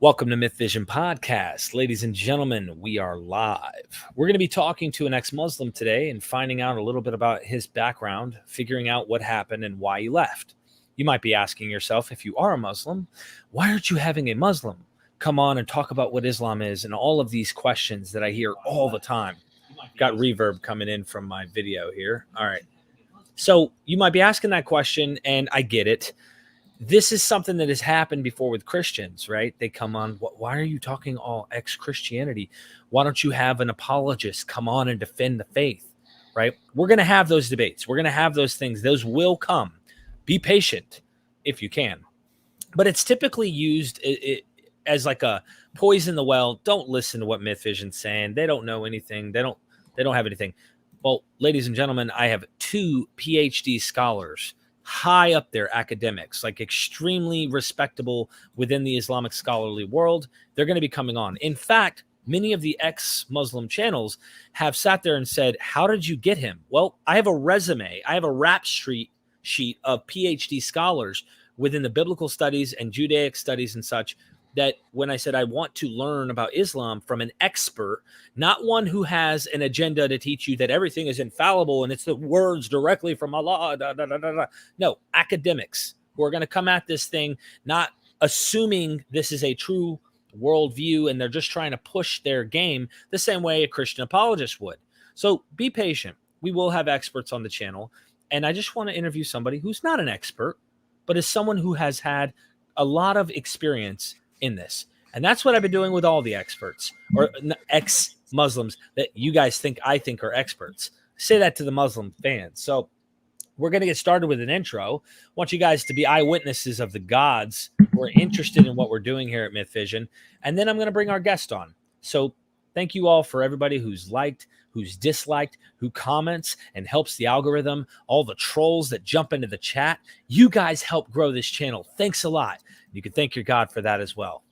Welcome to MythVision Podcast. Ladies and gentlemen, we are live. We're going to be talking to an ex-Muslim today and finding out a little bit about his background, figuring out what happened and why he left. You might be asking yourself, if you are a Muslim, why aren't you having a Muslim come on and talk about what Islam is and all of these questions that I hear all the time? Got reverb coming in from my video here. All right. So you might be asking that question, and I get it. This is something that has happened before with Christians, right? They come on, why are you talking all ex-Christianity? Why don't you have an apologist come on and defend the faith, right? We're going to have those debates. We're going to have those things. Those will come. Be patient if you can. But it's typically used as like a poison the well. Don't listen to what MythVision's saying. They don't know anything. They don't have anything. Well, ladies and gentlemen, I have two PhD scholars, high up there, academics, like extremely respectable within the Islamic scholarly world. They're going to be coming on. In fact, many of the ex-Muslim channels have sat there and said, how did you get him? Well, I have a resume. I have a rap sheet of PhD scholars within the biblical studies and Judaic studies and such, that when I said I want to learn about Islam from an expert, not one who has an agenda to teach you that everything is infallible and it's the words directly from Allah. No, academics who are going to come at this thing, not assuming this is a true worldview and they're just trying to push their game the same way a Christian apologist would. So be patient. We will have experts on the channel. And I just want to interview somebody who's not an expert, but is someone who has had a lot of experience in this. And that's what I've been doing with all the experts or ex-Muslims that you guys think I think are experts. Say that to the Muslim fans. So we're going to get started with an intro. I want you guys to be eyewitnesses of the gods who are interested in what we're doing here at MythVision. And then I'm going to bring our guest on. So thank you all for everybody who's liked, who's disliked, who comments and helps the algorithm, all the trolls that jump into the chat. You guys help grow this channel. Thanks a lot. You can thank your God for that as well.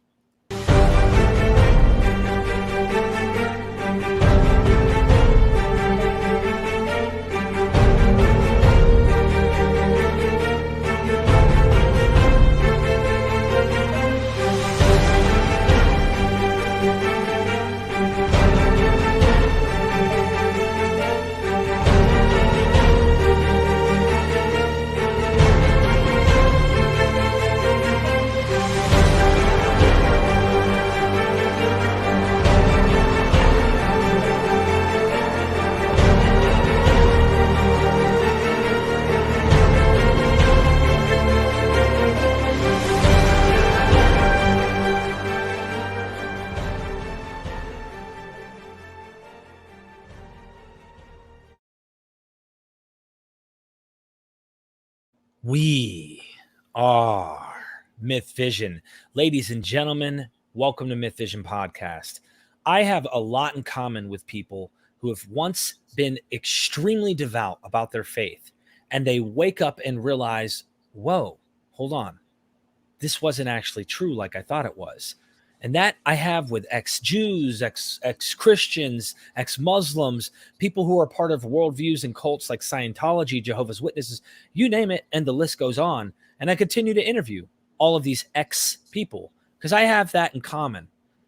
We are MythVision. Ladies and gentlemen, welcome to MythVision Podcast. I have a lot in common with people who have once been extremely devout about their faith, and they wake up and realize, whoa, hold on. This wasn't actually true like I thought it was. And that I have with ex-Jews, ex-Christians, ex-Muslims, people who are part of worldviews and cults like Scientology, Jehovah's Witnesses, you name it, and the list goes on. And I continue to interview all of these ex-people because I have that in common.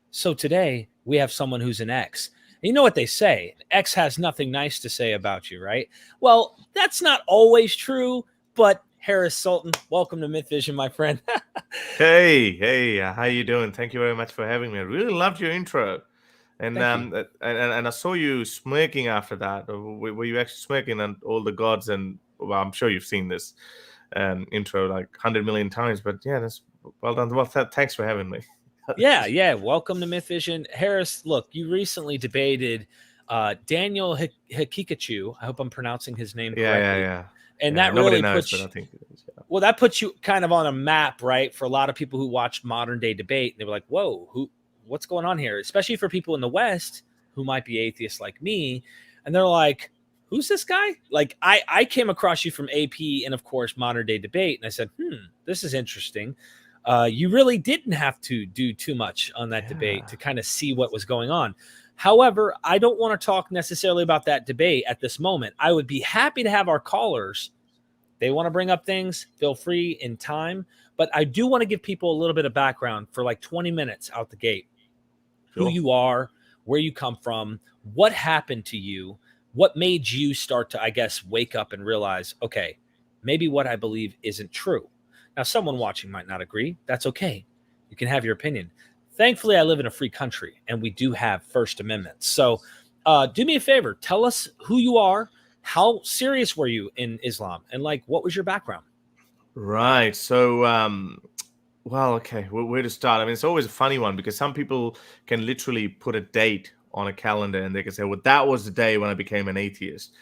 So today we have someone who's an ex. And you know what they say, an ex has nothing nice to say about you, right? Well, that's not always true, but Harris Sultan, welcome to MythVision, my friend. Hey, how you doing? Thank you very much for having me. I really loved your intro, and I saw you smirking after that. Were you actually smirking at all the gods? And well, I'm sure you've seen this intro like 100 million times. But yeah, that's well done. Well, thanks for having me. Yeah. Welcome to MythVision, Harris. Look, you recently debated Daniel Hikikachu. I hope I'm pronouncing his name correctly. Yeah. And yeah, that really knows, puts but I think it is, yeah. Well, that puts you kind of on a map, right? For a lot of people who watched modern day debate, they were like, whoa, what's going on here? Especially for people in the West who might be atheists like me. And they're like, who's this guy? Like I came across you from AP and of course, modern day debate. And I said, this is interesting. You really didn't have to do too much on that debate to kind of see what was going on. However, I don't want to talk necessarily about that debate at this moment. I would be happy to have our callers they want to bring up things, feel free in time. But I do want to give people a little bit of background for like 20 minutes out the gate. Who you are, where you come from, what happened to you, what made you start to, I guess, wake up and realize, okay, maybe what I believe isn't true. Now, someone watching might not agree. That's okay. You can have your opinion. Thankfully, I live in a free country, and we do have First Amendments. So do me a favor. Tell us who you are. How serious were you in Islam? And like, what was your background? Right. So, well, okay, where to start? I mean, it's always a funny one because some people can literally put a date on a calendar and they can say, well, that was the day when I became an atheist,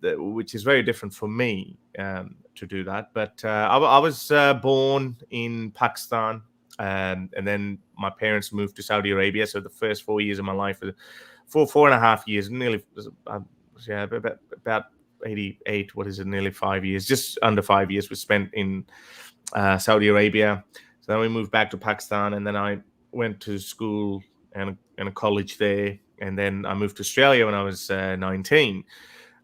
which is very different for me to do that. But I was born in Pakistan, and then my parents moved to Saudi Arabia. So the first 4 years of my life, 4.5 years, nearly, about 88, what is it, nearly 5 years, just under 5 years was spent in Saudi Arabia. So then we moved back to Pakistan, and then I went to school and a college there, and then I moved to Australia when I was 19.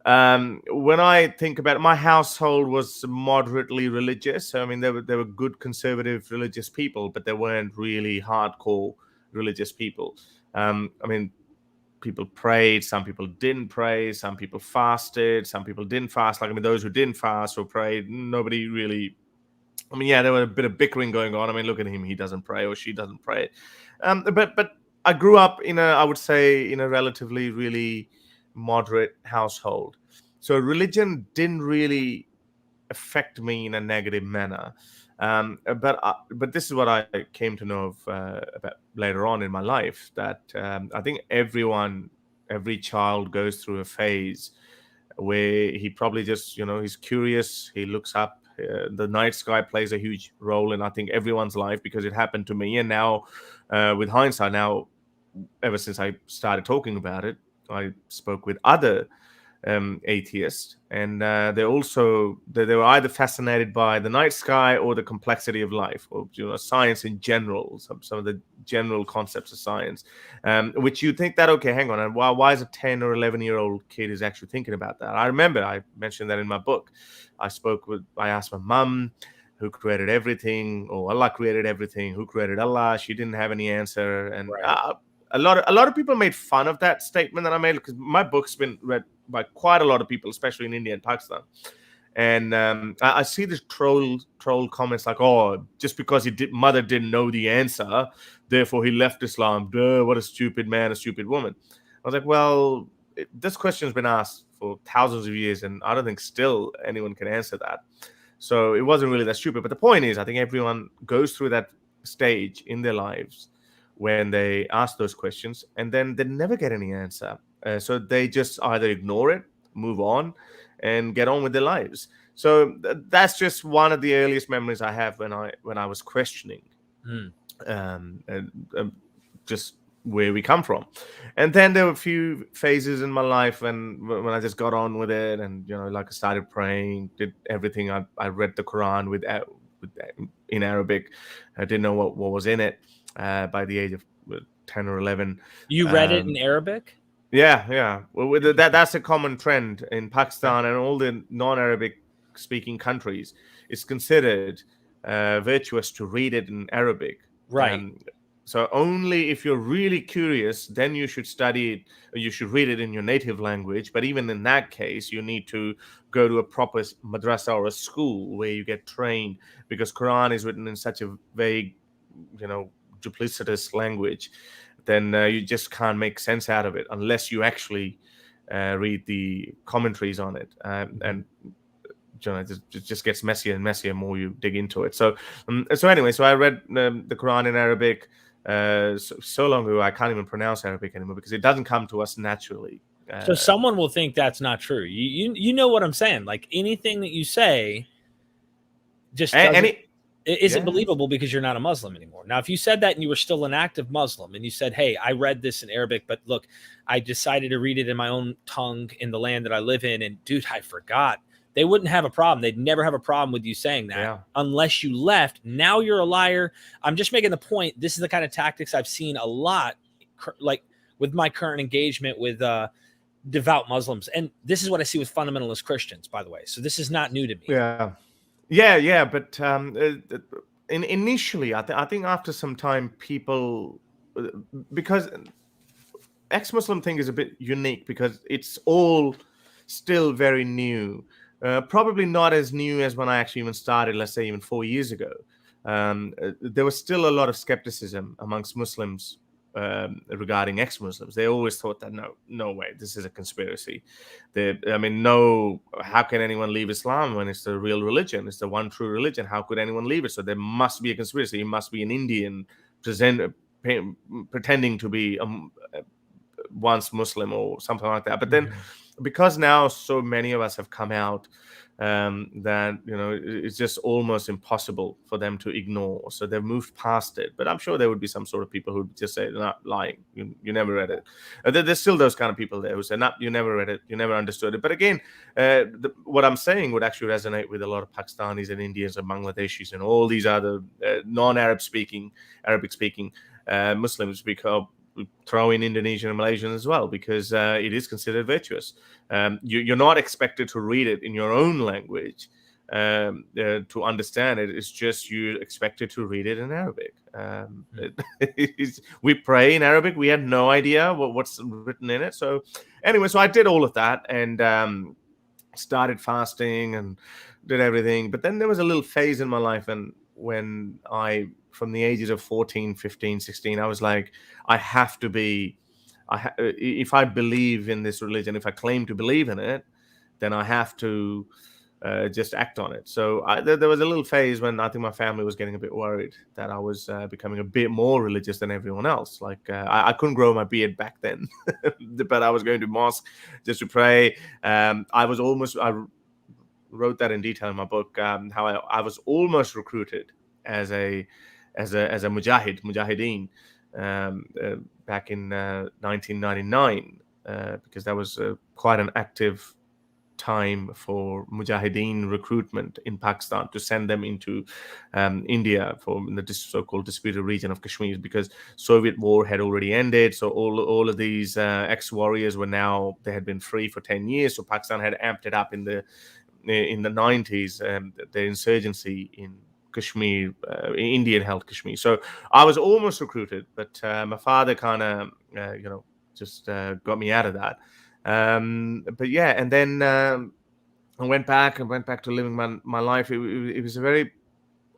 When I think about it, my household was moderately religious. I mean, there were good conservative religious people, but they weren't really hardcore religious people. I mean, people prayed, some people didn't pray, some people fasted, some people didn't fast. Like, I mean, those who didn't fast or prayed, nobody really. I mean, yeah, there was a bit of bickering going on. I mean, look at him; he doesn't pray or she doesn't pray. But I grew up I would say, in a relatively really moderate household. So religion didn't really affect me in a negative manner. But this is what I came to know of about later on in my life, that I think every child goes through a phase where he probably just, he's curious, he looks up. The night sky plays a huge role in, I think, everyone's life, because it happened to me. And now, with hindsight, now, ever since I started talking about it, I spoke with other atheists, and they were either fascinated by the night sky or the complexity of life, or science in general, some of the general concepts of science, which you think that, okay, hang on, and why is a 10 or 11-year-old kid is actually thinking about that? I remember I mentioned that in my book. I asked my mum, who created everything, or Allah created everything, who created Allah? She didn't have any answer. And Right. a lot of people made fun of that statement that I made, because my book's been read by quite a lot of people, especially in India and Pakistan. And I see this troll comments like, "Oh, just because mother didn't know the answer, therefore he left Islam. Duh, what a stupid man, a stupid woman." I was like, well, this question's been asked for thousands of years, and I don't think still anyone can answer that. So it wasn't really that stupid. But the point is, I think everyone goes through that stage in their lives when they ask those questions, and then they never get any answer. So they just either ignore it, move on, and get on with their lives. So that's just one of the earliest memories I have when I was questioning, just where we come from. And then there were a few phases in my life when I just got on with it, and like I started praying, did everything. I read the Quran in Arabic. I didn't know what was in it by the age of 10 or 11. You read it in Arabic? Yeah. Well, that's a common trend in Pakistan and all the non-Arabic speaking countries. It's considered virtuous to read it in Arabic. Right. So only if you're really curious, then you should study it. You should read it in your native language. But even in that case, you need to go to a proper madrasa or a school where you get trained, because Quran is written in such a vague, duplicitous language. Then you just can't make sense out of it unless you actually read the commentaries on it. And it just gets messier and messier the more you dig into it. So anyway, so I read the Quran in Arabic so long ago I can't even pronounce Arabic anymore, because it doesn't come to us naturally. So someone will think that's not true. You know what I'm saying? Like, anything that you say just isn't believable because you're not a Muslim anymore. Now, if you said that and you were still an active Muslim and you said, "Hey, I read this in Arabic, but look, I decided to read it in my own tongue in the land that I live in, and dude, I forgot," they wouldn't have a problem. They'd never have a problem with you saying that unless you left. Now you're a liar. I'm just making the point. This is the kind of tactics I've seen a lot, like with my current engagement with devout Muslims, and this is what I see with fundamentalist Christians, by the way. So this is not new to me. Yeah. But initially, I think after some time, people, because ex-Muslim thing is a bit unique because it's all still very new. Probably not as new as when I actually even started, let's say even 4 years ago. There was still a lot of skepticism amongst Muslims regarding ex-Muslims. They always thought that no way, this is a conspiracy. No, how can anyone leave Islam when it's the real religion? It's the one true religion. How could anyone leave it? So there must be a conspiracy. It must be an Indian pretending to be once Muslim or something like that. But then, because now so many of us have come out, that it's just almost impossible for them to ignore. So they've moved past it. But I'm sure there would be some sort of people who just say, "They're not lying. You never read it." There's still those kind of people there who say, "No, you never read it. You never understood it." But again, what I'm saying would actually resonate with a lot of Pakistanis and Indians and Bangladeshis and all these other non-Arabic speaking, Arabic speaking Muslims, because throw in Indonesian and Malaysian as well, because it is considered virtuous. You're not expected to read it in your own language to understand it. It's just you're expected to read it in Arabic. We pray in Arabic. We had no idea what's written in it. So anyway, so I did all of that and started fasting and did everything. But then there was a little phase in my life, and when I, from the ages of 14, 15, 16, I was like, I have to be, if I believe in this religion, if I claim to believe in it, then I have to just act on it. So there was a little phase when I think my family was getting a bit worried that I was becoming a bit more religious than everyone else. Like I couldn't grow my beard back then, but I was going to mosque just to pray. I wrote that in detail in my book, how I was almost recruited as a mujahideen back in 1999, because that was quite an active time for mujahideen recruitment in Pakistan to send them into India for the so-called disputed region of Kashmir, because Soviet war had already ended. So all of these ex-warriors they had been free for 10 years. So Pakistan had amped it up in the 90s, the insurgency in Kashmir, Indian-held Kashmir. So I was almost recruited, but my father kind of, just got me out of that. But yeah, and then I went back to living my life. It was a very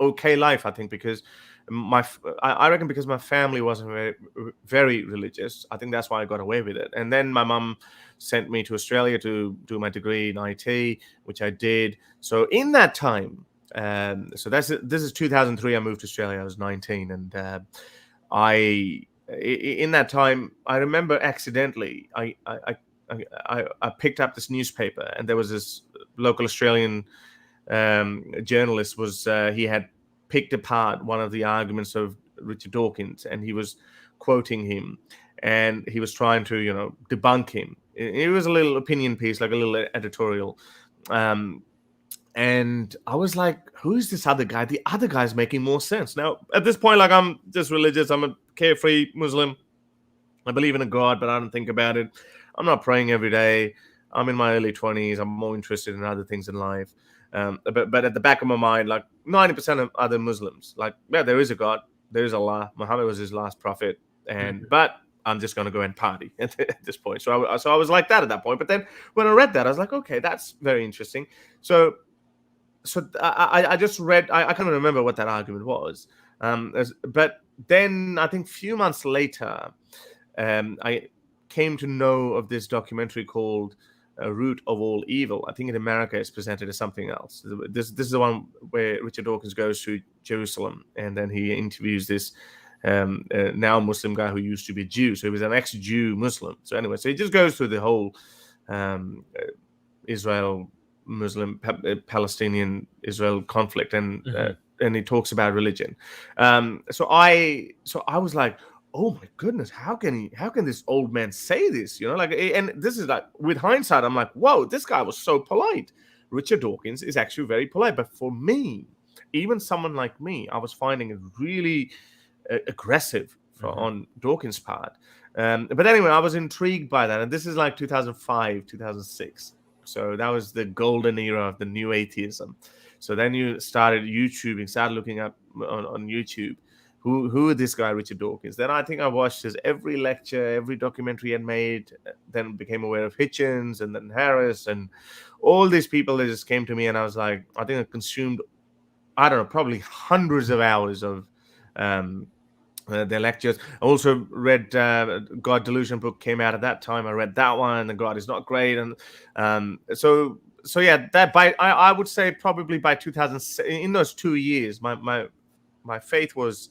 okay life, I think, because I reckon because my family wasn't very, very religious. I think that's why I got away with it. And then my mum sent me to Australia to do my degree in IT, which I did. So in that time, so this is 2003. I moved to Australia. I was 19, and in that time, I remember accidentally I picked up this newspaper, and there was this local Australian journalist he had picked apart one of the arguments of Richard Dawkins, and he was quoting him, and he was trying to debunk him. It was a little opinion piece, like a little editorial, and I was like, who is this other guy? The other guy's making more sense. Now, at this point, like, I'm just religious. I'm a carefree Muslim. I believe in a God, but I don't think about it. I'm not praying every day. I'm in my early 20s. I'm more interested in other things in life. But at the back of my mind, like 90% of other Muslims, like, yeah, there is a God. There is Allah. Muhammad was his last prophet. But I'm just going to go and party at this point. So I was like that at that point. But then when I read that, I was like, okay, that's very interesting. So I just read, I can't remember what that argument was. But then I think a few months later, I came to know of this documentary called Root of All Evil. I think in America it's presented as something else. This is the one where Richard Dawkins goes to Jerusalem, and then he interviews this now Muslim guy who used to be a Jew. So he was an ex-Jew Muslim. So anyway, so he just goes through the whole Israel Muslim Palestinian Israel conflict, and he talks about religion. So I was like, oh my goodness, how can this old man say this? And this is like, with hindsight, I'm like, whoa, this guy was so polite. Richard Dawkins is actually very polite, but for me, even someone like me, I was finding it really aggressive on Dawkins' part. But anyway, I was intrigued by that. And this is like 2005, 2006. So that was the golden era of the new atheism. So then you started YouTubing, started looking up on YouTube. Who is this guy, Richard Dawkins? Then I think I watched his every lecture, every documentary he had made, then became aware of Hitchens and then Harris and all these people that just came to me. And I was like, I think I consumed, I don't know, probably hundreds of hours of their lectures. I also read God Delusion book came out at that time. I read that one, and God is not great. And so yeah, that I would say probably by 2000, in those 2 years, my faith was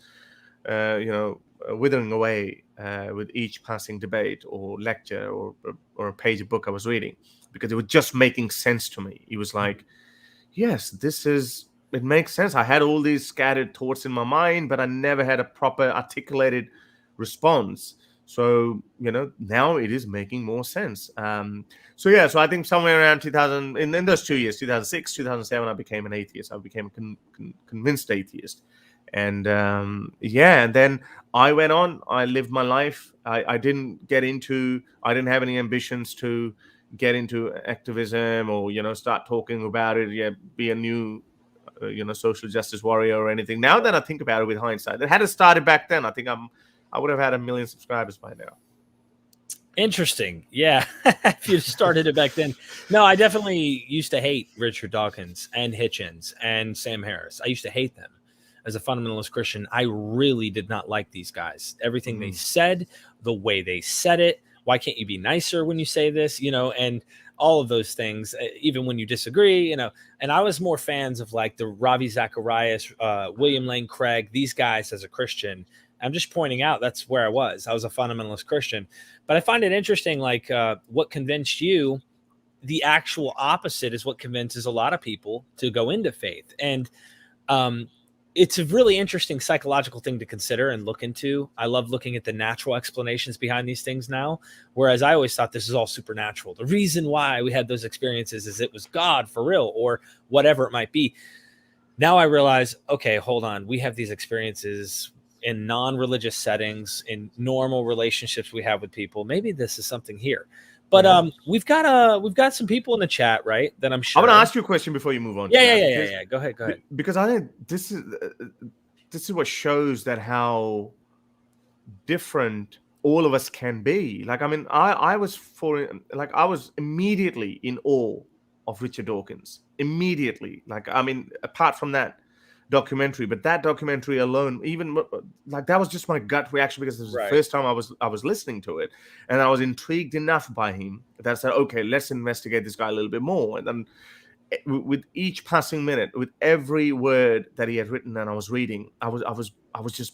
withering away with each passing debate or lecture or a page of book I was reading, because it was just making sense to me. It was like, yes, it makes sense. I had all these scattered thoughts in my mind, but I never had a proper articulated response. So, now it is making more sense. So I think somewhere around 2000, in those 2 years, 2006, 2007, I became an atheist. I became a convinced atheist. And and then I went on. I lived my life. I didn't have any ambitions to get into activism or start talking about it. Yeah, be a new social justice warrior or anything. Now that I think about it with hindsight, it had it started back then, I think I would have had 1 million subscribers by now. Interesting. Yeah. If you started it back then. No, I definitely used to hate Richard Dawkins and Hitchens and Sam Harris. I used to hate them. As a fundamentalist Christian, I really did not like these guys. Everything they said, the way they said it. Why can't you be nicer when you say this? And all of those things, even when you disagree, and I was more fans of like the Ravi Zacharias, William Lane Craig, these guys as a Christian. I'm just pointing out that's where I was. I was a fundamentalist Christian, but I find it interesting, like what convinced you. The actual opposite is what convinces a lot of people to go into faith. And it's a really interesting psychological thing to consider and look into. I love looking at the natural explanations behind these things now, whereas I always thought this is all supernatural. The reason why we had those experiences is it was God for real or whatever it might be. Now I realize, okay, hold on. We have these experiences in non-religious settings, in normal relationships we have with people. Maybe this is something here. But we've got some people in the chat, right? That I'm sure. I want to ask you a question before you move on. Yeah. Go ahead. Because I think this is what shows that how different all of us can be. Like, I mean, I was immediately in awe of Richard Dawkins. Immediately, like, I mean, apart from that documentary, but that documentary alone, even like that was just my gut reaction, because it was the first time I was listening to it, and I was intrigued enough by him that I said, okay, let's investigate this guy a little bit more. And then with each passing minute, with every word that he had written and I was reading, I was just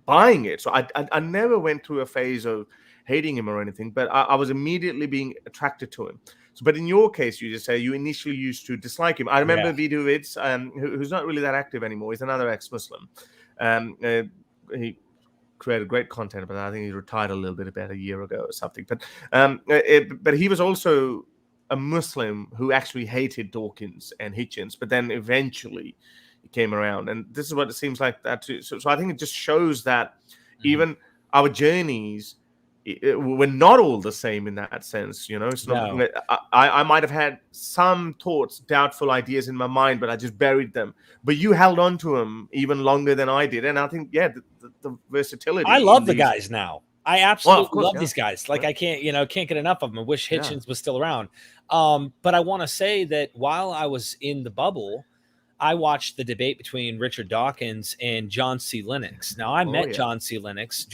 buying it. So I never went through a phase of hating him or anything, but I was immediately being attracted to him. So, but in your case, you just say you initially used to dislike him. I remember Vidhu Vids, who's not really that active anymore. He's another ex-Muslim. He created great content, but I think he retired a little bit about a year ago or something. But he was also a Muslim who actually hated Dawkins and Hitchens, but then eventually he came around. And this is what it seems like that too. So I think it just shows that even our journeys, we're not all the same in that sense, It's not. No. I might have had some thoughts, doubtful ideas in my mind, but I just buried them. But you held on to them even longer than I did, and I think, the versatility. I love the guys now. I absolutely love these guys. Like, I can't get enough of them. I wish Hitchens was still around. But I want to say that while I was in the bubble, I watched the debate between Richard Dawkins and John C. Lennox. Now, I met John C. Lennox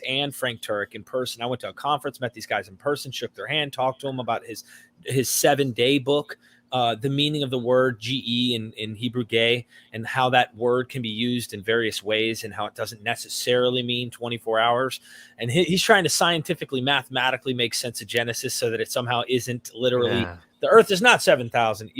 and Frank Turek in person. I went to a conference, met these guys in person, shook their hand, talked to him about his 7-day book, the meaning of the word GE in Hebrew gay, and how that word can be used in various ways and how it doesn't necessarily mean 24 hours. And he's trying to scientifically, mathematically make sense of Genesis so that it somehow isn't literally the earth is not 7,000,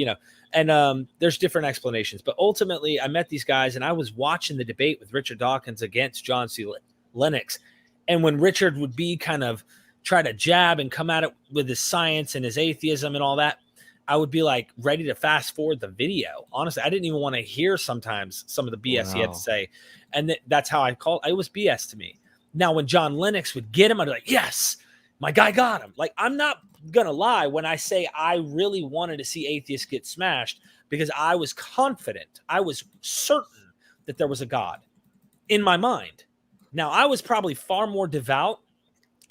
and there's different explanations. But ultimately, I met these guys and I was watching the debate with Richard Dawkins against John C. Lennox. And when Richard would be kind of try to jab and come at it with his science and his atheism and all that, I would be like ready to fast forward the video. Honestly, I didn't even want to hear sometimes some of the BS he had to say. And that's how I call it. It was BS to me. Now, when John Lennox would get him, I'd be like, yes, my guy got him. Like, I'm not going to lie when I say I really wanted to see atheists get smashed because I was confident. I was certain that there was a God in my mind. Now, I was probably far more devout,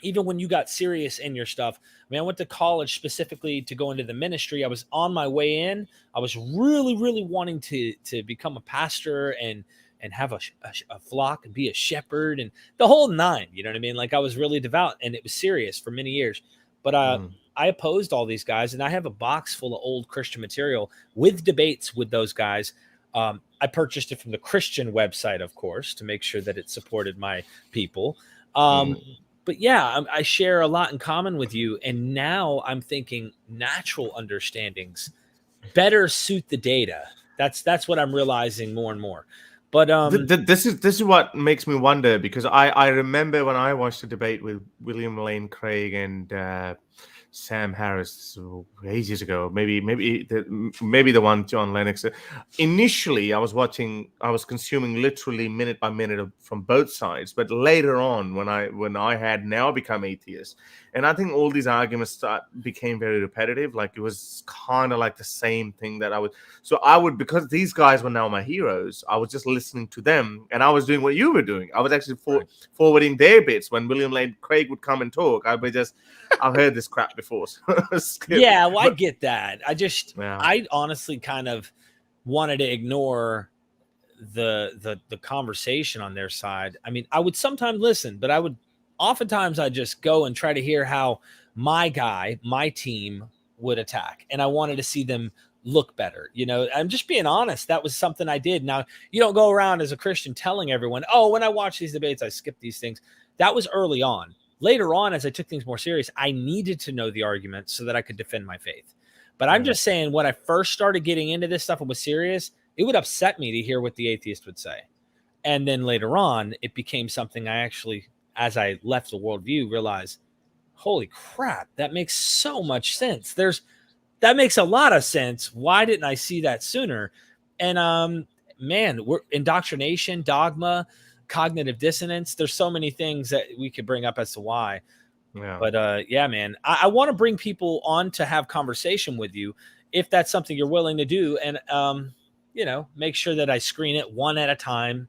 even when you got serious in your stuff. I mean, I went to college specifically to go into the ministry. I was on my way in. I was really, really wanting to become a pastor and have a flock and be a shepherd and the whole nine. You know what I mean? Like, I was really devout, and it was serious for many years. But I opposed all these guys, and I have a box full of old Christian material with debates with those guys. I purchased it from the Christian website, of course, to make sure that it supported my people. But yeah, I share a lot in common with you. And now I'm thinking natural understandings better suit the data. That's what I'm realizing more and more. But this is what makes me wonder, because I remember when I watched a debate with William Lane Craig and Sam Harris ages ago, maybe the one John Lennox. Initially, I was consuming literally minute by minute from both sides. But later on, when I had now become atheist, and I think all these arguments became very repetitive. Like, it was kind of like the same thing that I would, because these guys were now my heroes, I was just listening to them, and I was doing what you were doing. I was actually forwarding their bits. When William Lane Craig would come and talk, I've heard this crap before. Yeah, well, I get that. I honestly kind of wanted to ignore the conversation on their side. I mean, I would sometimes listen, but oftentimes I just go and try to hear how my team would attack. And I wanted to see them look better. You know, I'm just being honest. That was something I did. Now, you don't go around as a Christian telling everyone, oh, when I watch these debates, I skip these things. That was early on. Later on, as I took things more serious, I needed to know the arguments so that I could defend my faith. But I'm just saying, when I first started getting into this stuff and was serious, it would upset me to hear what the atheist would say. And then later on, it became something I actually, as I left the worldview, realized, holy crap, that makes so much sense. That makes a lot of sense. Why didn't I see that sooner? And man, we're indoctrination, dogma, cognitive dissonance. There's so many things that we could bring up as to why. Yeah. But yeah, man, I want to bring people on to have conversation with you if that's something you're willing to do. And, make sure that I screen it one at a time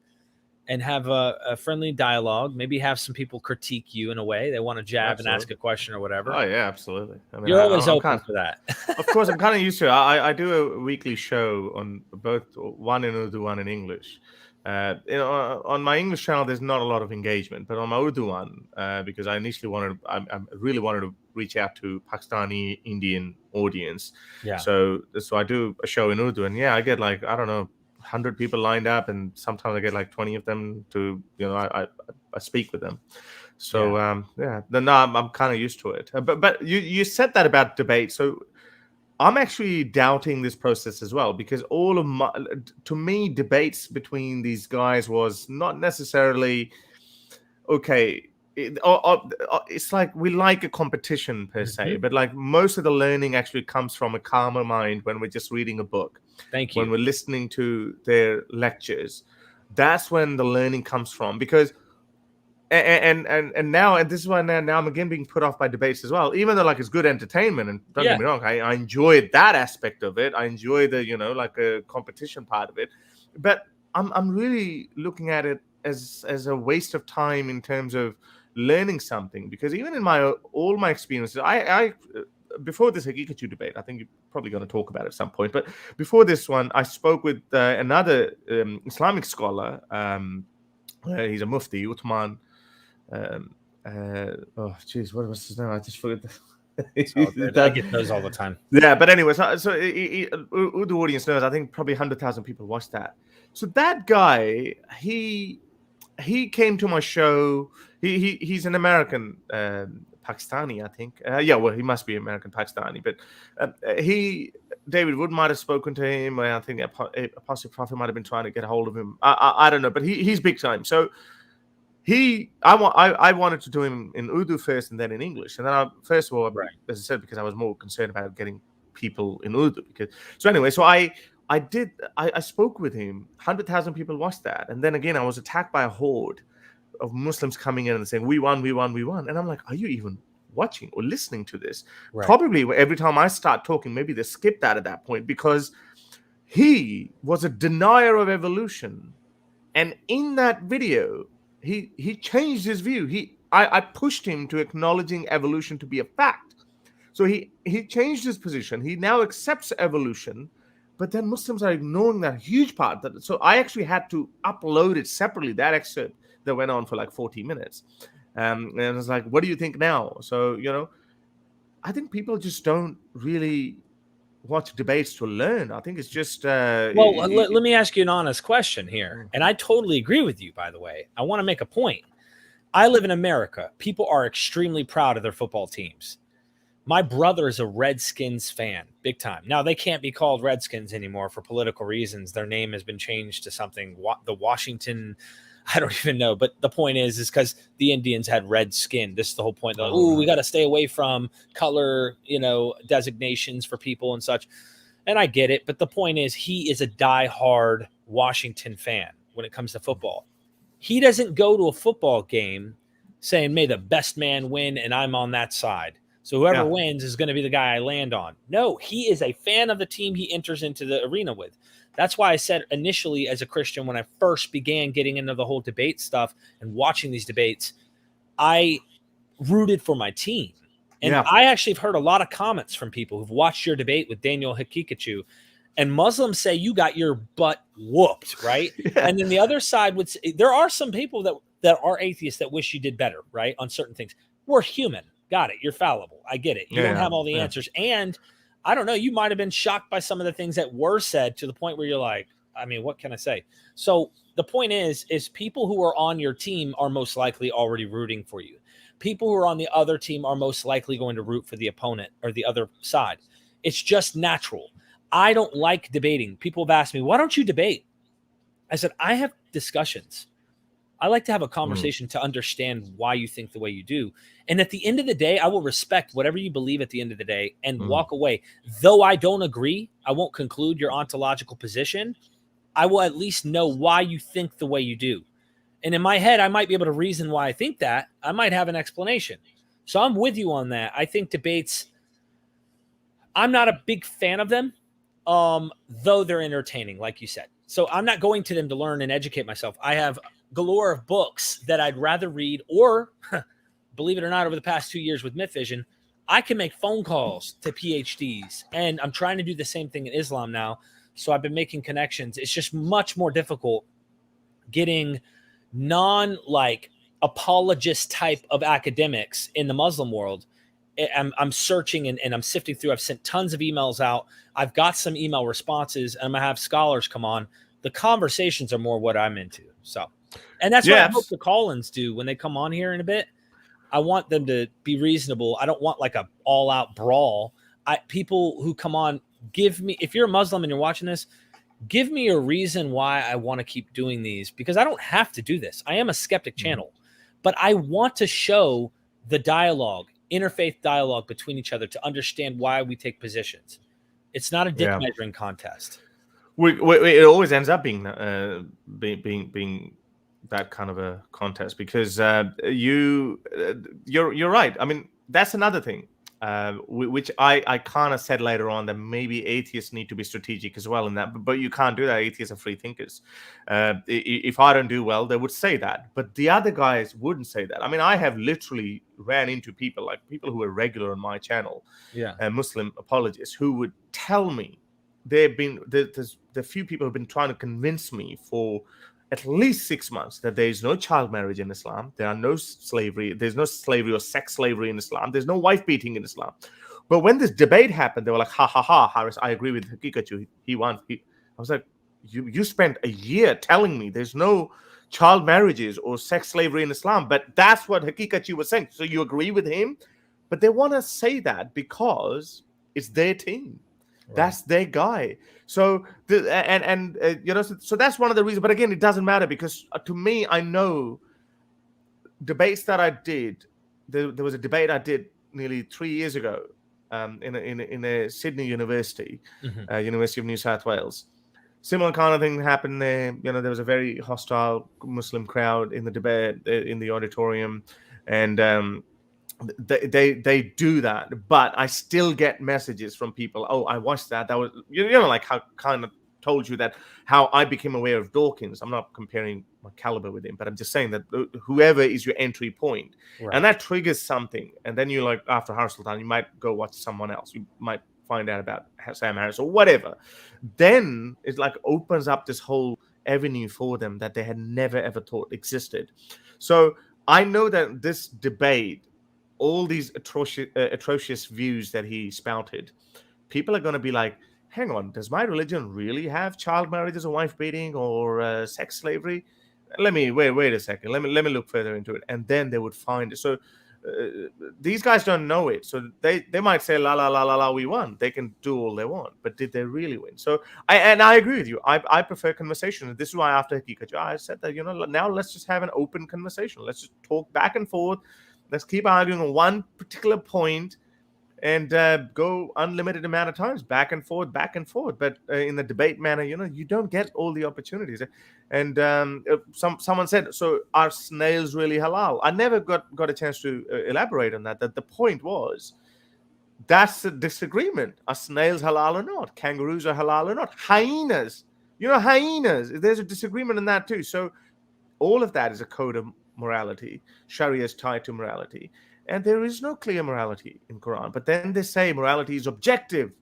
and have a friendly dialogue. Maybe have some people critique you in a way. They want to jab and ask a question or whatever. Oh, yeah, absolutely. I mean, you're always open for that. Of course, I'm kind of used to it. I do a weekly show on both, one in Urdu, one in English. On my English channel, there's not a lot of engagement, but on my Urdu one, because I initially I really wanted to reach out to Pakistani Indian audience. Yeah. So I do a show in Urdu, and yeah, I get like, I don't know, 100 people lined up, and sometimes I get like 20 of them to, I speak with them. So then I'm kind of used to it. But you said that about debate, so I'm actually doubting this process as well, because to me, debates between these guys was not necessarily okay. It's like we like a competition per se, but like most of the learning actually comes from a calmer mind when we're just reading a book. Thank you. When we're listening to their lectures, that's when the learning comes from. Because and now, and this is why now I'm again being put off by debates as well, even though like it's good entertainment, and don't get me wrong, I enjoy that aspect of it. I enjoy the like a competition part of it, but I'm really looking at it as a waste of time in terms of learning something. Because even in all my experiences, I before this Hakikachu debate, I think you're probably going to talk about it at some point, but before this one, I spoke with another Islamic scholar. He's a mufti, Uthman. Oh jeez, what was his name? I just forgot. I get those all the time. Yeah, but anyway, so the audience knows. I think probably 100,000 people watched that. So that guy, he came to my show. He's an American Pakistani, I think. Well, he must be American Pakistani. But David Wood might have spoken to him. I think Apostle Prophet might have been trying to get a hold of him. I don't know, but he's big time. So. I wanted to do him in Urdu first and then in English. And then first of all, as I said, because I was more concerned about getting people in Urdu. So I spoke with him. 100,000 people watched that. And then again, I was attacked by a horde of Muslims coming in and saying, we won. And I'm like, are you even watching or listening to this? Right. Probably every time I start talking, maybe they skip that at that point, because he was a denier of evolution. And in that video, he changed his view. I pushed him to acknowledging evolution to be a fact. So he changed his position. He now accepts evolution, but then Muslims are ignoring that huge part. So I actually had to upload it separately, that excerpt that went on for like 40 minutes. And I was like, what do you think now? So, I think people just don't really watch debates to learn. I think it's just... let me ask you an honest question here. And I totally agree with you, by the way. I want to make a point. I live in America. People are extremely proud of their football teams. My brother is a Redskins fan, big time. Now, they can't be called Redskins anymore for political reasons. Their name has been changed to something, the Washington, I don't even know. But the point is because the Indians had red skin. This is the whole point. Like, we got to stay away from color, designations for people and such. And I get it. But the point is, he is a diehard Washington fan when it comes to football. He doesn't go to a football game saying, may the best man win, and I'm on that side. So whoever wins is going to be the guy I land on. No, he is a fan of the team he enters into the arena with. That's why I said initially as a Christian, when I first began getting into the whole debate stuff and watching these debates, I rooted for my team. And I actually have heard a lot of comments from people who've watched your debate with Daniel Hakikachu, and Muslims say you got your butt whooped, right? And then the other side would say, there are some people that are atheists that wish you did better, right? On certain things. We're human. Got it. You're fallible. I get it. You don't have all the answers. And I don't know, you might have been shocked by some of the things that were said to the point where you're like, I mean, what can I say? So the point is people who are on your team are most likely already rooting for you. People who are on the other team are most likely going to root for the opponent or the other side. It's just natural. I don't like debating. People have asked me, why don't you debate? I said, I have discussions. I like to have a conversation to understand why you think the way you do. And at the end of the day, I will respect whatever you believe at the end of the day and walk away. Though I don't agree, I won't conclude your ontological position. I will at least know why you think the way you do. And in my head, I might be able to reason why I think that. I might have an explanation. So I'm with you on that. I think debates, I'm not a big fan of them, though they're entertaining, like you said. So I'm not going to them to learn and educate myself. I have galore of books that I'd rather read, or believe it or not, over the past 2 years with MythVision, I can make phone calls to PhDs, and I'm trying to do the same thing in Islam now. So I've been making connections. It's just much more difficult getting apologist type of academics in the Muslim world. I'm searching and I'm sifting through. I've sent tons of emails out. I've got some email responses, and I'm going to have scholars come on. The conversations are more what I'm into. So, and that's what I hope the call-ins do when they come on here in a bit. I want them to be reasonable. I don't want like a all-out brawl. People who come on, give me, if you're a Muslim and you're watching this, give me a reason why I want to keep doing these, because I don't have to do this. I am a skeptic channel, but I want to show the dialogue, interfaith dialogue between each other to understand why we take positions. It's not a dick measuring contest. It always ends up being that kind of a contest, because you're right. I mean, that's another thing, which I kind of said later on, that maybe atheists need to be strategic as well in that, but you can't do that. Atheists are free thinkers. If I don't do well, they would say that, but the other guys wouldn't say that. I mean, I have literally ran into people who are regular on my channel, Muslim apologists, who would tell me there's the few people who've been trying to convince me for at least 6 months that there is no child marriage in Islam. There are no slavery. There's no slavery or sex slavery in Islam. There's no wife beating in Islam. But when this debate happened, they were like, ha, ha, ha, Harris, I agree with Hakikachu. He won. I was like, you spent a year telling me there's no child marriages or sex slavery in Islam. But that's what Hakikachu was saying. So you agree with him? But they want to say that because it's their team. Right. That's their guy. So so that's one of the reasons. But again, it doesn't matter, because to me, I know debates that I did. There was a debate I did nearly 3 years ago in a Sydney University, University of New South Wales. Similar kind of thing happened there. There was a very hostile Muslim crowd in the debate in the auditorium, and they do that. But I still get messages from people. Oh, I watched that. That was like how kind of told you that how I became aware of Dawkins. I'm not comparing my caliber with him, but I'm just saying that whoever is your entry point, and that triggers something, and then you like after Sultan, you might go watch someone else. You might find out about Sam Harris or whatever. Then it like opens up this whole avenue for them that they had never ever thought existed. So I know that this debate, all these atrocious views that he spouted, people are going to be like, hang on, does my religion really have child marriages or wife beating or sex slavery? Let me wait a second. Let me look further into it, and then they would find it. So these guys don't know it, so they might say la la la la la, we won. They can do all they want, but did they really win? So I agree with you. I prefer conversation. This is why after Hakika I said that now let's just have an open conversation. Let's just talk back and forth. Let's keep arguing on one particular point and go unlimited amount of times back and forth. But in the debate manner, you don't get all the opportunities. And someone said, so are snails really halal? I never got a chance to elaborate on that. That the point was, that's the disagreement. Are snails halal or not? Kangaroos are halal or not? Hyenas, hyenas. There's a disagreement on that too. So all of that is a code of morality. Sharia is tied to morality. And there is no clear morality in Quran. But then they say morality is objective.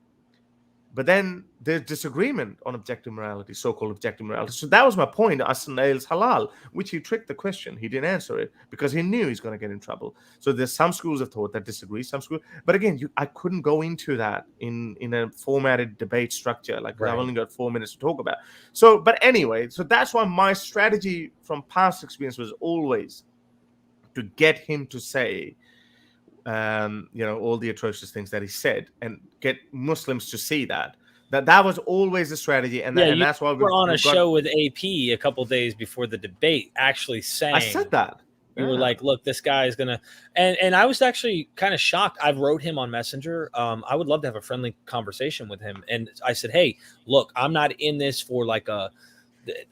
But then there's disagreement on objective morality, so-called objective morality. So that was my point. Are snails halal? Which he tricked the question. He didn't answer it because he knew he's going to get in trouble. So there's some schools of thought that disagree. Some schools, but again, I couldn't go into that in a formatted debate structure. Like I've only got 4 minutes to talk about. So, but anyway, so that's why my strategy from past experience was always to get him to say, all the atrocious things that he said, and get Muslims to see that was always the strategy. And that's why we're on a show with AP a couple days before the debate, actually saying, I said that. You were like, look, this guy is gonna, and I was actually kind of shocked. I wrote him on Messenger. I would love to have a friendly conversation with him, and I said, hey, look, I'm not in this for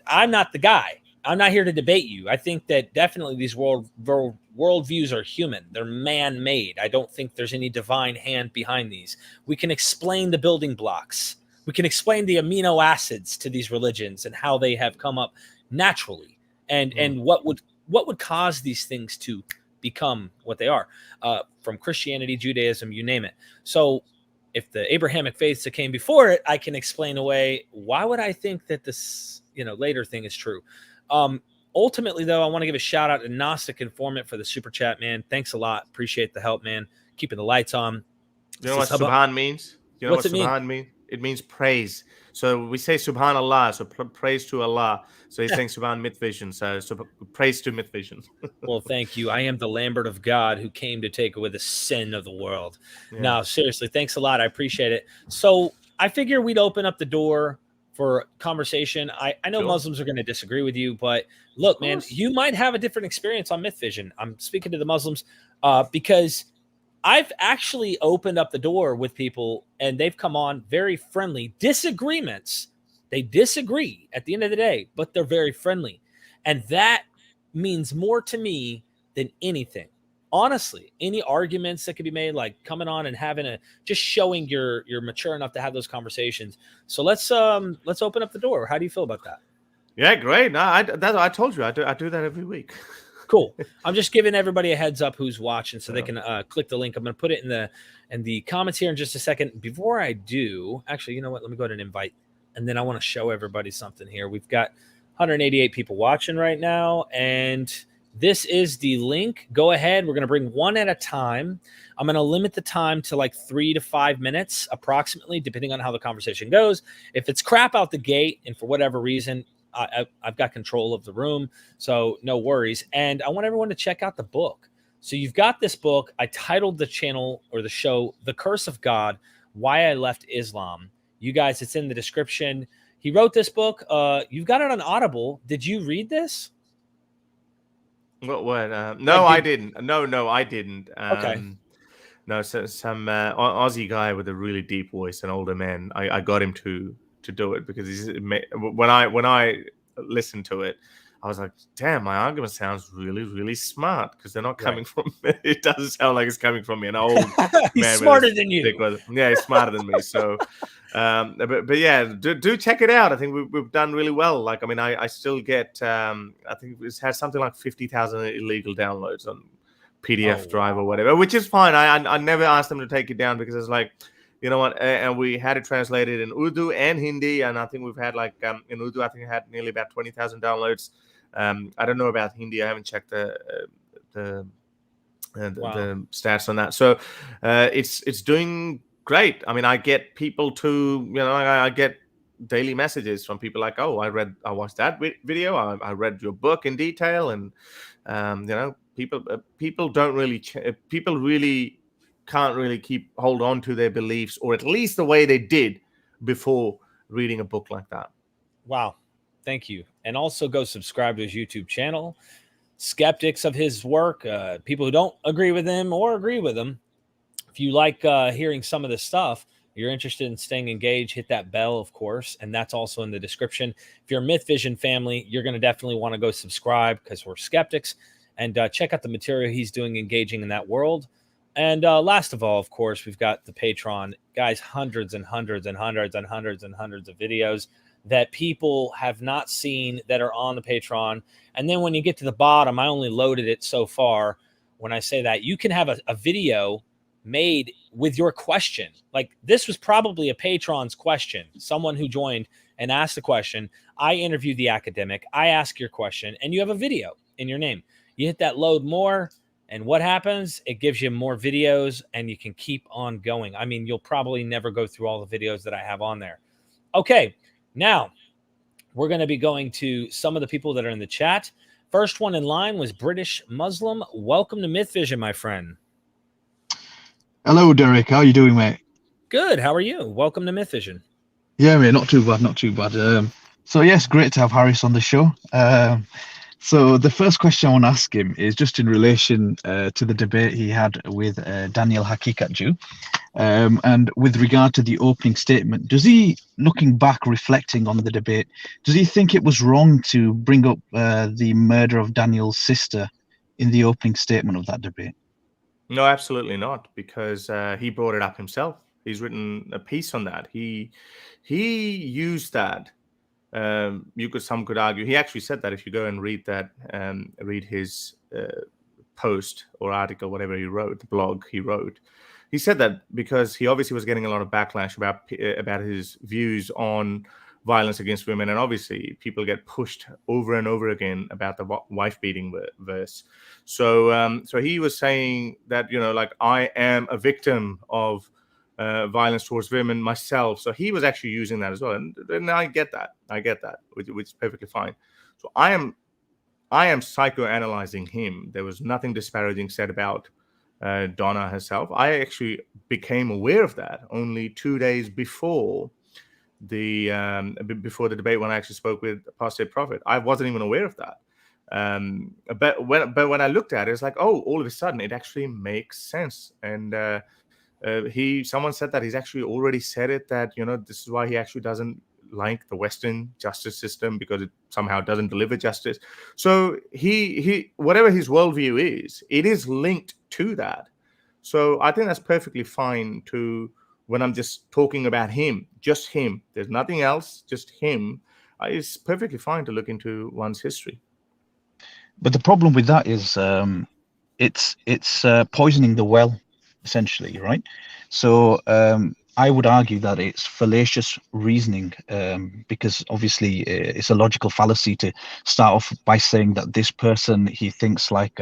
I'm not the guy. I'm not here to debate you. I think that definitely these worldviews are human. They're man-made. I don't think there's any divine hand behind these. We can explain the building blocks. We can explain the amino acids to these religions and how they have come up naturally, and what would cause these things to become what they are, from Christianity, Judaism, you name it. So if the Abrahamic faiths that came before it, I can explain away, why would I think that this later thing is true? Ultimately, though, I want to give a shout out to Gnostic Informant for the super chat, man. Thanks a lot. Appreciate the help, man. Keeping the lights on. You know what Subhan means? You know what Subhan means? It means praise. So we say Subhanallah, so praise to Allah. So he's saying Subhan MythVision, so praise to MythVision. Well, thank you. I am the Lambert of God who came to take away the sin of the world. Yeah. No, seriously, thanks a lot. I appreciate it. So I figure we'd open up the door for conversation. I know Muslims are going to disagree with you, but look, man, you might have a different experience on MythVision. I'm speaking to the Muslims because I've actually opened up the door with people and they've come on very friendly. Disagreements. They disagree at the end of the day, but they're very friendly. And that means more to me than anything. Honestly, any arguments that could be made, like coming on and having just showing you're mature enough to have those conversations. So let's open up the door. How do you feel about that? Yeah, great. No, I told you I do that every week. Cool. I'm just giving everybody a heads up who's watching, so they can click the link. I'm going to put it in the comments here in just a second. Before I do, actually, you know what? Let me go ahead and invite, and then I want to show everybody something here. We've got 188 people watching right now, and this is the link. Go ahead. We're going to bring one at a time. I'm going to limit the time to like 3 to 5 minutes approximately, depending on how the conversation goes. If it's crap out the gate and for whatever reason, I've got control of the room, so no worries. And I want everyone to check out the book. So you've got this book. I titled the channel or the show, The Curse of God, Why I Left Islam. You guys, it's in the description. He wrote this book. You've got it on Audible. Did you read this? What? No, I didn't. No, I didn't. Okay. No, so some Aussie guy with a really deep voice, an older man. I got him to to do it, because when I listened to it, I was like, damn, my argument sounds really, really smart, because they're not coming from me. It doesn't sound like it's coming from me, an old He's man. smarter than you. Yeah, he's smarter than me. So, but yeah, do check it out. I think we've done really well. Like, I mean, I still get, I think it has something like 50,000 illegal downloads on PDF drive or whatever, which is fine. I never asked them to take it down, because it's like, you know what, and we had it translated in Urdu and Hindi, and I think we've had like in Urdu, I think it had nearly about 20,000 downloads. I don't know about Hindi. I haven't checked the stats on that. So it's doing great. I mean, I get people to, I get daily messages from people like, oh, I watched that video. I read your book in detail, and people don't really people really can't really hold on to their beliefs, or at least the way they did before reading a book like that. Wow. Thank you. And also go subscribe to his YouTube channel. Skeptics of his work, people who don't agree with him or agree with him. If you like hearing some of this stuff, you're interested in staying engaged, hit that bell, of course. And that's also in the description. If you're a MythVision family, you're going to definitely want to go subscribe, because we're skeptics, and check out the material he's doing, engaging in that world. And last of all, of course, we've got the Patreon. Guys, hundreds and hundreds and hundreds and hundreds and hundreds of videos that people have not seen that are on the Patreon. And then when you get to the bottom, I only loaded it so far. When I say that, you can have a video made with your question. Like, this was probably a patron's question, someone who joined and asked the question. I interview the academic, I ask your question, and you have a video in your name. You hit that load more, and what happens? It gives you more videos, and you can keep on going. I mean, you'll probably never go through all the videos that I have on there. Okay, now we're going to be going to some of the people that are in the chat. First one in line was British Muslim. Welcome to MythVision, my friend. Hello, Derek. How are you doing, mate? Good. How are you? Welcome to MythVision. Yeah, mate. Not too bad. Not too bad. So yes, great to have Harris on the show. So the first question I want to ask him is just in relation to the debate he had with Daniel Hakikatju. And with regard to the opening statement, does he, looking back, reflecting on the debate, does he think it was wrong to bring up the murder of Daniel's sister in the opening statement of that debate? No, absolutely not, because he brought it up himself. He's written a piece on that. He used that. Some could argue. He actually said that if you go and read that, read his post or article, whatever he wrote, the blog he wrote. He said that because he obviously was getting a lot of backlash about his views on violence against women, and obviously people get pushed over and over again about the wife beating verse. So he was saying that, like, I am a victim of violence towards women myself. So he was actually using that as well, and I get that, which is perfectly fine. So I am psychoanalyzing him. There was nothing disparaging said about Donna herself. I actually became aware of that only 2 days before the debate, when I actually spoke with Apostate Prophet. I wasn't even aware of that. But when I looked at it, it's like, oh, all of a sudden it actually makes sense. And someone said that he's actually already said it, that this is why he actually doesn't like the Western justice system, because it somehow doesn't deliver justice. So he whatever his worldview is, it is linked to that. So I think that's perfectly fine to, when I'm just talking about him, just him, there's nothing else, just him, it's perfectly fine to look into one's history. But the problem with that is it's poisoning the well, essentially, right? So I would argue that it's fallacious reasoning, because obviously it's a logical fallacy to start off by saying that this person, he thinks like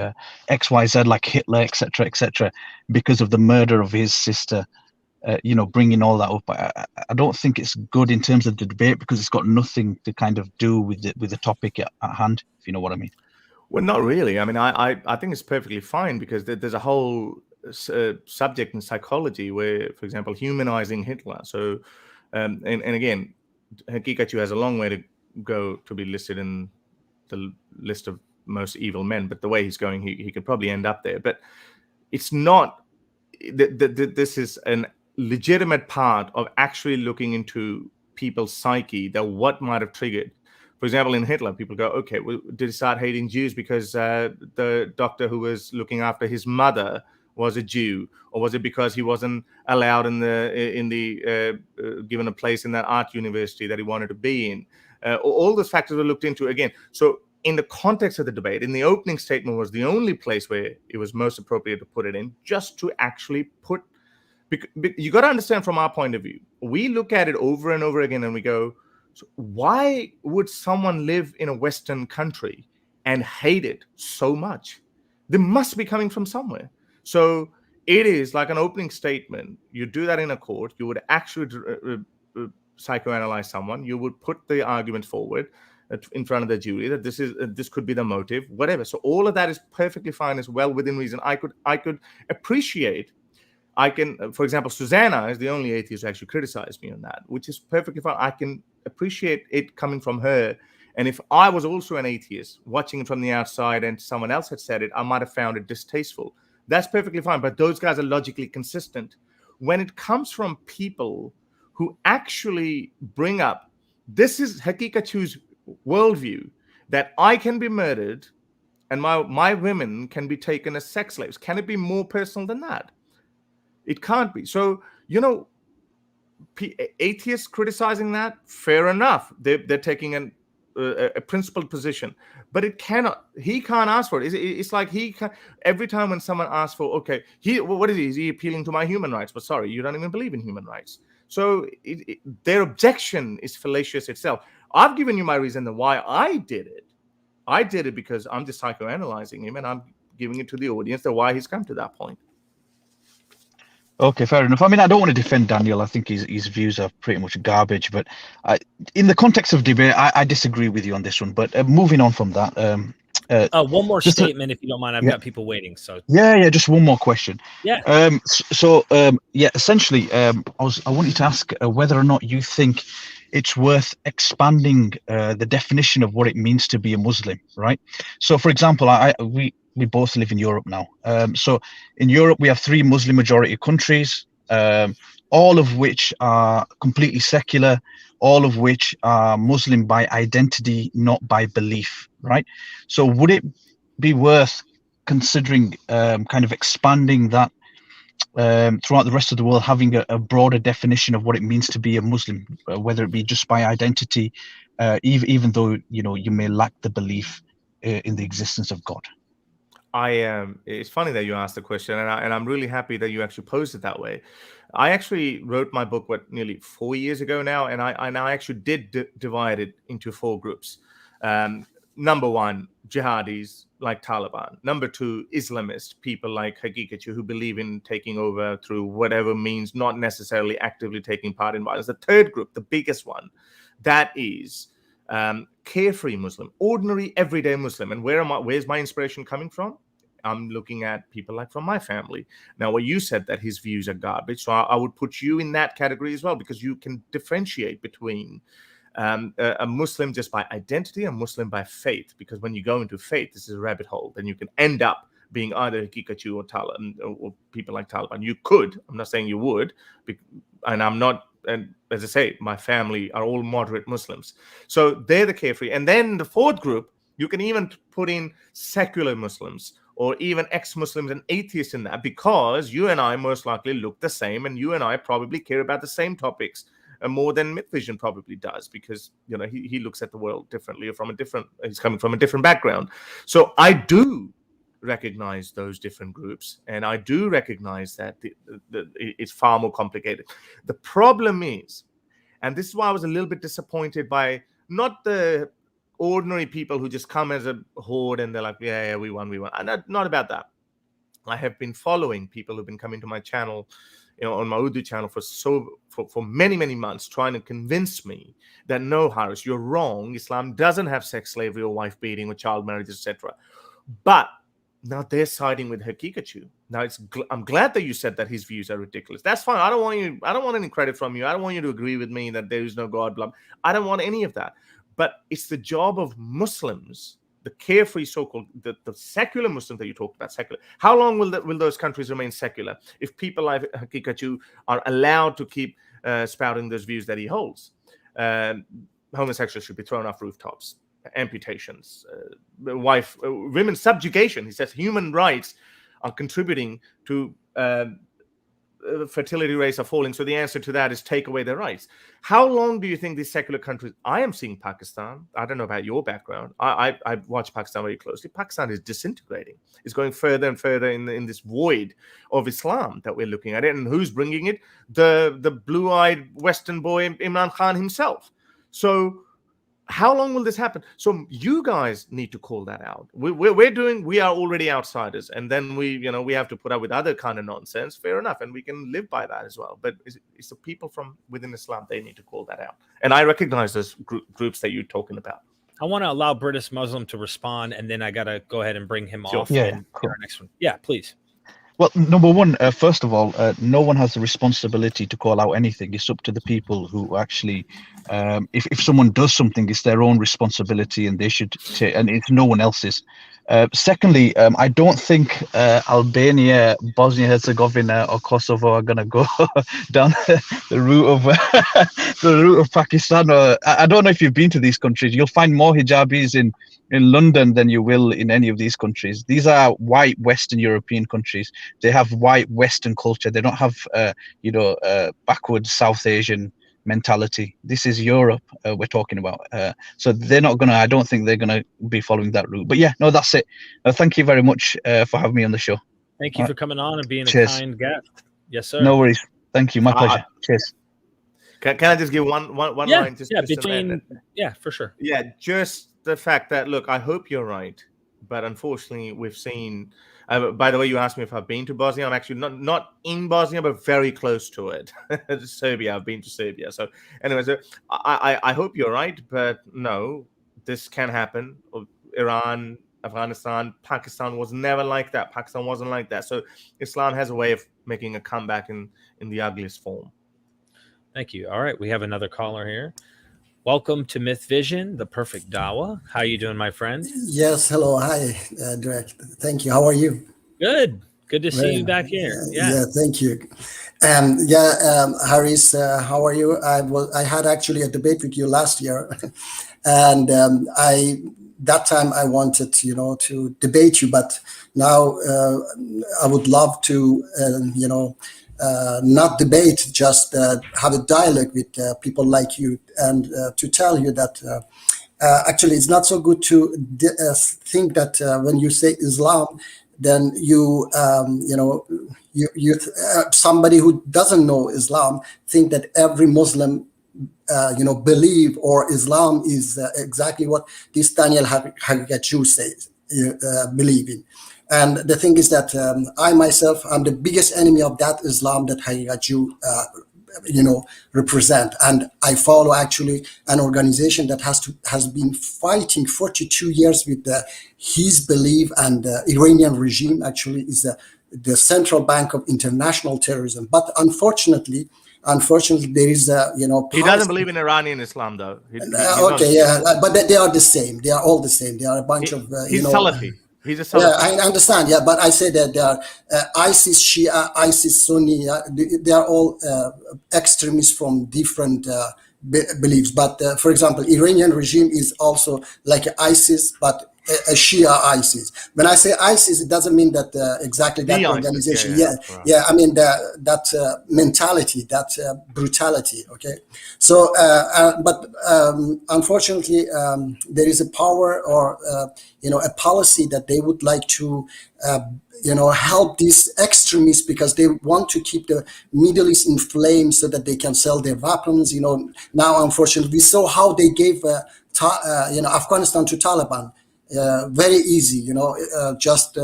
XYZ, like Hitler, etc., because of the murder of his sister. Bringing all that up, I don't think it's good in terms of the debate, because it's got nothing to kind of do with the topic at hand, if you know what I mean. Well, not really. I mean, I think it's perfectly fine, because there's a whole subject in psychology where, for example, humanizing Hitler. So, and again, Hakikatju has a long way to go to be listed in the list of most evil men. But the way he's going, he could probably end up there. But it's not. This is an legitimate part of actually looking into people's psyche, that what might have triggered. For example, in Hitler, people go, okay, well, did he start hating Jews because the doctor who was looking after his mother was a Jew, or was it because he wasn't allowed in the given a place in that art university that he wanted to be in? All those factors were looked into again. So in the context of the debate, in the opening statement was the only place where it was most appropriate to put it in, just to actually put. You got to understand from our point of view, we look at it over and over again and we go, so why would someone live in a Western country and hate it so much? They must be coming from somewhere. So it is like an opening statement. You do that in a court. You would actually psychoanalyze someone. You would put the argument forward in front of the jury that this could be the motive, whatever. So all of that is perfectly fine, as well within reason. I could appreciate. For example, Susanna is the only atheist who actually criticized me on that, which is perfectly fine. I can appreciate it coming from her. And if I was also an atheist watching it from the outside and someone else had said it, I might have found it distasteful. That's perfectly fine. But those guys are logically consistent. When it comes from people who actually bring up, this is Hakikachu's worldview, that I can be murdered and my women can be taken as sex slaves. Can it be more personal than that? It can't be. So, atheists criticizing that, fair enough. They're taking a principled position, but it cannot. He can't ask for it. It's like he can. Every time when someone asks for, okay, what is he? Is he appealing to my human rights? But sorry, you don't even believe in human rights. So their objection is fallacious itself. I've given you my reason why I did it. I did it because I'm just psychoanalyzing him, and I'm giving it to the audience that why he's come to that point. Okay, fair enough. I mean, I don't want to defend Daniel. I think his views are pretty much garbage. But in the context of debate, I disagree with you on this one. But moving on from that, one more statement, if you don't mind. I've got people waiting. So yeah, just one more question. Yeah. Essentially, I wanted to ask whether or not you think it's worth expanding the definition of what it means to be a Muslim, right? So, for example, we both live in Europe now. So in Europe, we have 3 Muslim majority countries, all of which are completely secular, all of which are Muslim by identity, not by belief, right? So would it be worth considering kind of expanding that throughout the rest of the world, having a broader definition of what it means to be a Muslim, whether it be just by identity, even though, you may lack the belief in the existence of God? It's funny that you asked the question, and I'm really happy that you actually posed it that way. I actually wrote my book, nearly 4 years ago now, and I actually did divide it into 4 groups. Number 1, jihadis like Taliban. Number 2, Islamist, people like Hakikachu who believe in taking over through whatever means, not necessarily actively taking part in violence. The third group, the biggest one, that is carefree Muslim, ordinary everyday Muslim. And where's my inspiration coming from? I'm looking at people like from my family. Now, what you said that his views are garbage, so I would put you in that category as well, because you can differentiate between a Muslim just by identity and Muslim by faith. Because when you go into faith, this is a rabbit hole. Then you can end up being either Hakikachu or Taliban, or people like Taliban. You could. I'm not saying you would, and I'm not. And as I say, my family are all moderate Muslims. So they're the carefree. And then the fourth group, you can even put in secular Muslims or even ex-Muslims and atheists in that, because you and I most likely look the same, and you and I probably care about the same topics more than MythVision probably does, because he looks at the world differently, or he's coming from a different background. So I do recognize those different groups, and I do recognize that it's far more complicated. The problem is, and this is why I was a little bit disappointed by not the ordinary people who just come as a horde and they're like, yeah, we won. And not about that. I have been following people who've been coming to my channel, on my Urdu channel for many, many months, trying to convince me that no, Haris, you're wrong. Islam doesn't have sex slavery or wife beating or child marriage, etc. But now they're siding with Hakikachu. Now I'm glad that you said that his views are ridiculous. That's fine. I don't want any credit from you. I don't want you to agree with me that there is no God. Blah. I don't want any of that. But it's the job of Muslims, the carefree so-called, the secular Muslims that you talked about, secular. How long will those countries remain secular if people like Hakikachu are allowed to keep spouting those views that he holds? homosexuals should be thrown off rooftops, amputations, women's subjugation. He says human rights are contributing to fertility rates are falling. So the answer to that is take away their rights. How long do you think these secular countries, I am seeing Pakistan, I don't know about your background, I watch Pakistan very closely. Pakistan is disintegrating. It's going further and further in this void of Islam that we're looking at it. And who's bringing it? The blue-eyed Western boy, Imran Khan himself. So how long will this happen? So you guys need to call that out. We are already outsiders, and then we have to put up with other kind of nonsense. Fair enough, and we can live by that as well. But it's the people from within Islam, they need to call that out. And I recognize those groups that you're talking about. I want to allow British Muslim to respond, and then I got to go ahead and bring him off. Yeah, cool. Our next one. Yeah, please. Well, number one, first of all, no one has the responsibility to call out anything. It's up to the people who actually, if someone does something, it's their own responsibility, and they should take, and it's no one else's. Secondly, I don't think Albania, Bosnia Herzegovina, or Kosovo are going to go down the route of Pakistan. Or I don't know if you've been to these countries. You'll find more hijabis in London than you will in any of these countries. These are white Western European countries. They have white Western culture. They don't have backward South Asian mentality. This is Europe we're talking about. So they're not gonna, I don't think they're gonna be following that route. But yeah, no, that's it. Thank you very much for having me on the show. Thank you for coming on and being Cheers. a kind guest. Yes, sir. No worries. Thank you. My pleasure. Cheers. Can I just give one line? Yeah, for sure. Yeah, just the fact that, look, I hope you're right, but unfortunately we've seen, by the way, you asked me if I've been to Bosnia. I'm actually not in Bosnia, but very close to it. Serbia, I've been to Serbia. So anyway, so I hope you're right, but no, this can happen. Iran, Afghanistan, Pakistan was never like that. Pakistan wasn't like that. So Islam has a way of making a comeback in the ugliest form. Thank you. All right, we have another caller here. Welcome to MythVision, the perfect dawah. How you doing, my friend? Yes, hello. Hi, Direct. Thank you. How are you? Good. Good to see you back here. Yeah, thank you. Haris, how are you? I had actually a debate with you last year, and that time I wanted to debate you, but now I would love to not debate, just have a dialogue with people like you, and to tell you that actually it's not so good to think that when you say Islam, then you somebody who doesn't know Islam think that every Muslim believe, or Islam is exactly what this Daniel Haggachu says believe in. And the thing is that I myself, I'm the biggest enemy of that Islam that Haggachu represent. And I follow actually an organization that has been fighting 42 years with his belief, and the Iranian regime actually is the central bank of international terrorism. But unfortunately, there is he doesn't believe in Iranian Islam, though. But they are the same. They are all the same. They are a bunch of he's Salafi. He's a Salafi. Yeah, I understand. Yeah, but I say that they are ISIS, Shia, ISIS, Sunni. They are all extremists from different beliefs. But for example, Iranian regime is also like ISIS, but a Shia ISIS. When I say ISIS, it doesn't mean that exactly that organization. Yeah. I mean that mentality, that brutality. Okay. So, but unfortunately, there is a power or a policy that they would like to help these extremists, because they want to keep the Middle East in flames so that they can sell their weapons. Now unfortunately we saw how they gave Afghanistan to Taliban. Very easy, just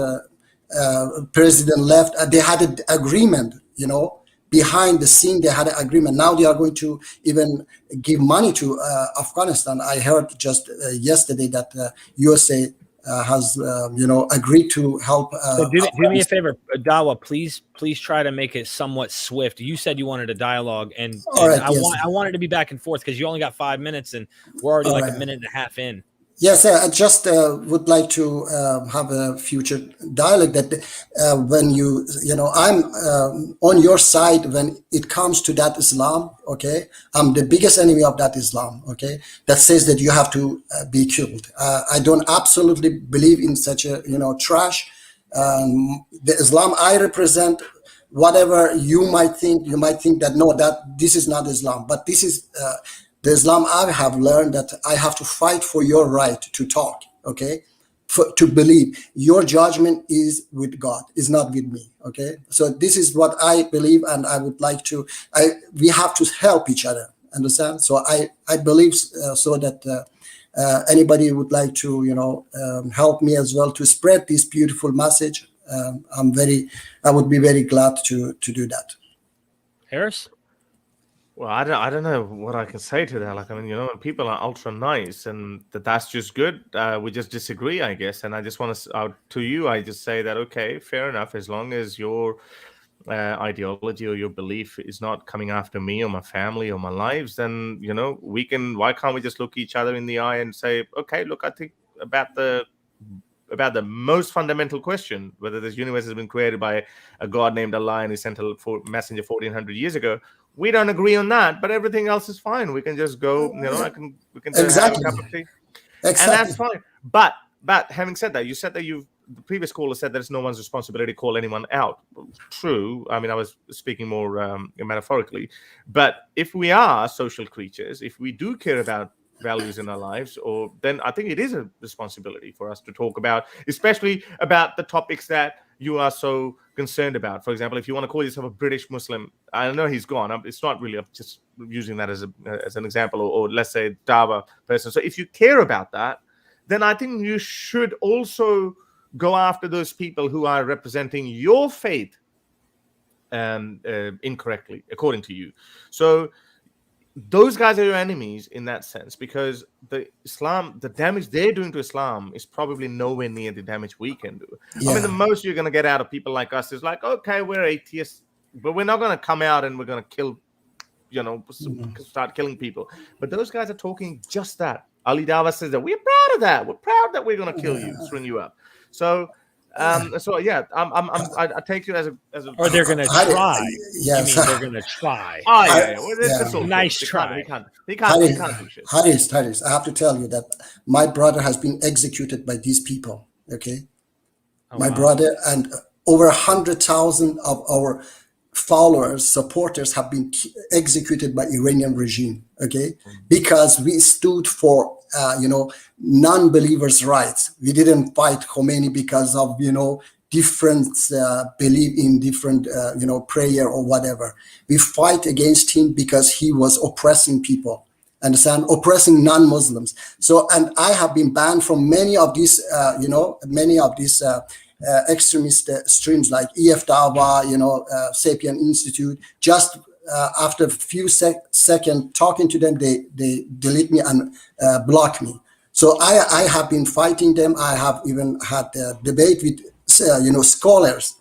president left. They had an agreement, behind the scene. They had an agreement. Now they are going to even give money to Afghanistan. I heard just yesterday that USA has, agreed to help. So do me a favor, Dawa. Please try to make it somewhat swift. You said you wanted a dialogue, and right, I wanted to be back and forth because you only got 5 minutes, and we're already a minute and a half in. Yes, I just would like to have a future dialogue that when I'm on your side when it comes to that Islam, okay? I'm the biggest enemy of that Islam, okay? That says that you have to be killed. I don't absolutely believe in such a, trash. The Islam I represent, whatever you might think that, no, that this is not Islam, but this is the Islam I have learned, that I have to fight for your right to talk, okay? To believe. Your judgment is with God, is not with me, okay? So this is what I believe, and I would like to, we have to help each other, understand? So I believe so that anybody would like to, help me as well to spread this beautiful message. I would be very glad to do that. Harris? Well, I don't know what I can say to that. Like, I mean, people are ultra nice, and that's just good. We just disagree, I guess. And I just want to you, I just say that, okay, fair enough. As long as your ideology or your belief is not coming after me or my family or my lives, then, we can, why can't we just look each other in the eye and say, okay, look, I think about the most fundamental question, whether this universe has been created by a god named Allah and he sent a messenger 1400 years ago. We don't agree on that, but everything else is fine. We can just go, we can have a cup of tea, and that's fine. But having said that, you said that the previous caller said that it's no one's responsibility to call anyone out. True. I mean, I was speaking more metaphorically, but if we are social creatures, if we do care about values in our lives, or then I think it is a responsibility for us to talk about, especially about the topics that you are so concerned about. For example, if you want to call yourself a British Muslim, I know he's gone. It's not really, I'm just using that as an example, or let's say Dawa person. So if you care about that, then I think you should also go after those people who are representing your faith incorrectly, according to you. So those guys are your enemies in that sense, because the damage they're doing to Islam is probably nowhere near the damage we can do. Yeah. I mean, the most you're going to get out of people like us is like, okay, we're atheists, but we're not going to come out and we're going to kill, start killing people. But those guys are talking just that. Ali Dawah says that we're proud of that. We're proud that we're going to kill you, string you up. So, I take you as a. Or they're going to try. Yes, you mean they're going to try. Oh yeah. Well, nice try. He can't do shit. Haris, I have to tell you that my brother has been executed by these people. Okay, my brother and over 100,000 of our followers, supporters have been executed by Iranian regime. Okay, because we stood for non-believers' rights. We didn't fight Khomeini because of different belief in different prayer or whatever. We fight against him because he was oppressing people. Understand? Oppressing non-Muslims. So, and I have been banned from many of these extremist streams like EF Dawa, Sapien Institute. Just after a few seconds talking to them, they delete me and block me. So I have been fighting them. I have even had a debate with scholars,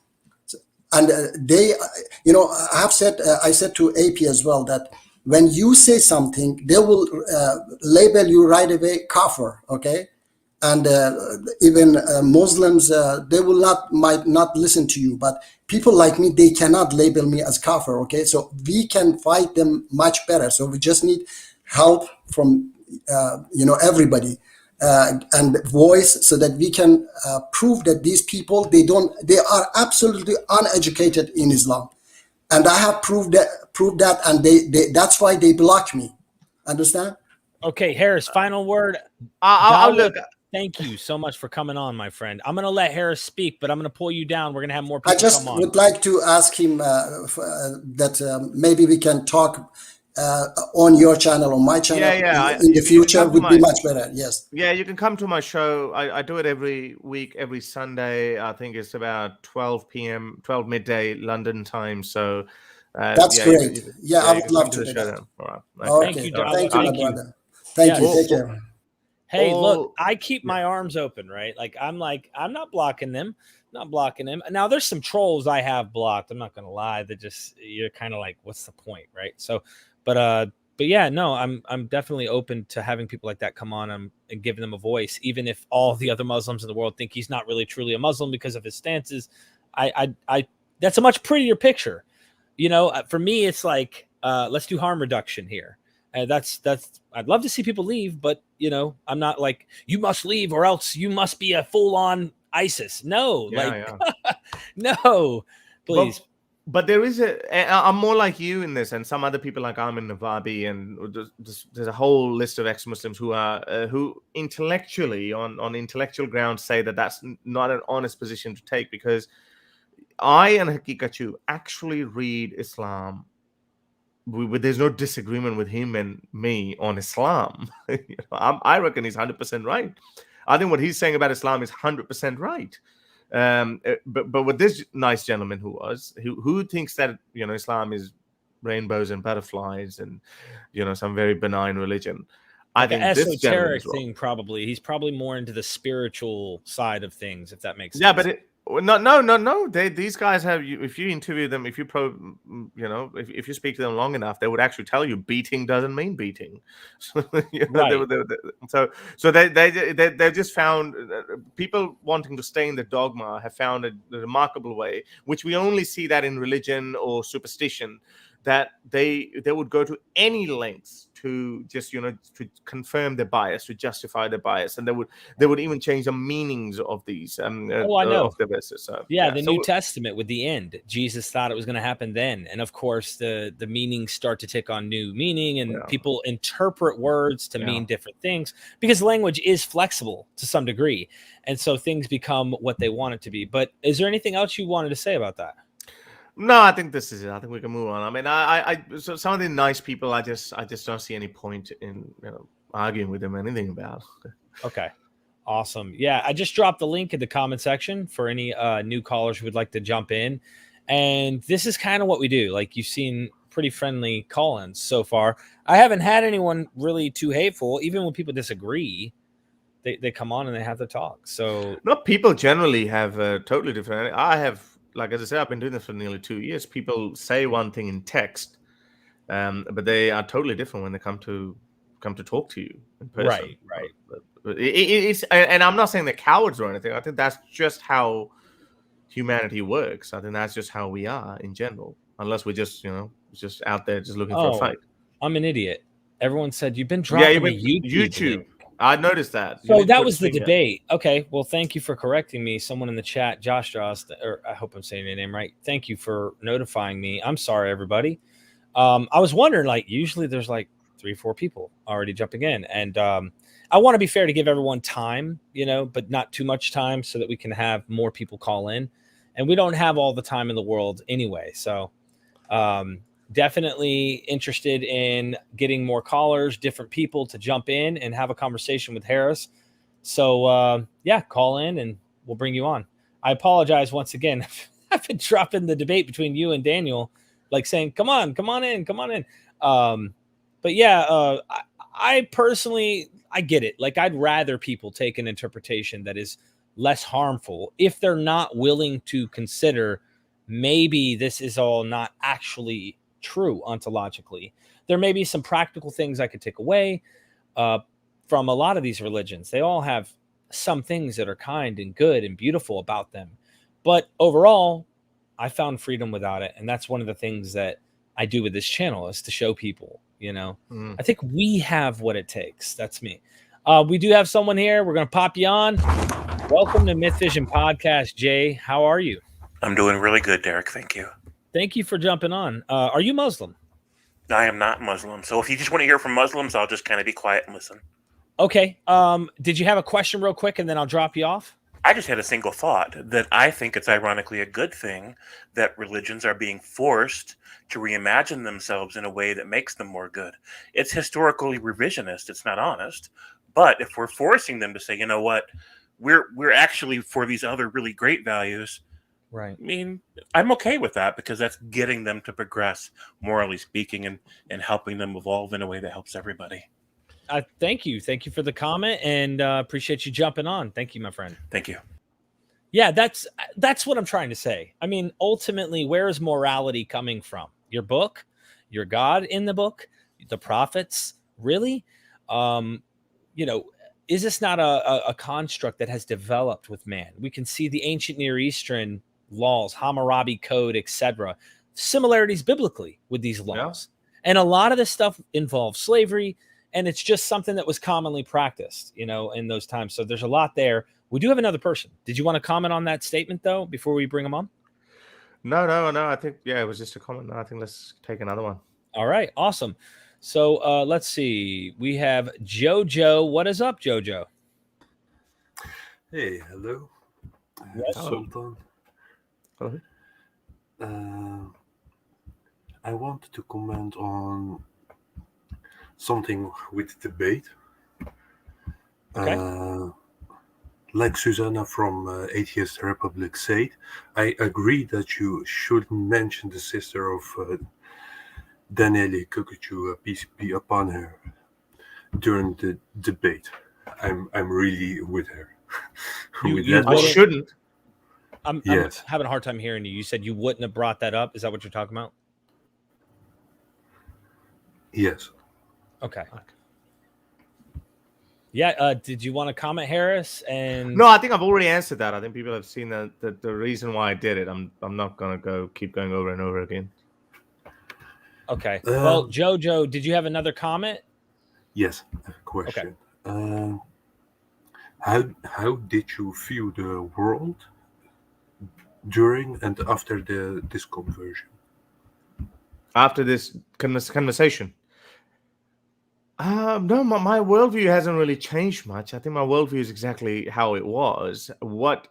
and they I said to AP as well that when you say something, they will label you right away kafir, okay? And even Muslims, they might not listen to you, but people like me, they cannot label me as kafir, okay? So we can fight them much better. So we just need help from everybody and voice, so that we can prove that these people, they are absolutely uneducated in Islam. And I have proved that, and they that's why they block me. Understand? Okay, Harris, final word. I'll look. Thank you so much for coming on, my friend. I'm going to let Harris speak, but I'm going to pull you down. We're going to have more people come on. I just would like to ask him that maybe we can talk on your channel or my channel in the future would be much better. Yes. Yeah, you can come to my show. I do it every week, every Sunday. I think it's about 12 p.m., 12 midday London time. So that's great. I would love to do that. All right. Okay. Thank you, Thank you, my brother. Thank you. Take care. Hey, look, I keep my arms open, right? I'm not blocking them. Now, there's some trolls I have blocked. I'm not going to lie. You're kind of like, what's the point, right? So, but But yeah, no, I'm definitely open to having people like that come on and giving them a voice, even if all the other Muslims in the world think he's not really truly a Muslim because of his stances. I that's a much prettier picture. You know, for me, it's like, let's do harm reduction here. That's I'd love to see people leave, but you know, I'm not like, you must leave or else you must be a full on ISIS. No, no, please. But there is I'm more like you in this, and some other people like Armin Navabi, and there's a whole list of ex-Muslims who are who intellectually on intellectual grounds say that that's not an honest position to take, because I and Hakikachu actually read Islam. There's no disagreement with him and me on Islam. I reckon he's 100% right. I think what he's saying about Islam is 100% right. But with this nice gentleman who thinks that, you know, Islam is rainbows and butterflies and, you know, some very benign religion. Like I think an this esoteric thing, probably. He's probably more into the spiritual side of things, if that makes sense. Yeah, but no. These guys have. If you interview them, if you speak to them long enough, they would actually tell you beating doesn't mean beating. So, so they just found people wanting to stay in the dogma have found a remarkable way, which we only see that in religion or superstition, that they would go to any lengths to just, you know, to confirm their bias, to justify their bias, and they would even change the meanings of these I know. of the verses. So, the New Testament with the end, Jesus thought it was going to happen then, and of course the meanings start to take on new meaning, and people interpret words to mean different things, because language is flexible to some degree, and so things become what they want it to be. But is there anything else you wanted to say about that? No, I think this is it. I think we can move on. I mean, so some of the nice people, I just don't see any point in, you know, arguing with them anything about. Okay, awesome. Yeah, I just dropped the link in the comment section for any new callers who would like to jump in, and this is kind of what we do. Like, you've seen pretty friendly call-ins so far. I haven't had anyone really too hateful. Even when people disagree, they come on and they have to talk. So no, people generally have totally different. I have. Like, as I said, I've been doing this for nearly 2 years. People say one thing in text, but they are totally different when they come to talk to you in person. Right. It's, and I'm not saying they're cowards or anything. I think that's just how humanity works. I think that's just how we are in general. Unless we're just, you know, just out there just looking for a fight. I'm an idiot. Everyone said you've been dropping YouTube. I noticed that. So that was the debate. Okay, well, thank you for correcting me. Someone in the chat, Josh, or I hope I'm saying your name right. Thank you for notifying me. I'm sorry, everybody. I was wondering, like, usually there's like 3 or 4 people already jumping in, and I want to be fair to give everyone time, you know, but not too much time, so that we can have more people call in, and we don't have all the time in the world anyway. So definitely interested in getting more callers, different people to jump in and have a conversation with Harris. So call in and we'll bring you on. I apologize once again. I've been dropping the debate between you and Daniel, like saying, come on in. But yeah, I personally, I get it. Like, I'd rather people take an interpretation that is less harmful if they're not willing to consider maybe this is all not actually true ontologically. There may be some practical things I could take away from a lot of these religions. They all have some things that are kind and good and beautiful about them, but overall, I found freedom without it, and that's one of the things that I do with this channel, is to show people, you know. I think we have what it takes. That's me. We do have someone here. We're going to pop you on. Welcome to MythVision Podcast, Jay. How are you? I'm doing really good, Derek. Thank you. Thank you for jumping on. Are you Muslim? I am not Muslim. So if you just want to hear from Muslims, I'll just kind of be quiet and listen. Okay. Did you have a question real quick, and then I'll drop you off? I just had a single thought that I think it's ironically a good thing that religions are being forced to reimagine themselves in a way that makes them more good. It's historically revisionist. It's not honest. But if we're forcing them to say, you know what, we're actually for these other really great values, right? I mean, I'm okay with that, because that's getting them to progress, morally speaking, and helping them evolve in a way that helps everybody. Thank you for the comment, and appreciate you jumping on. Thank you, my friend. Thank you. Yeah, that's what I'm trying to say. I mean, ultimately, where is morality coming from? Your book, your God in the book, the prophets, really? You know, is this not a construct that has developed with man? We can see the ancient Near Eastern laws, Hammurabi Code, etc., similarities biblically with these laws. And a lot of this stuff involves slavery, and it's just something that was commonly practiced, you know, in those times. So there's a lot there. We do have another person. Did you want to comment on that statement, though, before we bring him on? No. I think, yeah, it was just a comment. I think let's take another one. All right. Awesome. So let's see. We have Jojo. What is up, Jojo? Hey, hello. Yes. Sultan. Hello. I wanted to comment on something with debate. Okay. Like Susanna from Atheist Republic said, I agree that you shouldn't mention the sister of Daniele Kukuchu, peace be upon her, during the debate. I'm really with her. I shouldn't. I'm Yes. having a hard time hearing you. You said you wouldn't have brought that up. Is that what you're talking about? Yes. Okay. Yeah. Did you want to comment, Harris? And No, I think I've already answered that. I think people have seen the reason why I did it. I'm not gonna keep going over and over again. Okay. Well, Jojo, did you have another comment? Yes, a question. How did you view the world during and after this conversion? After this conversation, no, my worldview hasn't really changed much. I think my worldview is exactly how it was. What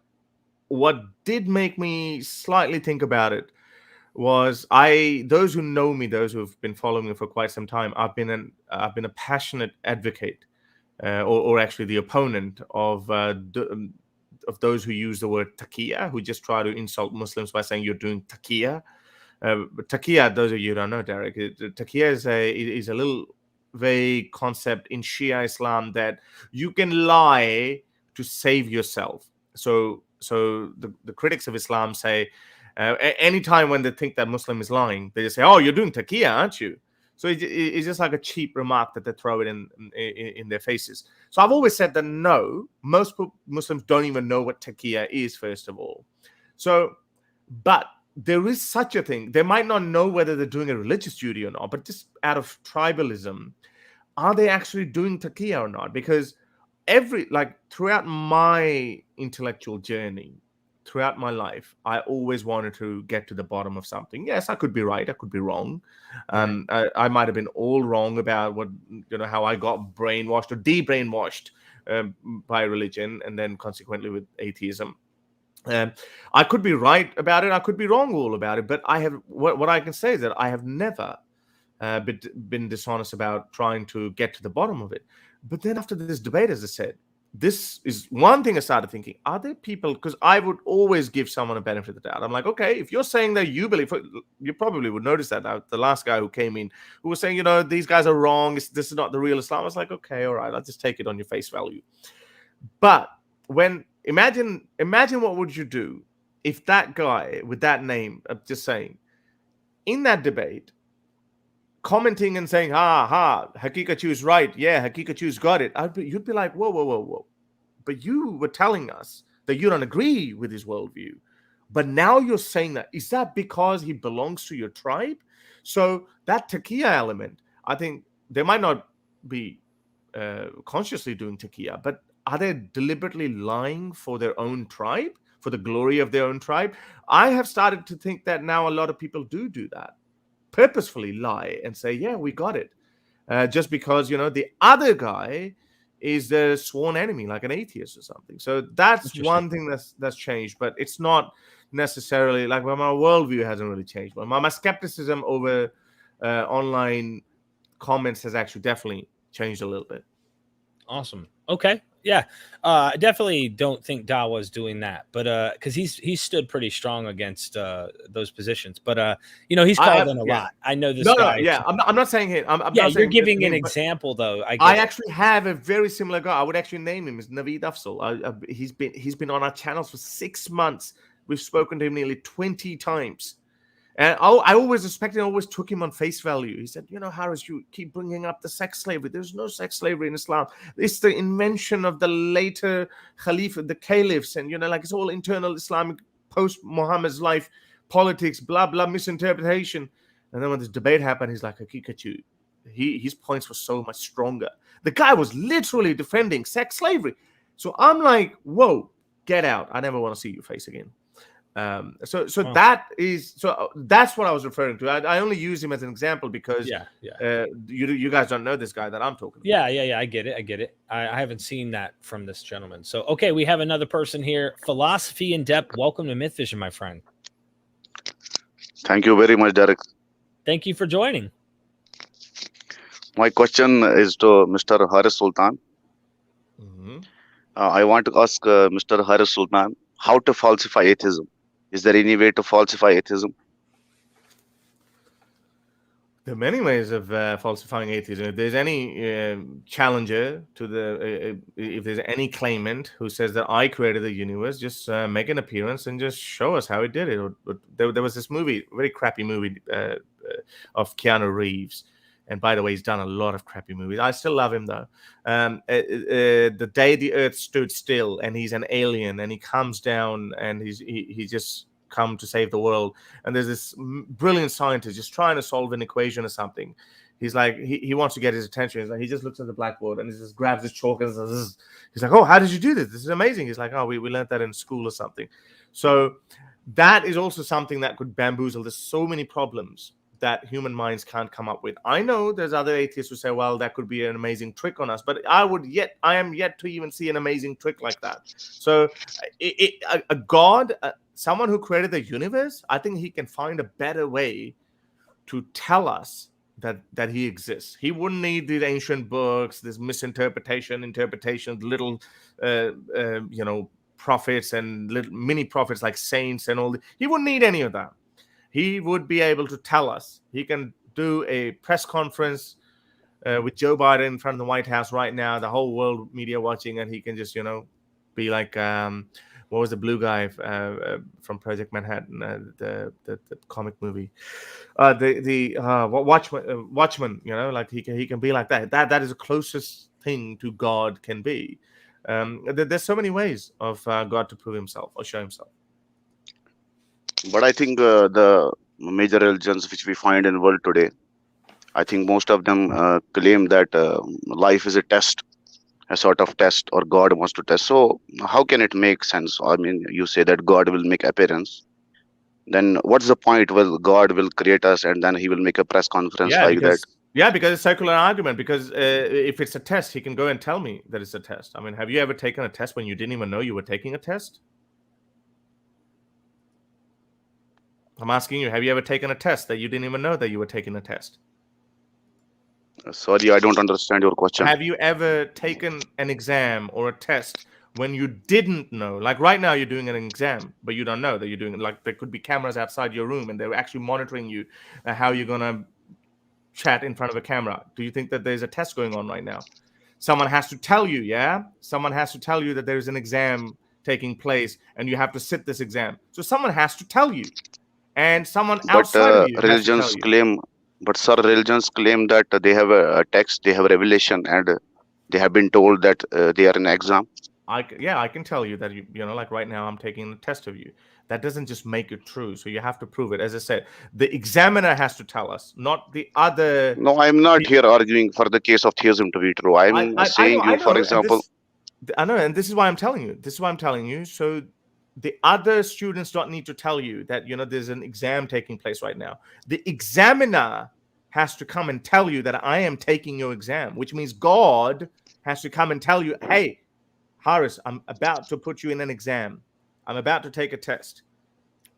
did make me slightly think about it was those who know me, those who have been following me for quite some time, I've been a passionate advocate, or actually the opponent of those who use the word taqiyya, who just try to insult Muslims by saying you're doing taqiyya. Taqiyya, those of you who don't know, Derek, taqiyya is a little vague concept in Shia Islam that you can lie to save yourself. So the critics of Islam say, anytime when they think that Muslim is lying, they just say, "Oh, you're doing taqiyya, aren't you?" So it's just like a cheap remark that they throw it in their faces. So I've always said that no, most Muslims don't even know what taqiyya is, first of all. So, but there is such a thing. They might not know whether they're doing a religious duty or not, but just out of tribalism, are they actually doing taqiyya or not? Because throughout my intellectual journey, throughout my life, I always wanted to get to the bottom of something. Yes, I could be right, I could be wrong. I might have been all wrong about how I got brainwashed or de-brainwashed by religion, and then consequently with atheism. I could be right about it, I could be wrong all about it, but what I can say is that I have never been dishonest about trying to get to the bottom of it. But then after this debate, as I said, this is one thing I started thinking, are there people, because I would always give someone a benefit of the doubt. I'm like, okay, if you're saying that you believe, you probably would notice that the last guy who came in, who was saying, these guys are wrong, this is not the real Islam. I was like, okay, all right, I'll just take it on your face value. But imagine what would you do if that guy with that name, just saying, in that debate, commenting and saying, Hakikachu's right. Yeah, Hakikachu's got it. You'd be like, whoa. But you were telling us that you don't agree with his worldview. But now you're saying that. Is that because he belongs to your tribe? So that taqiyya element, I think they might not be consciously doing taqiyya, but are they deliberately lying for their own tribe, for the glory of their own tribe? I have started to think that now a lot of people do that. Purposefully lie and say, yeah, we got it, just because the other guy is the sworn enemy, like an atheist or something. So that's one thing that's changed, but it's not necessarily like my worldview hasn't really changed. But my skepticism over online comments has actually definitely changed a little bit. Awesome. Okay. Yeah. I definitely don't think Dawa's doing that, but because he's stood pretty strong against those positions. But he's called in a lot. I know this guy. Yeah. I'm not saying it. I'm not you're saying giving an example though. I actually have a very similar guy. I would actually name him as Naveed Afzal. He's been on our channels for 6 months. We've spoken to him nearly 20 times. And I always respected and always took him on face value. He said, Harris, you keep bringing up the sex slavery. There's no sex slavery in Islam. It's the invention of the later Khalifa, the caliphs, and, it's all internal Islamic post-Muhammad's life, politics, blah, blah, misinterpretation. And then when this debate happened, he's like, Hakikatu. His points were so much stronger. The guy was literally defending sex slavery. So I'm like, whoa, get out. I never want to see your face again. That's what I was referring to. I only use him as an example because you guys don't know this guy that I'm talking about. Yeah. I get it. I haven't seen that from this gentleman. So, okay, we have another person here. Philosophy in Depth. Welcome to MythVision, my friend. Thank you very much, Derek. Thank you for joining. My question is to Mr. Haris Sultan. Mm-hmm. I want to ask Mr. Haris Sultan how to falsify atheism. Is there any way to falsify atheism? There are many ways of falsifying atheism. If there's any challenger to if there's any claimant who says that I created the universe, just make an appearance and just show us how he did it. There was this movie, very crappy movie of Keanu Reeves. And by the way, he's done a lot of crappy movies. I still love him, though. The Day the Earth Stood Still, and he's an alien, and he comes down, and he just come to save the world. And there's this brilliant scientist just trying to solve an equation or something. He's like, he wants to get his attention. He's like, he just looks at the blackboard, and he just grabs his chalk, and he's like, oh, how did you do this? This is amazing. He's like, oh, we learned that in school or something. So that is also something that could bamboozle. There's so many problems that human minds can't come up with. I know there's other atheists who say, well, that could be an amazing trick on us, but I am yet to even see an amazing trick like that. So a God, someone who created the universe, I think he can find a better way to tell us that he exists. He wouldn't need these ancient books, this interpretation, little prophets and little mini prophets like saints and all that. He wouldn't need any of that. He would be able to tell us. He can do a press conference with Joe Biden in front of the White House right now, the whole world media watching, and he can just, be like, what was the blue guy from Project Manhattan, the comic movie, Watchmen, like he can be like that. That is the closest thing to God can be. There's so many ways of God to prove himself or show himself. But I think the major religions which we find in the world today, I think most of them claim that life is a test, a sort of test, or God wants to test. So how can it make sense? I mean, you say that God will make appearance. Then what's the point? Well, God will create us and then he will make a press conference that. Yeah, because it's a circular argument. Because if it's a test, he can go and tell me that it's a test. I mean, have you ever taken a test when you didn't even know you were taking a test? I'm asking you, have you ever taken a test that you didn't even know that you were taking a test? Sorry, I don't understand your question. Have you ever taken an exam or a test when you didn't know? Like right now, you're doing an exam, but you don't know that you're doing it. Like there could be cameras outside your room and they're actually monitoring you, how you're going to chat in front of a camera. Do you think that there's a test going on right now? Someone has to tell you, yeah? Someone has to tell you that there's an exam taking place and you have to sit this exam. So someone has to tell you. And someone outside of you religions claim, but sir, religions claim that they have a text, they have a revelation, and they have been told that they are in exam. I can tell you that like right now I'm taking a test of you. That doesn't just make it true. So you have to prove it. As I said, the examiner has to tell us, not the other. No, I'm not here arguing for the case of theism to be true. I'm saying for example. I know, and this is why I'm telling you. So the other students don't need to tell you that, there's an exam taking place right now. The examiner has to come and tell you that I am taking your exam, which means God has to come and tell you, hey, Haris, I'm about to put you in an exam. I'm about to take a test.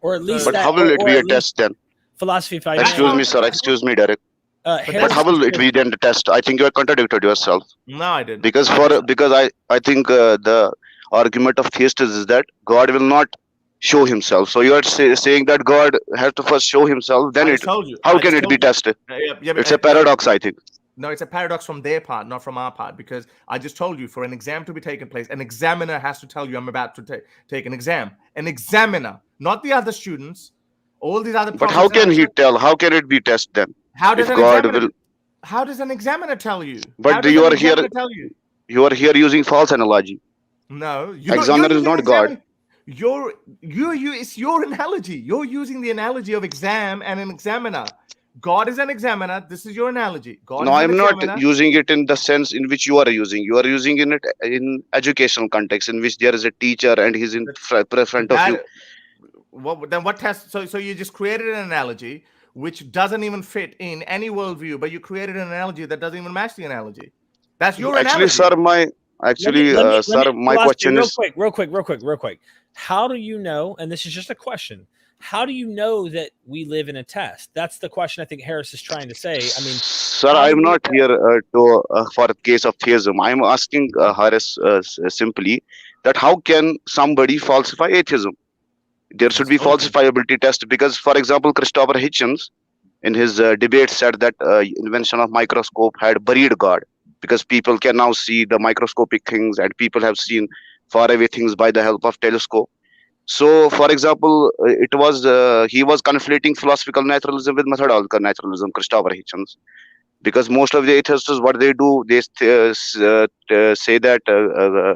Or at least But how will it be a test then? Philosophy, if I Excuse me, sir. Excuse me, Derek. But how will it be then the test? I think you have contradicted yourself. No, I didn't. Because I think the argument of theists is that God will not show himself. So you are saying that God has to first show himself, then how can it be tested? It's a paradox, I think. No, it's a paradox from their part, not from our part, because I just told you for an exam to be taking place, an examiner has to tell you I'm about to take an exam. An examiner, not the other students. All these other But prophets. how can he tell? How can it be test then? How does If an God examiner? will, How does an examiner tell you? How but does you an are here. examiner tell you? You are here using false analogy. No, you're Examiner is using not God. It's your analogy. You're using the analogy of exam and an examiner. God is an examiner. This is your analogy. God No, is I an am not examiner. using it in the sense in which you are using. You are using in it in educational context, in which there is a teacher and he's in front of you. Then what test? So you just created an analogy which doesn't even fit in any worldview, but you created an analogy that doesn't even match the analogy. That's your Actually, analogy. sir, my question is real quick. How do you know? And this is just a question. How do you know that we live in a test? That's the question I think Harris is trying to say. I mean, sir, I'm not here for a case of theism. I'm asking Harris simply that how can somebody falsify atheism? There should be falsifiability test because, for example, Christopher Hitchens in his debate said that invention of microscope had buried God because people can now see the microscopic things and people have seen far away things by the help of telescope. So, for example, he was conflating philosophical naturalism with methodological naturalism, Christopher Hitchens, because most of the atheists, what they do, they say that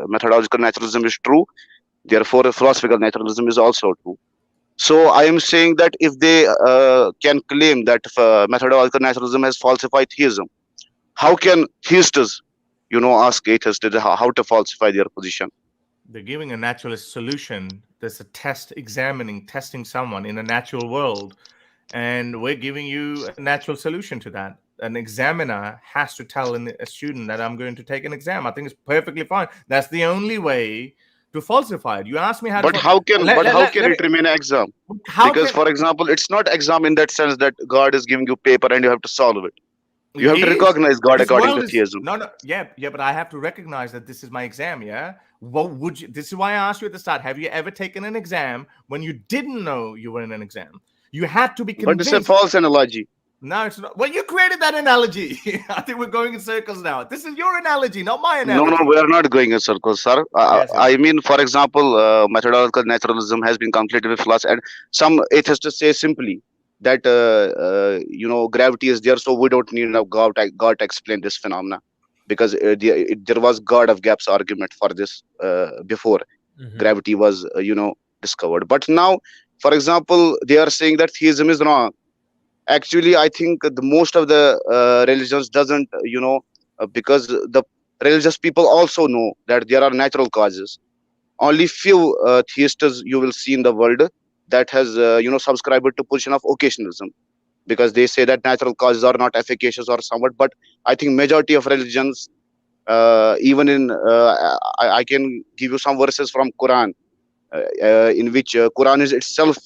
methodological naturalism is true, therefore philosophical naturalism is also true. So I am saying that if they can claim that methodological naturalism has falsified theism, how can theists, ask atheists how to falsify their position? They're giving a naturalist solution. There's a test testing someone in a natural world, and we're giving you a natural solution to that. An examiner has to tell a student that I'm going to take an exam. I think it's perfectly fine. That's the only way to falsify it. You asked me how. But how can it remain an exam? Because, for example, it's not exam in that sense that God is giving you paper and you have to solve it. You have to recognize God according to theism. But I have to recognize that this is my exam. Yeah. This is why I asked you at the start. Have you ever taken an exam when you didn't know you were in an exam? You had to be convinced. But it's a false analogy. No, it's not. Well, you created that analogy. I think we're going in circles now. This is your analogy, not my analogy. No, we are not going in circles, sir. I mean, for example, methodological naturalism has been conflated with philosophy, and some atheists say simply that gravity is there, so we don't need God to explain this phenomena, because there was God of gaps argument for this before gravity was discovered. But now, for example, they are saying that theism is wrong. Actually, I think most of the religions doesn't, because the religious people also know that there are natural causes. Only few theists you will see in the world that has, subscribed to position of occasionalism, because they say that natural causes are not efficacious or somewhat. But I think majority of religions, even in, I can give you some verses from Quran, in which Quran is itself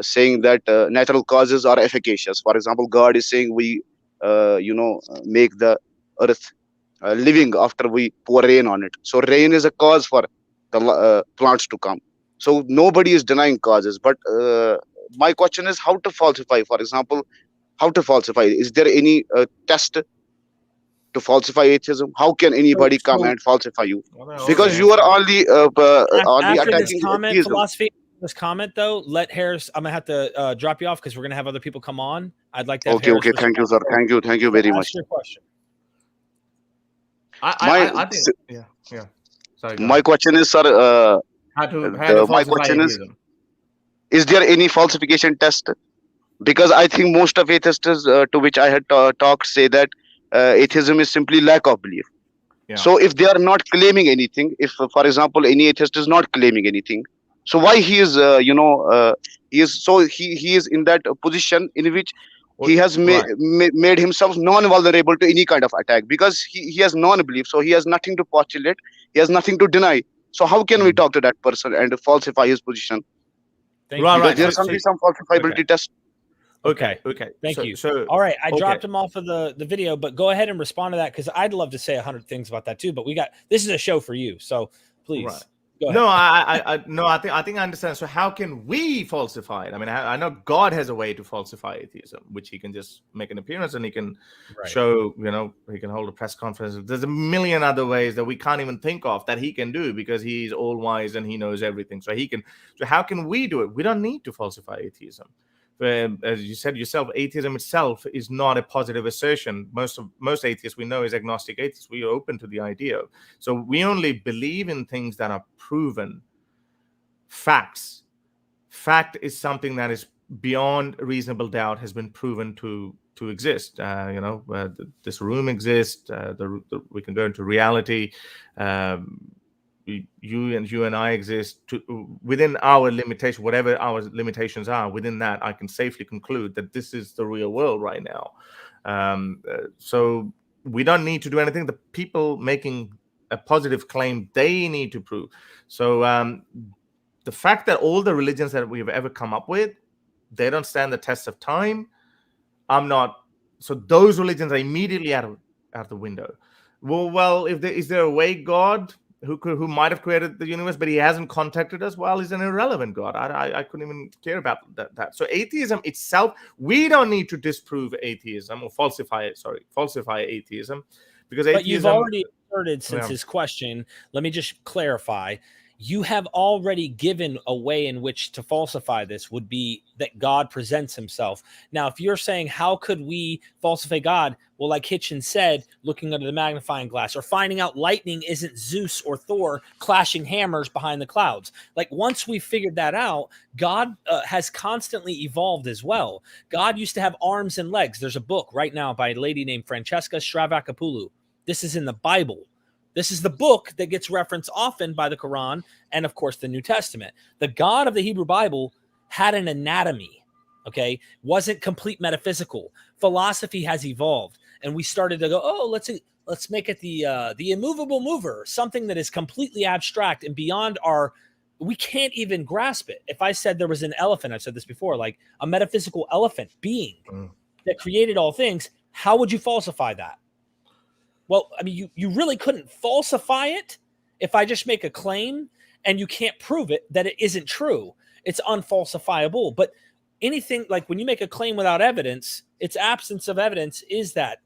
saying that natural causes are efficacious. For example, God is saying we make the earth living after we pour rain on it. So rain is a cause for the plants to come. So nobody is denying causes, but my question is how to falsify. For example, how to falsify? Is there any test to falsify atheism? How can anybody come and falsify you? Because you are only attacking atheism. This comment though, let Harris. I'm gonna have to drop you off because we're gonna have other people come on. I'd like to. Okay. Thank you, sir. Thank you very much. Your question. I think. Yeah. Sorry. My question is, sir. My question is there any falsification test? Because I think most of atheists to which I had talked say that atheism is simply lack of belief. Yeah. So if they are not claiming anything, if for example any atheist is not claiming anything, so why he is he is in that position in which he has made himself non-vulnerable to any kind of attack, because he has non-belief, so he has nothing to postulate, he has nothing to deny. So how can we talk to that person and falsify his position? Because there can be some falsifiability test. Okay. Thank you. So, all right, I dropped him off of the video, but go ahead and respond to that because I'd love to say 100 things about that too. But this is a show for you, so please. Right. Go ahead. No, I think I understand. So how can we falsify it? I mean, I know God has a way to falsify atheism, which he can just make an appearance and he can show, he can hold a press conference. There's a million other ways that we can't even think of that he can do because he's all wise and he knows everything. So how can we do it? We don't need to falsify atheism. As you said yourself, atheism itself is not a positive assertion. Most atheists we know is agnostic atheists. We are open to the idea. So we only believe in things that are proven facts. Fact is something that is beyond reasonable doubt, has been proven to exist. This room exists. We can go into reality. You and I exist within our limitation, whatever our limitations are. Within that, I can safely conclude that this is the real world right now. So we don't need to do anything. The people making a positive claim, they need to prove. So the fact that all the religions that we've ever come up with, they don't stand the test of time. So those religions are immediately out of the window. Well, is there a way God who might have created the universe, but he hasn't contacted us? Well, he's an irrelevant God. I couldn't even care about that. So atheism itself, we don't need to disprove atheism or falsify atheism, because atheism. But you've already asserted since his question. Let me just clarify. You have already given a way in which to falsify this would be that God presents himself. Now, if you're saying, how could we falsify God? Well, like Hitchens said, looking under the magnifying glass, or finding out lightning isn't Zeus or Thor clashing hammers behind the clouds. Like, once we figured that out, God has constantly evolved as well. God used to have arms and legs. There's a book right now by a lady named Francesca Stravacapoulou. This is in the Bible. This is the book that gets referenced often by the Quran and, of course, the New Testament. The God of the Hebrew Bible had an anatomy, okay? Wasn't complete metaphysical. Philosophy has evolved, and we started to go, let's make it the immovable mover, something that is completely abstract and beyond we can't even grasp it. If I said there was an elephant, I've said this before, like a metaphysical elephant being that created all things, how would you falsify that? Well, I mean, you really couldn't falsify it if I just make a claim and you can't prove it that it isn't true. It's unfalsifiable. But anything like when you make a claim without evidence, its absence of evidence is that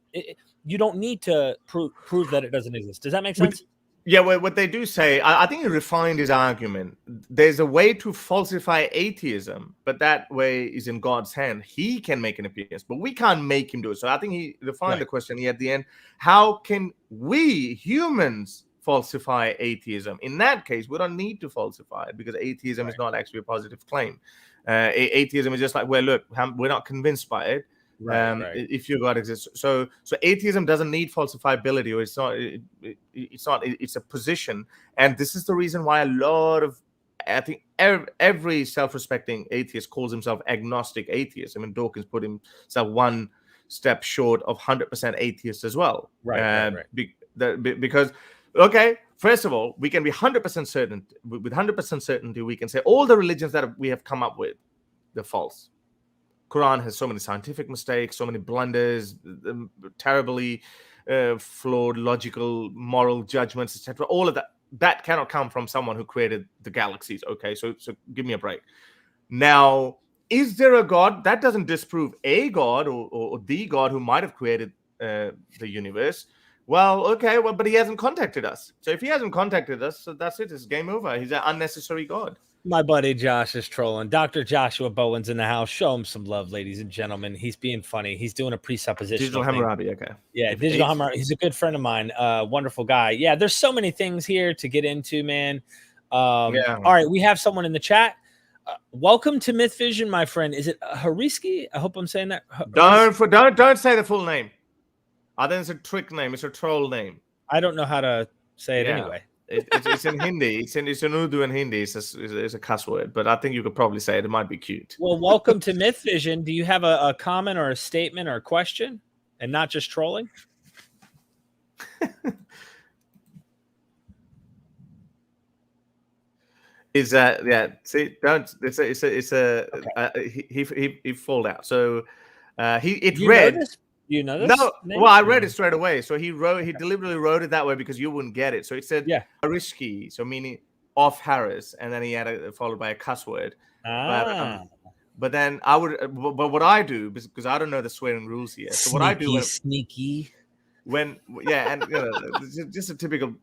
you don't need to prove that it doesn't exist. Does that make sense? Yeah, well, what they do say, I think he refined his argument. There's a way to falsify atheism, but that way is in God's hand. He can make an appearance, but we can't make him do it. So I think he refined the question here at the end. How can we humans falsify atheism? In that case, we don't need to falsify it because atheism is not actually a positive claim. Atheism is just like, well, look, we're not convinced by it. If your God exists, so atheism doesn't need falsifiability, or it's a position, and this is the reason why I think every self-respecting atheist calls himself agnostic atheist. I mean, Dawkins put himself one step short of 100% atheist as well, because first of all, we can be 100% certain with 100% certainty we can say all the religions that we have come up with, they're false. Quran has so many scientific mistakes, so many blunders, terribly flawed logical, moral judgments, etc. All of that cannot come from someone who created the galaxies. Okay, so give me a break. Now, is there a God? That doesn't disprove a God or the God who might have created the universe. Well, but he hasn't contacted us. So if he hasn't contacted us, so that's it. It's game over. He's an unnecessary God. My buddy Josh is trolling. Dr. Joshua Bowen's in the house. Show him some love, ladies and gentlemen. He's being funny. He's doing a presupposition. Digital Hammurabi, okay. Yeah, Digital Hammurabi. He's a good friend of mine. Wonderful guy. Yeah, there's so many things here to get into, man. All right, we have someone in the chat. Welcome to MythVision, my friend. Is it Hariski? I hope I'm saying that. Don't say the full name. I think it's a trick name. It's a troll name. I don't know how to say it anyway. It's in Hindi. It's in Urdu and Hindi. It's a cuss word, but I think you could probably say it. It might be cute. Well, welcome to MythVision. Do you have a comment or a statement or a question, and not just trolling? Is that See, don't. It's a. Okay. He fall out. So You read. Notice? You know this? No, well, I read it straight away. So he deliberately wrote it that way because you wouldn't get it. So it said Ariski, so meaning of Harris, and then he had followed by a cuss word. But then I would, but what I do, because I don't know the swearing rules here. So what I do sneaky. And just a typical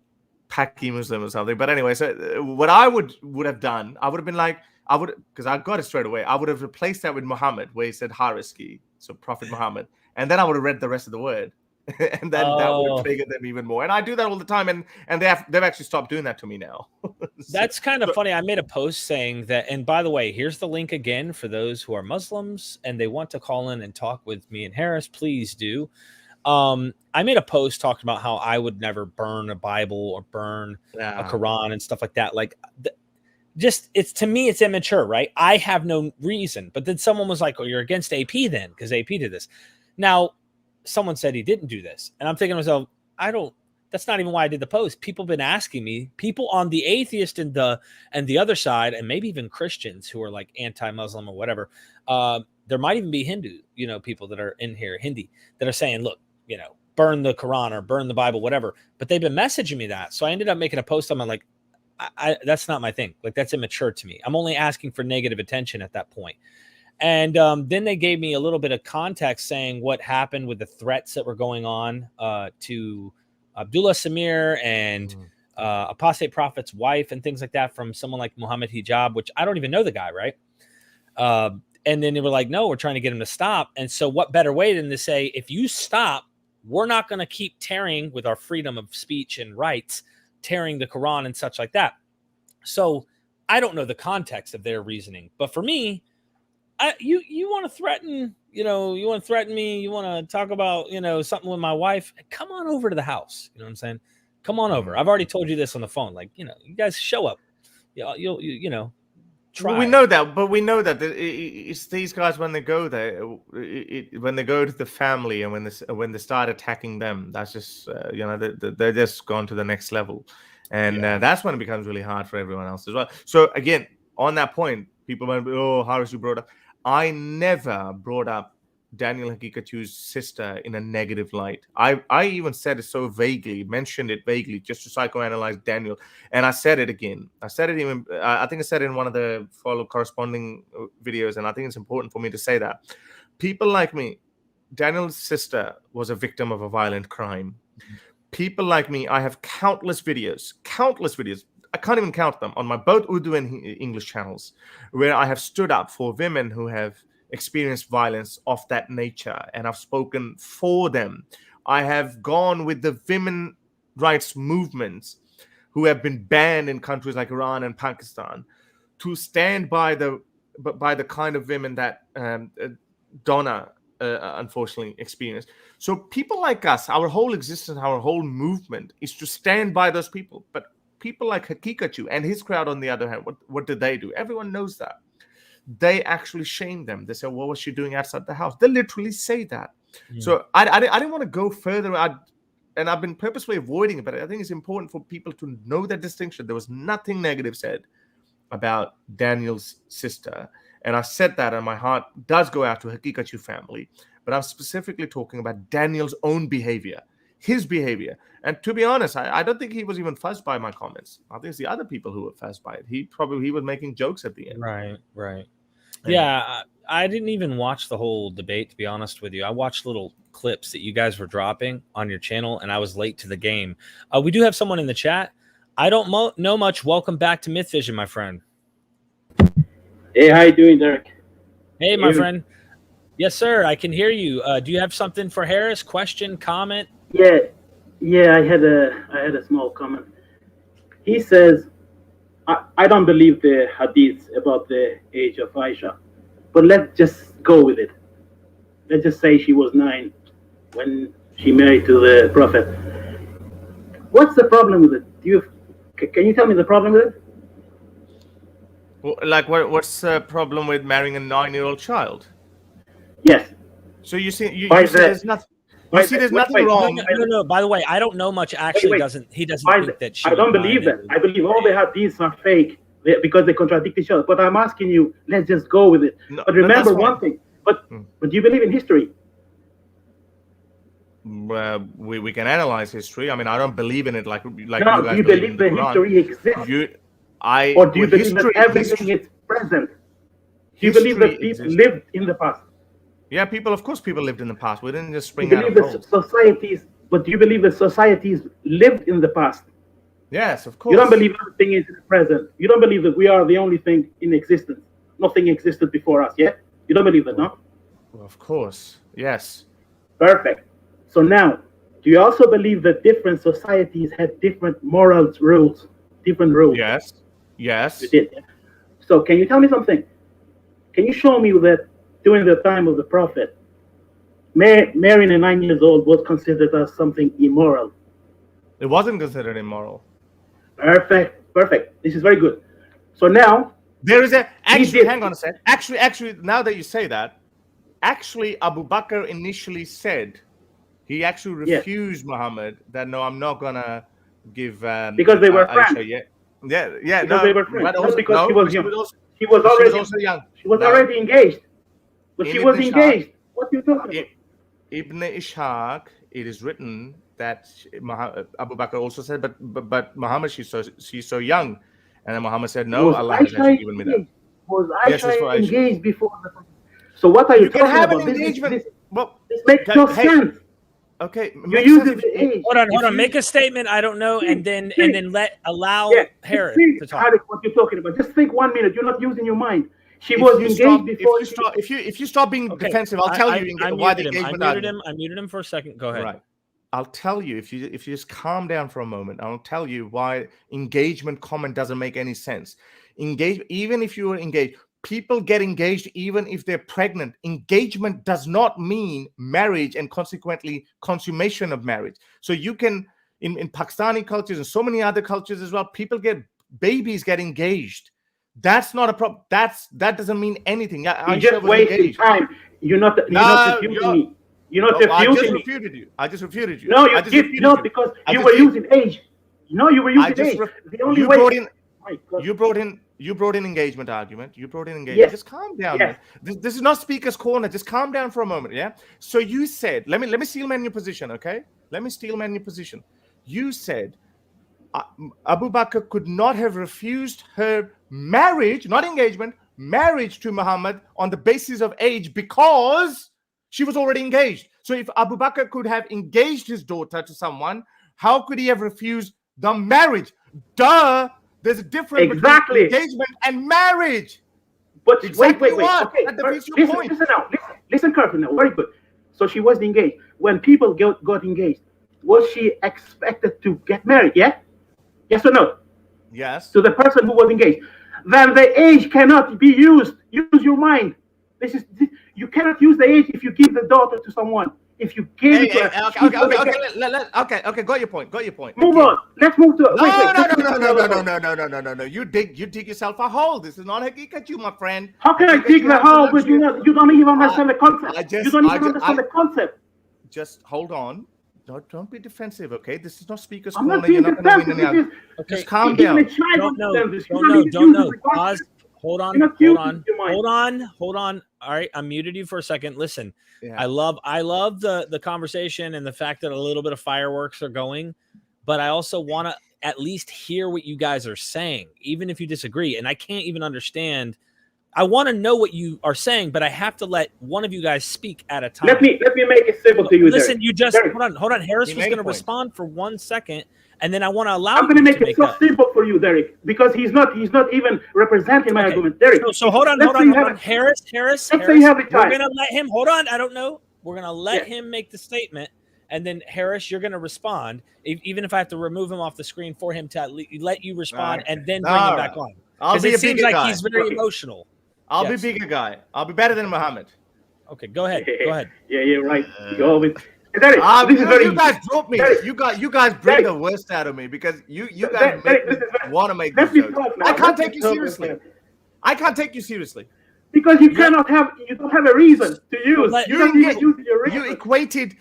Paki Muslim or something. But anyway, so what I would have done, I would have been like, because I got it straight away. I would have replaced that with Muhammad, where he said Hariski, so Prophet Muhammad, and then I would have read the rest of the word. And then that would have triggered them even more. And I do that all the time, and they've actually stopped doing that to me now. That's kind of funny. I made a post saying that, and by the way, here's the link again for those who are Muslims and they want to call in and talk with me and Harris. Please do. I made a post talking about how I would never burn a Bible or burn a Quran and stuff like that. Like, it's to me, it's immature, right? I have no reason. But then someone was like, "Oh, you're against AP then because AP did this." Now, someone said he didn't do this, and I'm thinking to myself, that's not even why I did the post. People have been asking me, people on the atheist and the other side, and maybe even Christians who are like anti-Muslim or whatever. There might even be Hindu, people that are in here, Hindi, that are saying, look, burn the Quran or burn the Bible, whatever. But they've been messaging me that. So I ended up making a post. I'm like, that's not my thing. Like, that's immature to me. I'm only asking for negative attention at that point. And then they gave me a little bit of context saying what happened with the threats that were going on to Abdullah Samir and apostate prophet's wife and things like that from someone like Muhammad Hijab, which I don't even know the guy, right? And then they were like, no, we're trying to get him to stop. And so what better way than to say, if you stop, we're not going to keep tearing with our freedom of speech and rights, tearing the Quran and such like that. So I don't know the context of their reasoning. But for me, you want to threaten, you want to threaten me. You want to talk about, something with my wife. Come on over to the house. You know what I'm saying? Come on over. I've already told you this on the phone. Like, you guys show up. You'll try. Well, we know that, but we know that it's these guys when they go there, when they go to the family, and when they start attacking them, that's just they're just gone to the next level, and that's when it becomes really hard for everyone else as well. So again, on that point, people might be, oh, Harris, you brought up. I never brought up Daniel Hakikatu's sister in a negative light. I even said it so vaguely, mentioned it vaguely, just to psychoanalyze Daniel. And I said it again. I said it even, I think I said it in one of the corresponding videos, and I think it's important for me to say that. People like me, Daniel's sister was a victim of a violent crime. People like me, I have countless videos. I can't even count them on my both Urdu and English channels, where I have stood up for women who have experienced violence of that nature, and I've spoken for them. I have gone with the women rights movements who have been banned in countries like Iran and Pakistan to stand by the kind of women that Donna unfortunately experienced. So people like us, our whole existence, our whole movement is to stand by those people. But people like Hakikatu and his crowd, on the other hand, what did they do? Everyone knows that. They actually shame them. They say, what was she doing outside the house? They literally say that. So I didn't want to go further. And I've been purposefully avoiding it, but I think it's important for people to know that distinction. There was nothing negative said about Daniel's sister. And I said that, and my heart does go out to Hakikatu family. But I'm specifically talking about Daniel's own behavior, his behavior. And to be honest, I don't think he was even fussed by my comments. I think it's the other people who were fussed by it. He was making jokes at the end. Right. Yeah, I didn't even watch the whole debate, to be honest with you. I watched little clips that you guys were dropping on your channel, and I was late to the game. We do have someone in the chat. I don't know much. Welcome back to MythVision, my friend. Hey, how you doing, Derek? Hey, my friend. Yes, sir. I can hear you. Do you have something for Harris? Question, comment? Yeah. I had a small comment. He says, I don't believe the Hadith about the age of Aisha, but let's just go with it. Let's just say she was 9 when she married to the Prophet. What's the problem with it? Can you tell me the problem with it? Well, like, what's the problem with marrying a 9-year-old child? Yes. So you see there's nothing. You see, there's nothing wrong. No. By the way, I don't know much. Actually, he doesn't think that she. I don't believe that. I believe all the hadiths are fake because they contradict each other. But I'm asking you, let's just go with it. But remember one thing. But do you believe in history? We can analyze history. I mean, I don't believe in it like no, you guys you believe the history exists. Or do you believe that everything is present? Do you believe that people lived in the past? Yeah, of course people lived in the past. We didn't just spring Do you out of believe that cold. societies, but do you believe that societies lived in the past? Yes, of course. You don't believe everything is in the present. You don't believe that we are the only thing in existence. Nothing existed before us, yeah? You don't believe that, no? Well, of course, yes. Perfect. So now, do you also believe that different societies had different moral rules, different rules? Yes. You did, yeah? So can you tell me something? Can you show me that during the time of the Prophet, marrying a 9 years old was considered as something immoral? It wasn't considered immoral. Perfect. This is very good. So now, there is hang on a sec. Actually, now that you say that, actually Abu Bakr initially said, he actually refused Muhammad that, no, I'm not gonna give because they were friends. Yeah, because they were friends. Also, because he was young. She was also young. She was already engaged. But she was engaged. What are you talking about? Ibn Ishaq, it is written that Abu Bakr also said, but Muhammad, she's so young. And then Muhammad said, no, Allah has actually given me that. Was Aisha engaged before the Prophet? So what are you talking about? You can have an engagement. This makes no sense. Okay. Hold on. Make a statement. I don't know, and then allow Harris to talk. Harris, what you're talking about? Just think 1 minute. You're not using your mind. She was engaged before. If you stop being defensive, I'll tell you why the engagement. I muted him for a second. Go ahead. Right. I'll tell you if you just calm down for a moment. I'll tell you why engagement comment doesn't make any sense. Even if you are engaged, people get engaged even if they're pregnant. Engagement does not mean marriage and consequently consummation of marriage. So you can, in Pakistani cultures and so many other cultures as well, babies get engaged. That's not a problem. That doesn't mean anything. You just wasting time. You're not refusing me. You're not refusing me. I just refuted you. No, you did not, because you were using age. No, you were using age. The only way. You brought in engagement argument. Yes. Just calm down. Yes. This is not speaker's corner. Just calm down for a moment. Yeah. So you said, let me steel man your position. Okay. Let me steel man your position. You said Abu Bakr could not have refused her marriage, not engagement, marriage to Muhammad on the basis of age because she was already engaged. So if Abu Bakr could have engaged his daughter to someone, how could he have refused the marriage? Duh. There's a difference between engagement and marriage. But exactly wait. Okay. Listen carefully now. Very good. So she was engaged. When people got engaged, was she expected to get married? Yeah? Yes or no? Yes. To the person who was engaged. Then the age cannot be used. Use your mind. You cannot use the age if you give the daughter to someone. If you give it to her. Okay. Got your point. Move on. Let's move to. No. You dig yourself a hole. This is not Hakikat, you, my friend. How can I dig the hole? But you don't even understand the concept. You don't even understand the concept. Just hold on. Don't be defensive, okay? This is not speaker's corner. You're not going to win any. Okay. Just calm down. Don't know. Pause. Hold on. All right, I muted you for a second. Listen, I love the conversation and the fact that a little bit of fireworks are going, but I also want to at least hear what you guys are saying, even if you disagree. And I can't even understand. I want to know what you are saying, but I have to let one of you guys speak at a time. Let me make it simple to you. Listen, Derek. hold on. Harris was going to respond for 1 second, and then I want to allow. I'm going to make it so simple for you, Derek, because he's not even representing my argument, Derek. So hold on. Harris. Let's say you have the time. We're going to let him. Hold on. I don't know. We're going to let him make the statement, and then Harris, you're going to respond, even if I have to remove him off the screen for him to let you respond, and then bring him back on. Because it seems like he's very emotional. I'll be bigger guy. I'll be better than Muhammad. Okay, go ahead. Yeah, right. You always. You guys drop me. You guys bring the worst out of me because you guys want to make this joke. I can't take you seriously. Because you don't have a reason to use. You equated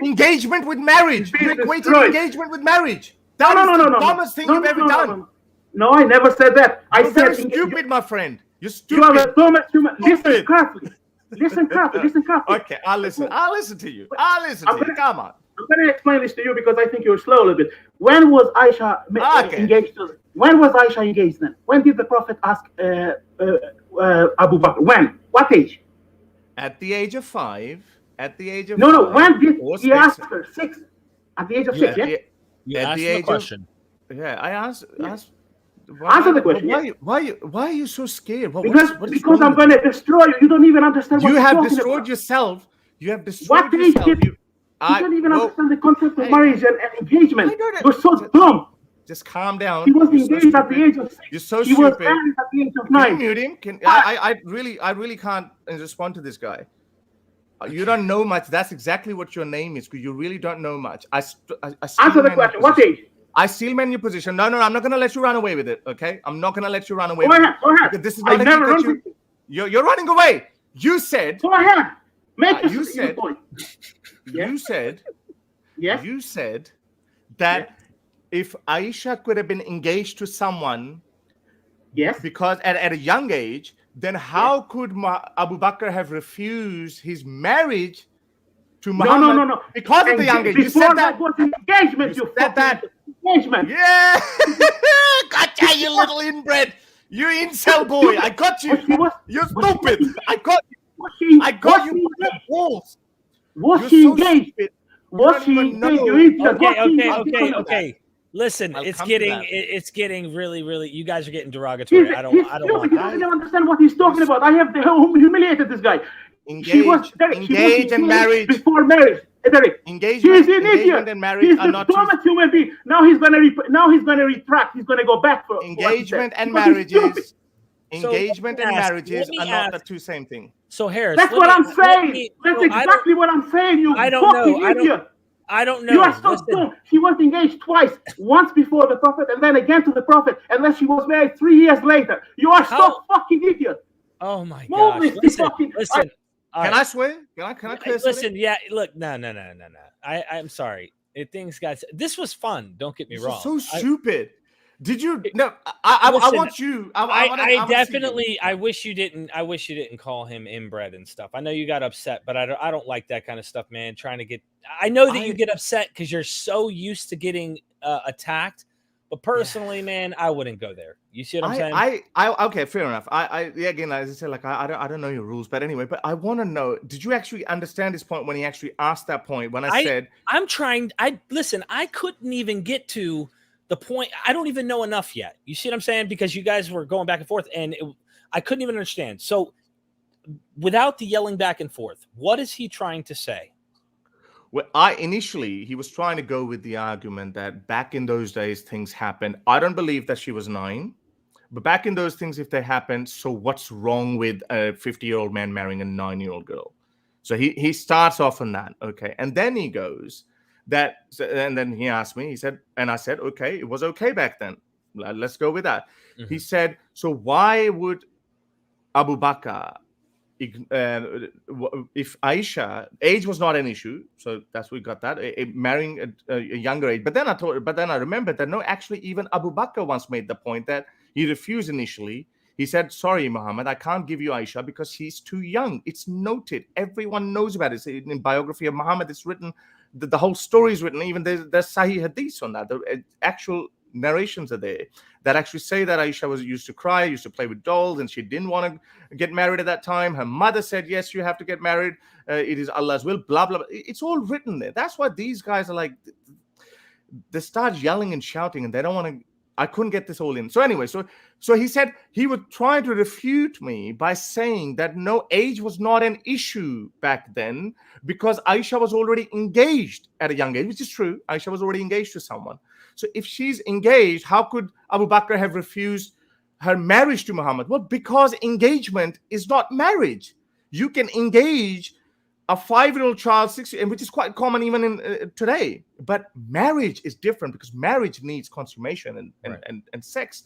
engagement with marriage. You equated engagement with marriage. That is the dumbest thing you've ever done. No, I never said that. You're very stupid, my friend. You're stupid. You are the dumbest human. Listen carefully. Listen carefully. Okay, I'll listen to you. Come on. I'm going to explain this to you because I think you're slow a little bit. When was Aisha engaged? When was Aisha engaged then? When did the Prophet ask Abu Bakr? When? What age? At the age of 5. At the age of No. 5, When did he 6. ask her? 6. At the age of 6. Yeah. You At asked the him a age question. Yeah, I asked. Answer the question. Why are you so scared? Because I'm going to destroy you. You don't even understand what you you're have talking destroyed about. yourself. You have destroyed What age yourself. did you don't even understand the concept of hey, marriage and engagement. I don't- You're so dumb. Just calm down. She was You're so engaged at the stupid. age of 6. You're so She was stupid. married at the age of Can you 9. mute him? I really can't respond to this guy. You don't know much. That's exactly what your name is. Because you really don't know much. Answer the question. What age? I still man your position. No, I'm not gonna let you run away with it. Okay, I'm not gonna let you run away. Go ahead. Because this is not never run with you. You're running away. You said. Go ahead. Make you said. point. You said. Yes. You said that if Aisha could have been engaged to someone, because at a young age, then how could Abu Bakr have refused his marriage to Muhammad? No. Because of the young age. You said that. Was engagement. You said that. Engagement. Yeah. Gotcha, you little inbred. You incel boy. I got you. You're stupid. I got you. I got you. Walls. Was she engaged? Was she engaged? Okay. Listen, it's getting really. You guys are getting derogatory. I don't want that. I don't understand what he's talking about. I have humiliated this guy. Engaged and married before marriage. Engagement and marriage he's are not dumbest human being. Now he's gonna retract. He's gonna go back for engagement and marriages. Engagement and marriages are not the two same thing. So Harris, that's what I'm saying. That's exactly what I'm saying. You fucking idiot. I don't know. You are so dumb. She was engaged twice. Once before the Prophet and then again to the Prophet. And then she was married 3 years later. You are so fucking idiot. Oh my gosh. Listen. Can I swear? Can I curse? Listen, yeah, look, no. I'm sorry. Things got. This was fun. Don't get me wrong. So stupid. Did you? No, I want you. I definitely. I wish you didn't call him inbred and stuff. I know you got upset, but I don't like that kind of stuff, man. Trying to get. I know that you get upset because you're so used to getting attacked. But personally, man, I wouldn't go there. You see what I'm saying? Okay, fair enough. Again, as I said, like I don't know your rules, but anyway, but I want to know, did you actually understand his point when he actually asked that point? When I said, I'm trying. Listen. I couldn't even get to the point. I don't even know enough yet. You see what I'm saying? Because you guys were going back and forth, and I couldn't even understand. So, without the yelling back and forth, what is he trying to say? Well, initially, he was trying to go with the argument that back in those days, things happened. I don't believe that she was 9, but back in those things, if they happened, so what's wrong with a 50-year-old man marrying a 9-year-old girl? So he starts off on that, okay, and then he goes and then he asked me. He said, and I said, okay, it was okay back then. Let's go with that. Mm-hmm. He said, so why would Abu Bakr? If Aisha, age was not an issue, so that's we got that. Marrying a younger age, but then I remembered that no, actually, even Abu Bakr once made the point that he refused initially. He said, "Sorry, Muhammad, I can't give you Aisha because she's too young." It's noted. Everyone knows about it. In biography of Muhammad, it's written. The whole story is written. Even there's Sahih Hadith on that. The actual narrations are there that actually say that Aisha used to cry, used to play with dolls, and she didn't want to get married at that time. Her mother said, yes, you have to get married. It is Allah's will, blah, blah, blah. It's all written there. That's why these guys are like, they start yelling and shouting, and they don't want to. I couldn't get this all in. So anyway, so he said he would try to refute me by saying that no, age was not an issue back then because Aisha was already engaged at a young age, which is true. Aisha was already engaged to someone. So if she's engaged, how could Abu Bakr have refused her marriage to Muhammad? Well, because engagement is not marriage. You can engage a 5-year-old child, 6, and which is quite common even in today. But marriage is different because marriage needs consummation and sex.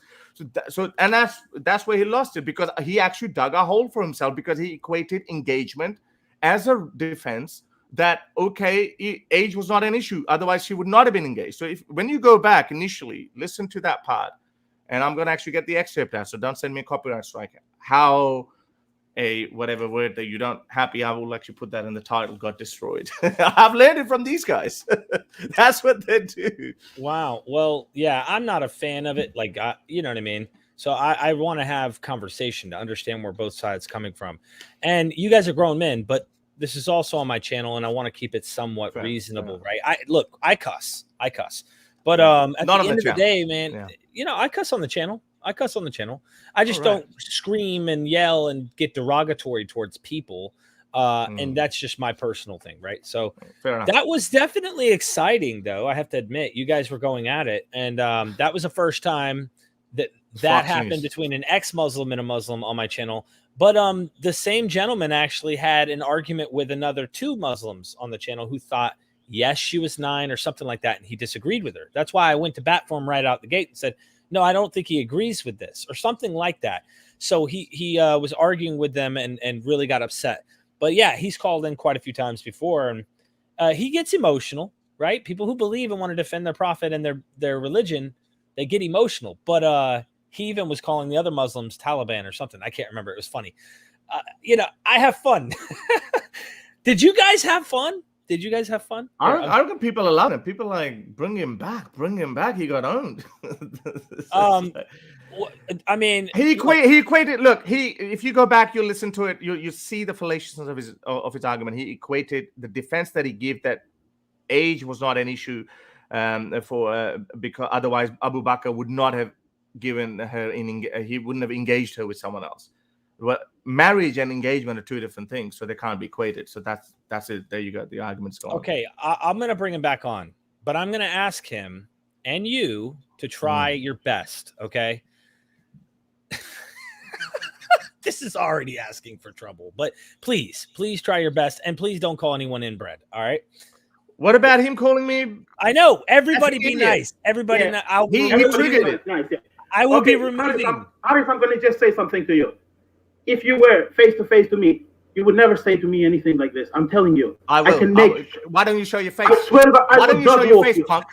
So that's where he lost it, because he actually dug a hole for himself because he equated engagement as a defense that, okay, age was not an issue. Otherwise, she would not have been engaged. So when you go back initially, listen to that part, and I'm going to actually get the excerpt out, so don't send me a copyright strike. How a whatever word that you don't happy, I will actually put that in the title, got destroyed. I've learned it from these guys. That's what they do. Wow. Well, yeah, I'm not a fan of it. Like, you know what I mean? So I want to have conversation to understand where both sides coming from. And you guys are grown men, but this is also on my channel, and I want to keep it somewhat reasonable, right? I cuss. But at the end of the day, man, you know, I cuss on the channel. I just don't scream and yell and get derogatory towards people. And that's just my personal thing, right? So that was definitely exciting, though. I have to admit, you guys were going at it. And that was the first time that happened between an ex-Muslim and a Muslim on my channel. But the same gentleman actually had an argument with another 2 Muslims on the channel who thought, yes, she was 9 or something like that. And he disagreed with her. That's why I went to bat for him right out the gate and said, no, I don't think he agrees with this or something like that. So he was arguing with them and really got upset. But yeah, he's called in quite a few times before, and he gets emotional, right? People who believe and want to defend their prophet and their religion, they get emotional. But he even was calling the other Muslims Taliban or something. I can't remember. It was funny. You know, I have fun. Did you guys have fun? I reckon people are loving it. People like, bring him back. He got owned. I mean, he equated. Look, if you go back, you listen to it, you see the fallaciousness of his argument. He equated the defense that he gave that age was not an issue because otherwise Abu Bakr would not have given her he wouldn't have engaged her with someone else. Well, marriage and engagement are 2 different things, so they can't be equated. So that's it. There you go. The argument's gone. Okay, I'm going to bring him back on, but I'm going to ask him and you to try your best. Okay. This is already asking for trouble, but please try your best, and please don't call anyone inbred. All right. What about him calling me? I know. Everybody be nice. Everybody. Yeah. He triggered it. Nice, yeah. I will be removing. Arif, I'm going to just say something to you. If you were face to face to me, you would never say to me anything like this. I'm telling you. I will. Why don't you show your face? I swear to God, why don't you show your face, punk?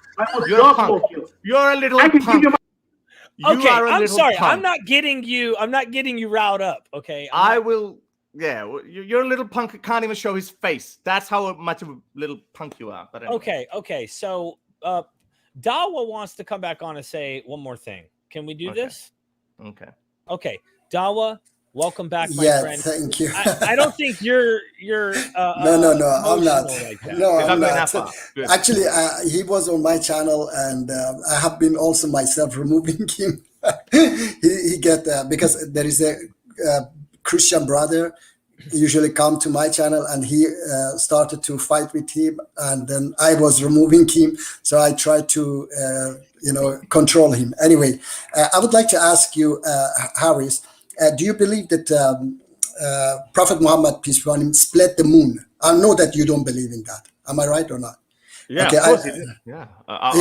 You're a punk. You're a little I can punk. give you Okay, I'm sorry. Punk. I'm not getting you riled up. Okay. I will. Yeah, you're a little punk. Can't even show his face. That's how much of a little punk you are. But anyway. Okay. So, Dawa wants to come back on and say one more thing. Can we do this? Okay. Dawa, welcome back, my friend. Thank you. I don't think you're no, I'm not. Like no, I'm not. Actually, he was on my channel, and I have been also myself removing him. he get because there is a Christian brother usually come to my channel, and he started to fight with him, and then I was removing him, so I tried to control him. Anyway, I would like to ask you, Harris, do you believe that Prophet Muhammad, peace be upon him, split the moon? I know that you don't believe in that. Am I right or not? Yeah, okay, of course he did. Yeah, of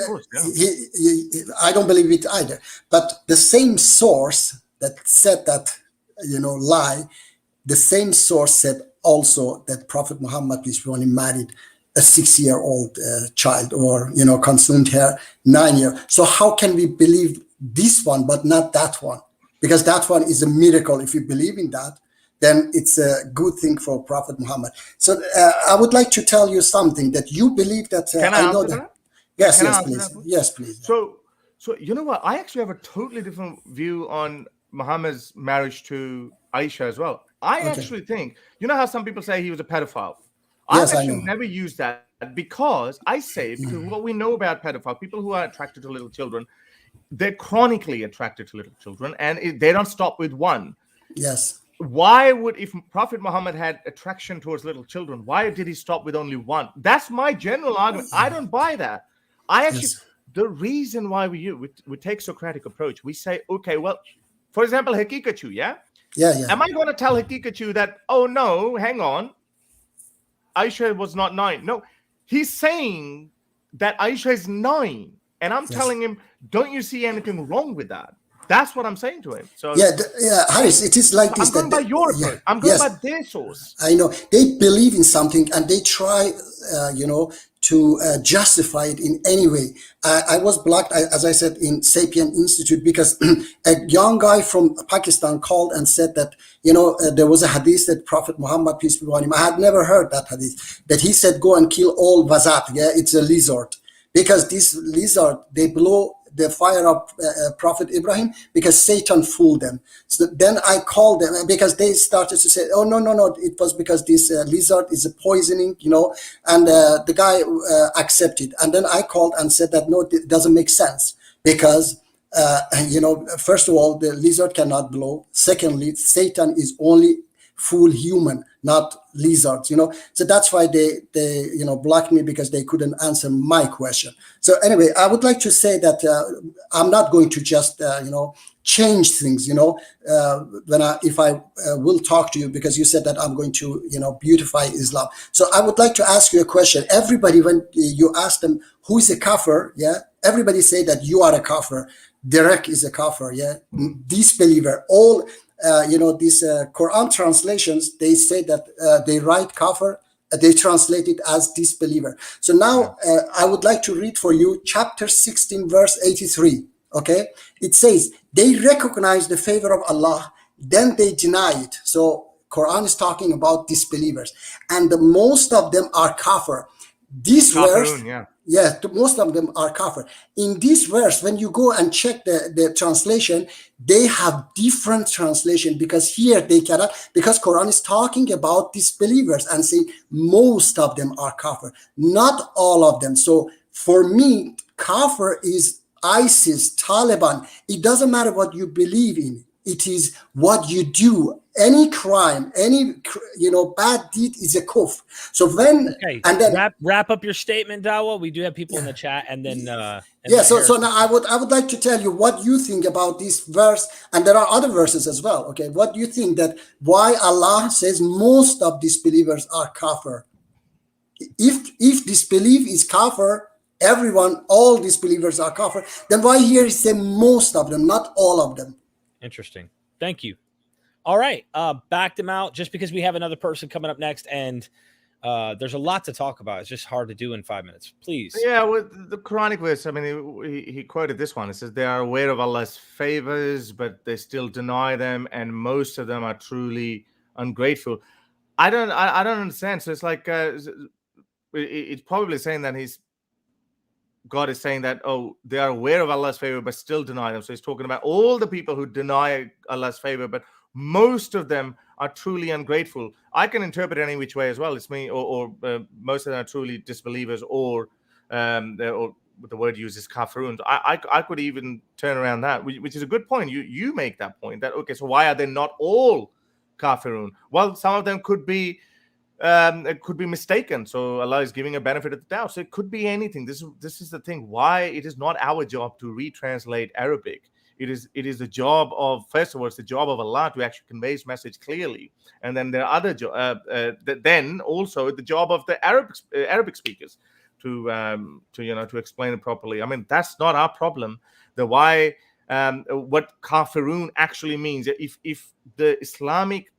course. Yeah. I don't believe it either. But the same source that said that, lie, the same source said also that Prophet Muhammad, peace be upon him, married a 6-year-old child, or consumed her 9 years. So how can we believe this one but not that one? Because that one is a miracle. If you believe in that, then it's a good thing for Prophet Muhammad. So I would like to tell you something that you believe that. Can I know that? Yes, please. Yes, please. So you know what? I actually have a totally different view on Muhammad's marriage to Aisha as well. I actually think, how some people say he was a pedophile? Yes, I've actually never used that because what we know about pedophiles, people who are attracted to little children, they're chronically attracted to little children, and they don't stop with one. Yes. Why would, if Prophet Muhammad had attraction towards little children, why did he stop with only one? That's my general argument. I don't buy that. The reason why we take Socratic approach, we say, okay, well, for example, Hakikachu, yeah? Yeah. Am I going to tell Hakikachu that, oh no, hang on, Aisha was not 9? No, he's saying that Aisha is 9. And I'm telling him, don't you see anything wrong with that? That's what I'm saying to him. So Harris, it is like this. I'm going by your approach. I'm going by their source. I know they believe in something and they try, to justify it in any way. I was blocked, as I said, in Sapien Institute because a young guy from Pakistan called and said that, there was a hadith that Prophet Muhammad, peace be upon him, I had never heard that hadith, that he said, go and kill all wazat. Yeah, it's a lizard. Because this lizard, they blow the fire of Prophet Ibrahim because Satan fooled them. So then I called them because they started to say, oh, no, it was because this lizard is a poisoning, and the guy accepted. And then I called and said that, no, it doesn't make sense because, first of all, the lizard cannot blow. Secondly, Satan is only fool human, not lizards, so that's why they blocked me because they couldn't answer my question. So anyway, I would like to say that I'm not going to just change things, if I will talk to you, because you said that I'm going to beautify Islam. So I would like to ask you a question. Everybody, when you ask them who is a kafir, everybody say that you are a kafir, Derek is a kafir, disbeliever, all these Quran translations, they say that they write kafir, they translate it as disbeliever. So now I would like to read for you chapter 16, verse 83. Okay, it says, they recognize the favor of Allah, then they deny it. So Quran is talking about disbelievers, and most of them are kafir. This verse, most of them are kafir. In this verse, when you go and check the translation, they have different translation because here they cannot, because Quran is talking about disbelievers and saying most of them are kafir, not all of them. So for me, kafir is ISIS, Taliban. It doesn't matter what you believe in. It is what you do. Any crime, any bad deed is a kufr. So when and then wrap up your statement, Dawa. We do have people in the chat, and then So now I would like to tell you what you think about this verse, and there are other verses as well. Okay, what do you think that why Allah says most of disbelievers are kafir? If disbelief is kafir, all disbelievers are kafir, then why here is say most of them, not all of them? Interesting. Thank you. All right. Backed him out just because we have another person coming up next, and there's a lot to talk about. It's just hard to do in 5 minutes. Please. Yeah, with the Quranic verse, I mean, he quoted this one. It says, they are aware of Allah's favors, but they still deny them, and most of them are truly ungrateful. I don't understand. So it's like, it's probably saying that God is saying that, they are aware of Allah's favor, but still deny them. So he's talking about all the people who deny Allah's favor, but most of them are truly ungrateful. I can interpret it any which way as well. It's me, or most of them are truly disbelievers, or the word used is kafirun. I could even turn around that, which is a good point. You make that point that, okay, so why are they not all kafirun? Well, some of them could be mistaken. So Allah is giving a benefit of the doubt. So it could be anything. This is the thing. Why it is not our job to retranslate Arabic. It is the job of, first of all, it's the job of Allah to actually convey His message clearly, and then there are other then also the job of the Arabic speakers to explain it properly. I mean, that's not our problem. What kafirun actually means. If the Islamic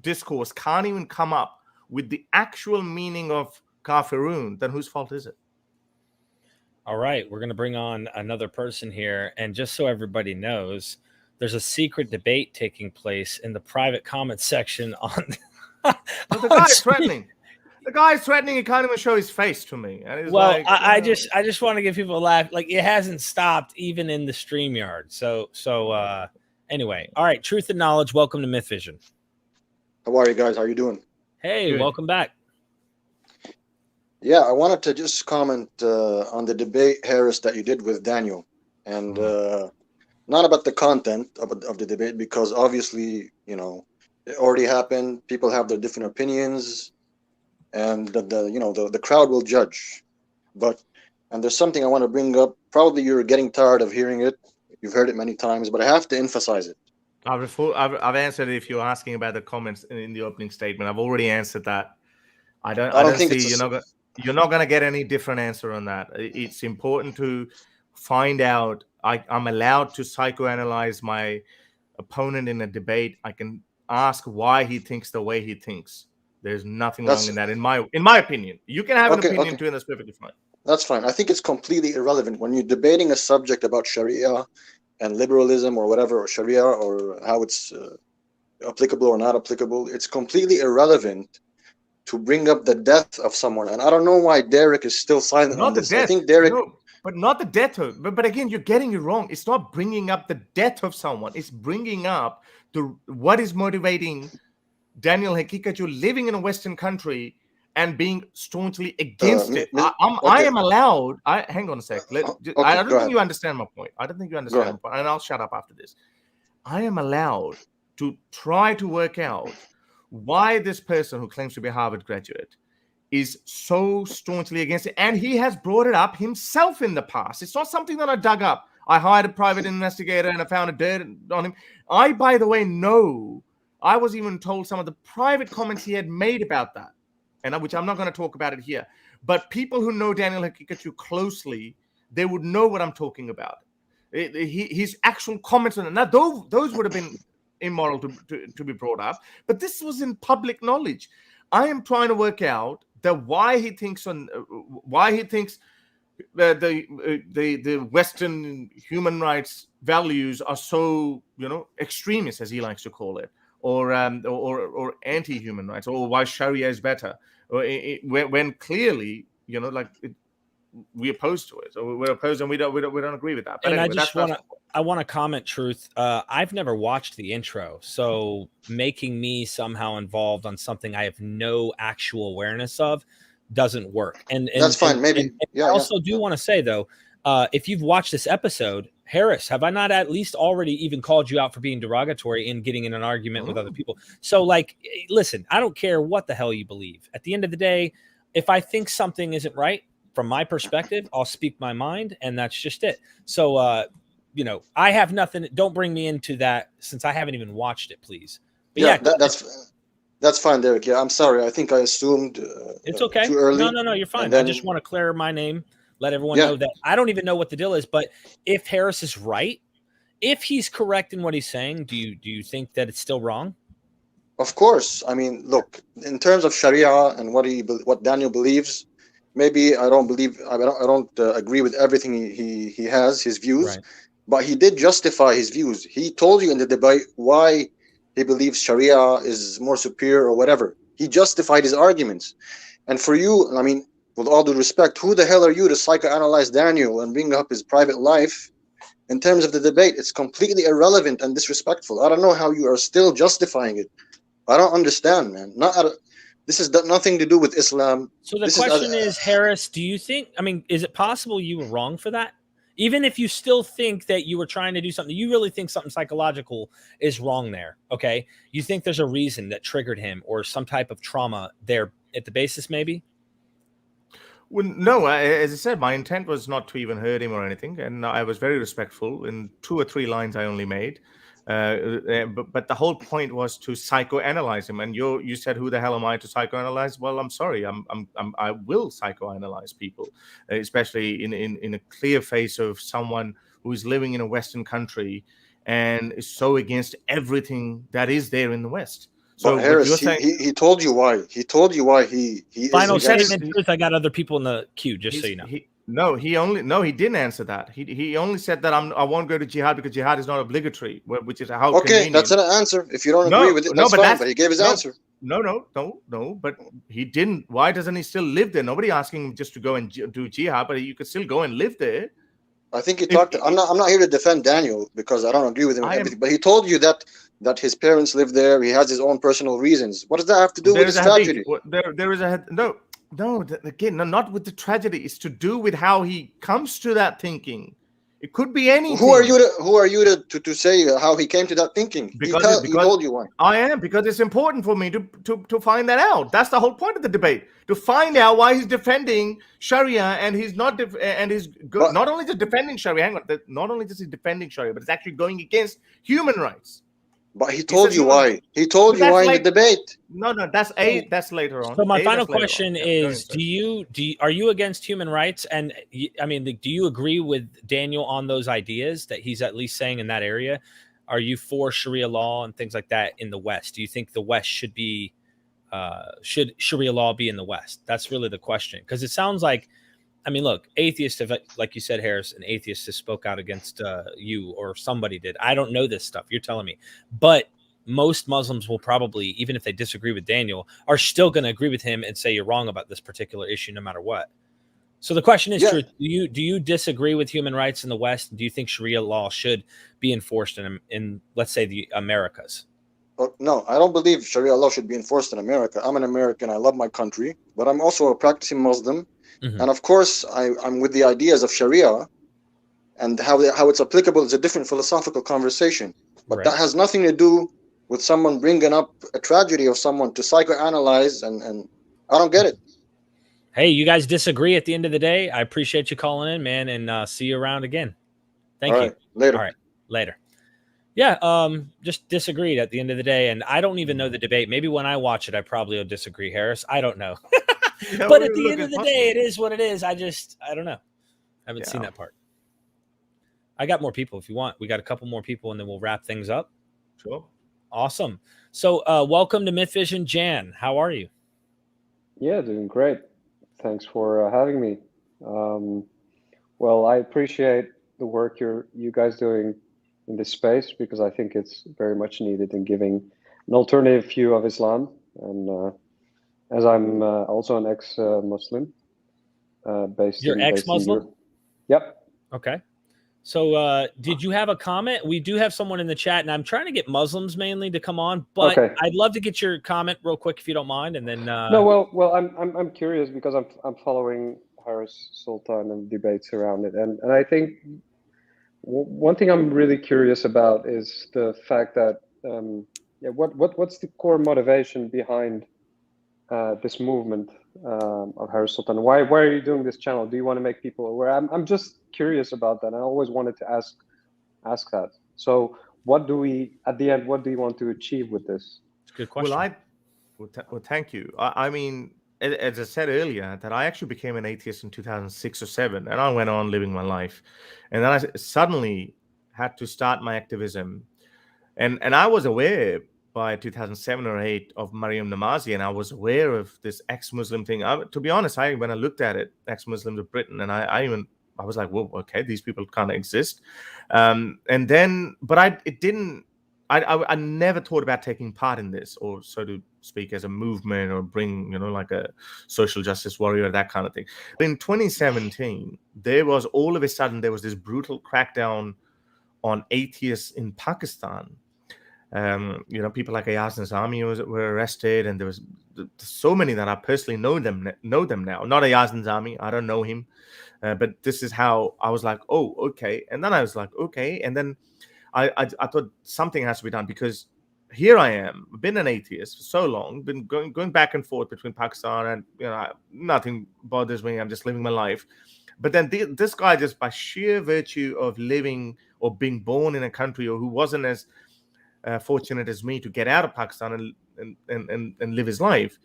discourse can't even come up with the actual meaning of kafirun, then whose fault is it? All right, we're going to bring on another person here, and just so everybody knows, there's a secret debate taking place in the private comment section on the guy is threatening. The guy is threatening. He can't even show his face to me. And well, like, I just want to give people a laugh. Like, it hasn't stopped even in the StreamYard. So anyway, all right, Truth and Knowledge, welcome to MythVision. How are you guys? How are you doing? Hey, good. Welcome back. Yeah, I wanted to just comment on the debate, Harris, that you did with Daniel, and not about the content of the debate, because obviously, it already happened. People have their different opinions, and the crowd will judge. And there's something I want to bring up. Probably you're getting tired of hearing it. You've heard it many times, but I have to emphasize it. I've answered it. If you're asking about the comments in the opening statement, I've already answered that. I don't think you're not going to get any different answer on that. It's important to find out I'm allowed to psychoanalyze my opponent in a debate. I can ask why he thinks the way he thinks. There's nothing wrong in that, in my opinion. You can have an opinion too, and that's perfectly fine. That's fine. I think it's completely irrelevant when you're debating a subject about Sharia and liberalism or whatever, or Sharia, or how it's applicable or not applicable. It's completely irrelevant to bring up the death of someone. And I don't know why Derek is still silent on this. I think Derek... No, but not the death of... But again, you're getting it wrong. It's not bringing up the death of someone. It's bringing up what is motivating Daniel Hakikachu living in a Western country and being staunchly against it. I am allowed... hang on a sec. I don't think you understand my point. I don't think you understand my point. And I'll shut up after this. I am allowed to try to work out why this person who claims to be a Harvard graduate is so staunchly against it. And he has brought it up himself in the past. It's not something that I dug up. I hired a private investigator and I found a dirt on him. I, by the way, know... I was even told some of the private comments he had made about that, and which I'm not going to talk about it here. But people who know Daniel Hakikachu closely, they would know what I'm talking about. His actual comments on it. Now, those would have been immoral to be brought up, but this was in public knowledge. I am trying to work out why he thinks the Western human rights values are so extremist, as he likes to call it. Or anti-human rights, or why Sharia is better, when clearly, we opposed to it. So we're opposed, and we don't agree with that. But and anyway, I want to comment, Truth. I've never watched the intro, so making me somehow involved on something I have no actual awareness of doesn't work. And that's fine. Maybe. I also do want to say though, if you've watched this episode, Harris, have I not at least already even called you out for being derogatory and getting in an argument with other people? So, listen, I don't care what the hell you believe. At the end of the day, if I think something isn't right from my perspective, I'll speak my mind, and that's just it. So, I have nothing. Don't bring me into that since I haven't even watched it, please. But that's fine, Derek. Yeah, I'm sorry. I think I assumed it's okay. Too early. No, you're fine. I just want to clear my name. Let everyone know that I don't even know what the deal is. But if Harris is right, if he's correct in what he's saying, do you think that it's still wrong? Of course. I mean, look, in terms of Sharia and what Daniel believes, maybe I don't agree with everything he has, his views, right. But he did justify his views. He told you in the debate why he believes Sharia is more superior or whatever. He justified his arguments. And for you, I mean, with all due respect, who the hell are you to psychoanalyze Daniel and bring up his private life? In terms of the debate, it's completely irrelevant and disrespectful. I don't know how you are still justifying it. I don't understand, man. This has nothing to do with Islam. So the question is, Harris, do you think, is it possible you were wrong for that? Even if you still think that you were trying to do something, you really think something psychological is wrong there, okay? You think there's a reason that triggered him or some type of trauma there at the basis, maybe? Well, no, as I said, my intent was not to even hurt him or anything, and I was very respectful. In 2 or 3 lines I only made, but the whole point was to psychoanalyze him. And you said, "Who the hell am I to psychoanalyze?" Well, I'm sorry, I will psychoanalyze people, especially in a clear face of someone who is living in a Western country and is so against everything that is there in the West. So Harris, he told you why. He told you why he final statement. Truth, I got other people in the queue, just so you know. He didn't answer that. He only said that I won't go to jihad because jihad is not obligatory, which is how convenient. That's an answer. If you don't agree with it, that's fine. But he gave his answer. No. But he didn't. Why doesn't he still live there? Nobody asking him just to go and do jihad, but you could still go and live there. I think he talked. I'm not here to defend Daniel because I don't agree with him and everything. But he told you that his parents live there. He has his own personal reasons. What does that have to do with his tragedy? There is a no. Again, not with the tragedy. It's to do with how he comes to that thinking. It could be anything. Who are you to say how he came to that thinking? Because he told you why. I am, because it's important for me to find that out. That's the whole point of the debate, to find out why he's defending Sharia and he's not not only just defending Sharia. Hang on, not only just he's defending Sharia, but it's actually going against human rights. But he told said you he was- why. He told But you that's why in the like- debate. No, that's that's later on. So my A, final that's later on. question Yeah, is: go ahead, sir. are you against human rights? And I mean, do you agree with Daniel on those ideas that he's at least saying in that area? Are you for Sharia law and things like that in the West? Do you think the West should be should Sharia law be in the West? That's really the question, because it sounds like, I mean, look, atheists have, like you said, Harris, an atheist has spoke out against you or somebody did. I don't know this stuff. You're telling me, but most Muslims will probably, even if they disagree with Daniel, are still going to agree with him and say you're wrong about this particular issue, no matter what. So the question is, Yeah. Truth, do you disagree with human rights in the West? Do you think Sharia law should be enforced in let's say the Americas? No, I don't believe Sharia law should be enforced in America. I'm an American. I love my country, but I'm also a practicing Muslim. Mhm. And of course, I'm with the ideas of Sharia, and how it's applicable is a different philosophical conversation. But Right. that has nothing to do with someone bringing up a tragedy of someone to psychoanalyze, and I don't get it. Hey, you guys disagree at the end of the day. I appreciate you calling in, man, and see you around again. Thank All you. right, later. All right, later. Yeah, just disagreed at the end of the day, and I don't even know the debate. Maybe when I watch it, I probably will disagree, Harris. I don't know. Yeah, But we at the look end at of the possible. day, it is what it is. I don't know. I haven't seen Yeah. that part. I got more people if you want. We got a couple more people, and then we'll wrap things up. Sure. Awesome. So welcome to MythVision, Jan. How are you? Yeah, doing great. Thanks for having me. Well, I appreciate the work you guys doing in this space, because I think it's very much needed in giving an alternative view of Islam. And as I'm also an ex-Muslim, based You're in ex-Muslim? Europe. Yep. Okay. So did you have a comment? We do have someone in the chat, and I'm trying to get Muslims mainly to come on, but Okay. I'd love to get your comment real quick if you don't mind, and then No, well, I'm curious because I'm following Harris Sultan and debates around it, and I think one thing I'm really curious about is the fact that what's the core motivation behind this movement of Harris Sultan? Why are you doing this channel? Do you want to make people aware? I'm just curious about that. I always wanted to ask that. So what do you want to achieve with this? it's a good question. Well, thank you. I mean, as I said earlier, that I actually became an atheist in 2006 or 7, and I went on living my life. And then I suddenly had to start my activism. And I was aware by 2007 or 8 of Mariam Namazi, and I was aware of this ex-Muslim thing. To be honest, when I looked at it, ex-Muslims of Britain, and I was like, whoa, okay, these people kind of exist. And then, but I never thought about taking part in this, or so to speak, as a movement, or bring, like a social justice warrior, that kind of thing. But in 2017, there was this brutal crackdown on atheists in Pakistan. People like Ayaz Nizami were arrested, and there was so many that I personally know them now. Not Ayaz Nizami, I don't know him, but this is how I was like, oh, okay. And then I was like, okay, and then I thought something has to be done, because here I am, been an atheist for so long, been going back and forth between Pakistan, and nothing bothers me. I'm just living my life. But then this guy, just by sheer virtue of living or being born in a country, or who wasn't as fortunate as me to get out of Pakistan and live his life,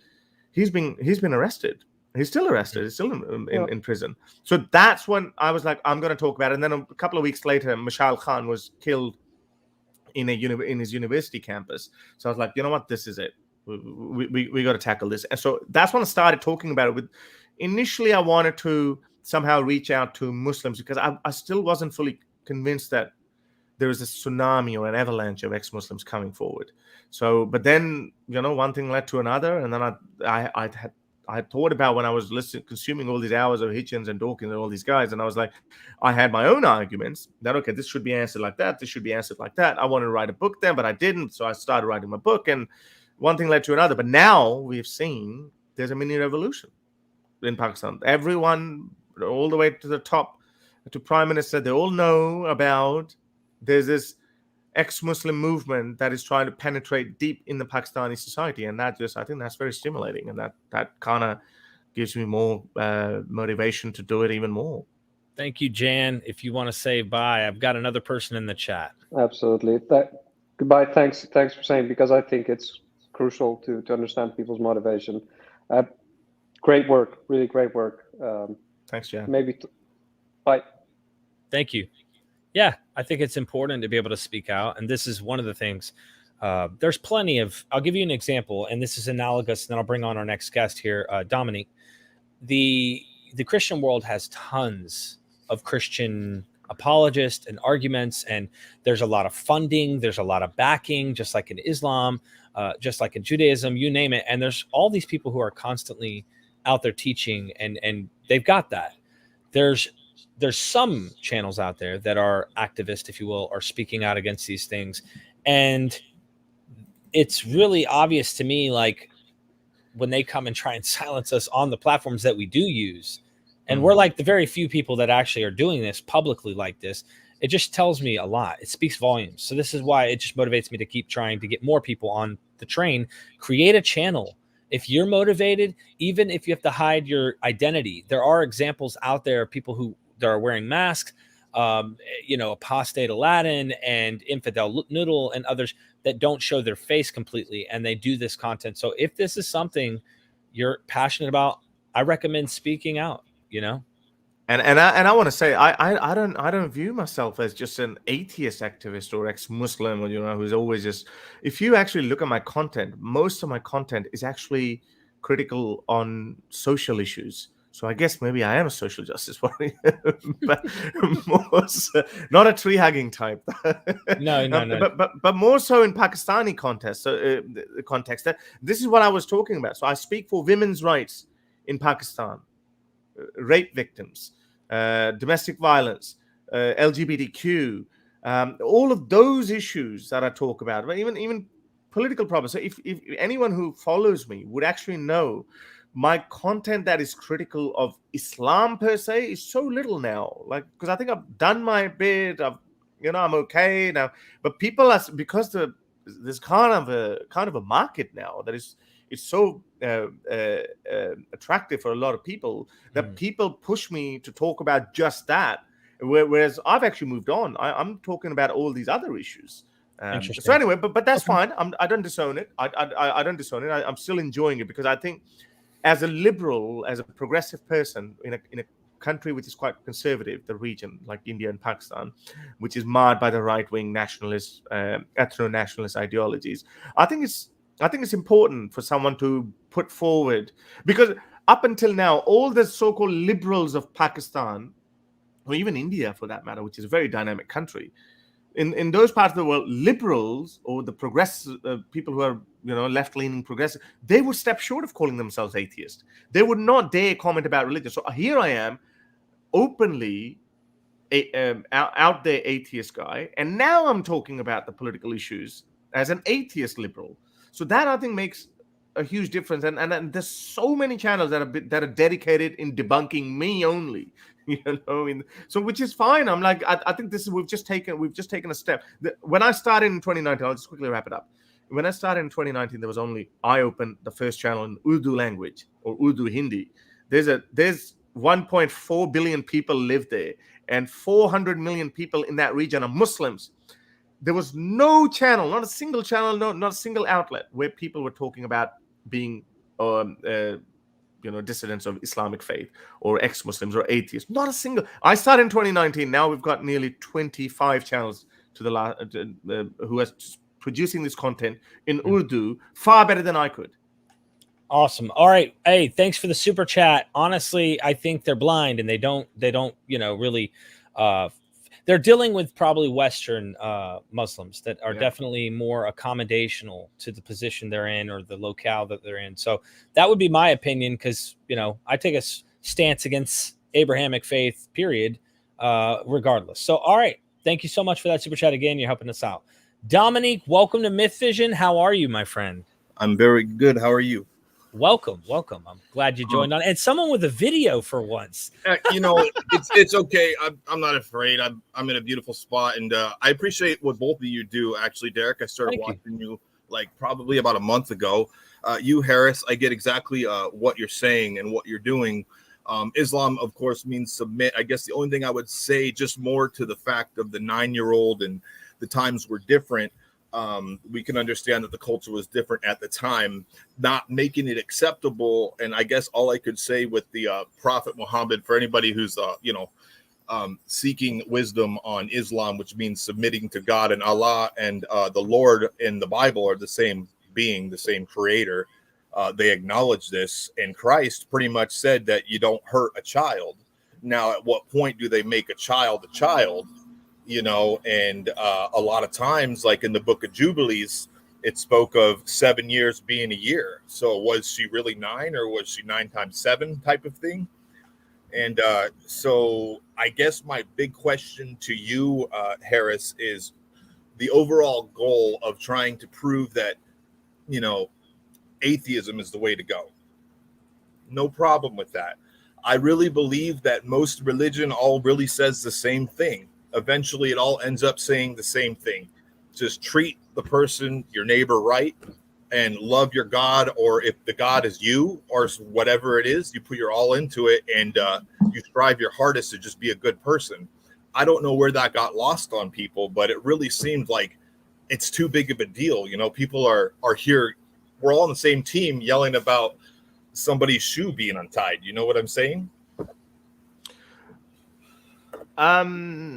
he's been arrested. He's still arrested. He's still in prison. So that's when I was like, I'm going to talk about it. And then a couple of weeks later, Mashal Khan was killed in his university campus. So I was like, you know what? This is it. We got to tackle this. And so that's when I started talking about it. Initially, I wanted to somehow reach out to Muslims, because I still wasn't fully convinced that there was a tsunami or an avalanche of ex-Muslims coming forward. So, but then, one thing led to another. And then I thought about when I was consuming all these hours of Hitchens and Dawkins and all these guys, and I was like, I had my own arguments that, okay, this should be answered like that, this should be answered like that. I wanted to write a book then, but I didn't, so I started writing my book, and one thing led to another. But now we've seen there's a mini revolution in Pakistan. Everyone, all the way to the top, to Prime Minister, they all know about there's this ex-Muslim movement that is trying to penetrate deep in the Pakistani society, and I think that's very stimulating, and that kind of gives me more motivation to do it even more. Thank you, Jan. If you want to say bye, I've got another person in the chat. Absolutely. Goodbye. Thanks for saying, because I think it's crucial to understand people's motivation. Great work, really great work. Thanks, Jan. Bye. Thank you. Yeah, I think it's important to be able to speak out, and this is one of the things. There's plenty of. I'll give you an example, and this is analogous. And then I'll bring on our next guest here, Dominique. The Christian world has tons of Christian apologists and arguments, and there's a lot of funding, there's a lot of backing, just like in Islam, just like in Judaism, you name it. And there's all these people who are constantly out there teaching, and they've got that. There's some channels out there that are activist, if you will, are speaking out against these things, and it's really obvious to me, like when they come and try and silence us on the platforms that we do use. And we're like the very few people that actually are doing this publicly like this. It just tells me a lot. It speaks volumes. So this is why it just motivates me to keep trying to get more people on the train. Create a channel. If you're motivated, even if you have to hide your identity, there are examples out there of people who that are wearing masks, Apostate Aladdin and Infidel Noodle and others that don't show their face completely, and they do this content. So if this is something you're passionate about, I recommend speaking out. And I want to say I don't view myself as just an atheist activist or ex-Muslim or who's always just. If you actually look at my content, most of my content is actually critical on social issues. So I guess maybe I am a social justice warrior, but not a tree hugging type. No. But more so in Pakistani context. So context. This is what I was talking about. So I speak for women's rights in Pakistan. Rape victims, domestic violence, LGBTQ, all of those issues that I talk about, but even political problems. So if anyone who follows me would actually know, my content that is critical of Islam per se is so little now. Like, because I think I've done my bit. I'm okay now. But people are, because there's kind of a market now that is. It's so attractive for a lot of people that people push me to talk about just that, whereas I've actually moved on. I'm talking about all these other issues. So anyway, but that's fine. I don't disown it. I don't disown it. I'm still enjoying it because I think, as a liberal, as a progressive person in a country which is quite conservative, the region like India and Pakistan, which is marred by the right-wing nationalist, ethno-nationalist ideologies, I think it's important for someone to put forward, because up until now, all the so-called liberals of Pakistan, or even India for that matter, which is a very dynamic country, in those parts of the world, liberals or the progressive people who are left-leaning progressive, they would step short of calling themselves atheist. They would not dare comment about religion. So here I am, openly out there atheist guy, and now I'm talking about the political issues as an atheist liberal. So that I think makes a huge difference, and there's so many channels that are dedicated in debunking me only, so which is fine. I'm like, I think this is we've just taken a step. When I started in 2019, I'll just quickly wrap it up. When I started in 2019, there was I opened the first channel in Urdu language or Urdu Hindi. There's 1.4 billion people live there, and 400 million people in that region are Muslims. There was no channel, not a single channel, not a single outlet where people were talking about being, dissidents of Islamic faith or ex-Muslims or atheists. Not a single. I started in 2019. Now we've got nearly 25 channels who are producing this content in Urdu far better than I could. Awesome. All right. Hey, thanks for the super chat. Honestly, I think they're blind and they don't, really. They're dealing with probably Western Muslims that are definitely more accommodational to the position they're in or the locale that they're in. So that would be my opinion, because, I take a stance against Abrahamic faith, period, regardless. So, all right. Thank you so much for that super chat again. You're helping us out. Dominique, welcome to MythVision. How are you, my friend? I'm very good. How are you? Welcome. I'm glad you joined on, and someone with a video for once. It's okay. I'm not afraid. I'm in a beautiful spot, and I appreciate what both of you do. Actually, Derek, I started watching you like probably about a month ago. You, Harris, I get exactly what you're saying and what you're doing. Islam, of course, means submit. I guess the only thing I would say, just more to the fact of the 9-year-old and the times were different. We can understand that the culture was different at the time, not making it acceptable. And I guess all I could say with the Prophet Muhammad, for anybody who's seeking wisdom on Islam, which means submitting to God, and Allah and the Lord in the Bible are the same being, the same creator. They acknowledge this, and Christ pretty much said that you don't hurt a child. Now, at what point do they make a child a child? And a lot of times, like in the book of Jubilees, it spoke of 7 years being a year. So was she really 9, or was she 9 times 7 type of thing? And so I guess my big question to you, Harris, is the overall goal of trying to prove that, atheism is the way to go. No problem with that. I really believe that most religion all really says the same thing. Eventually, it all ends up saying the same thing. Just treat the person, your neighbor, right, and love your God, or if the God is you or whatever it is, you put your all into it, and you strive your hardest to just be a good person. I don't know where that got lost on people, but it really seemed like it's too big of a deal. People are here. We're all on the same team yelling about somebody's shoe being untied. You know what I'm saying? I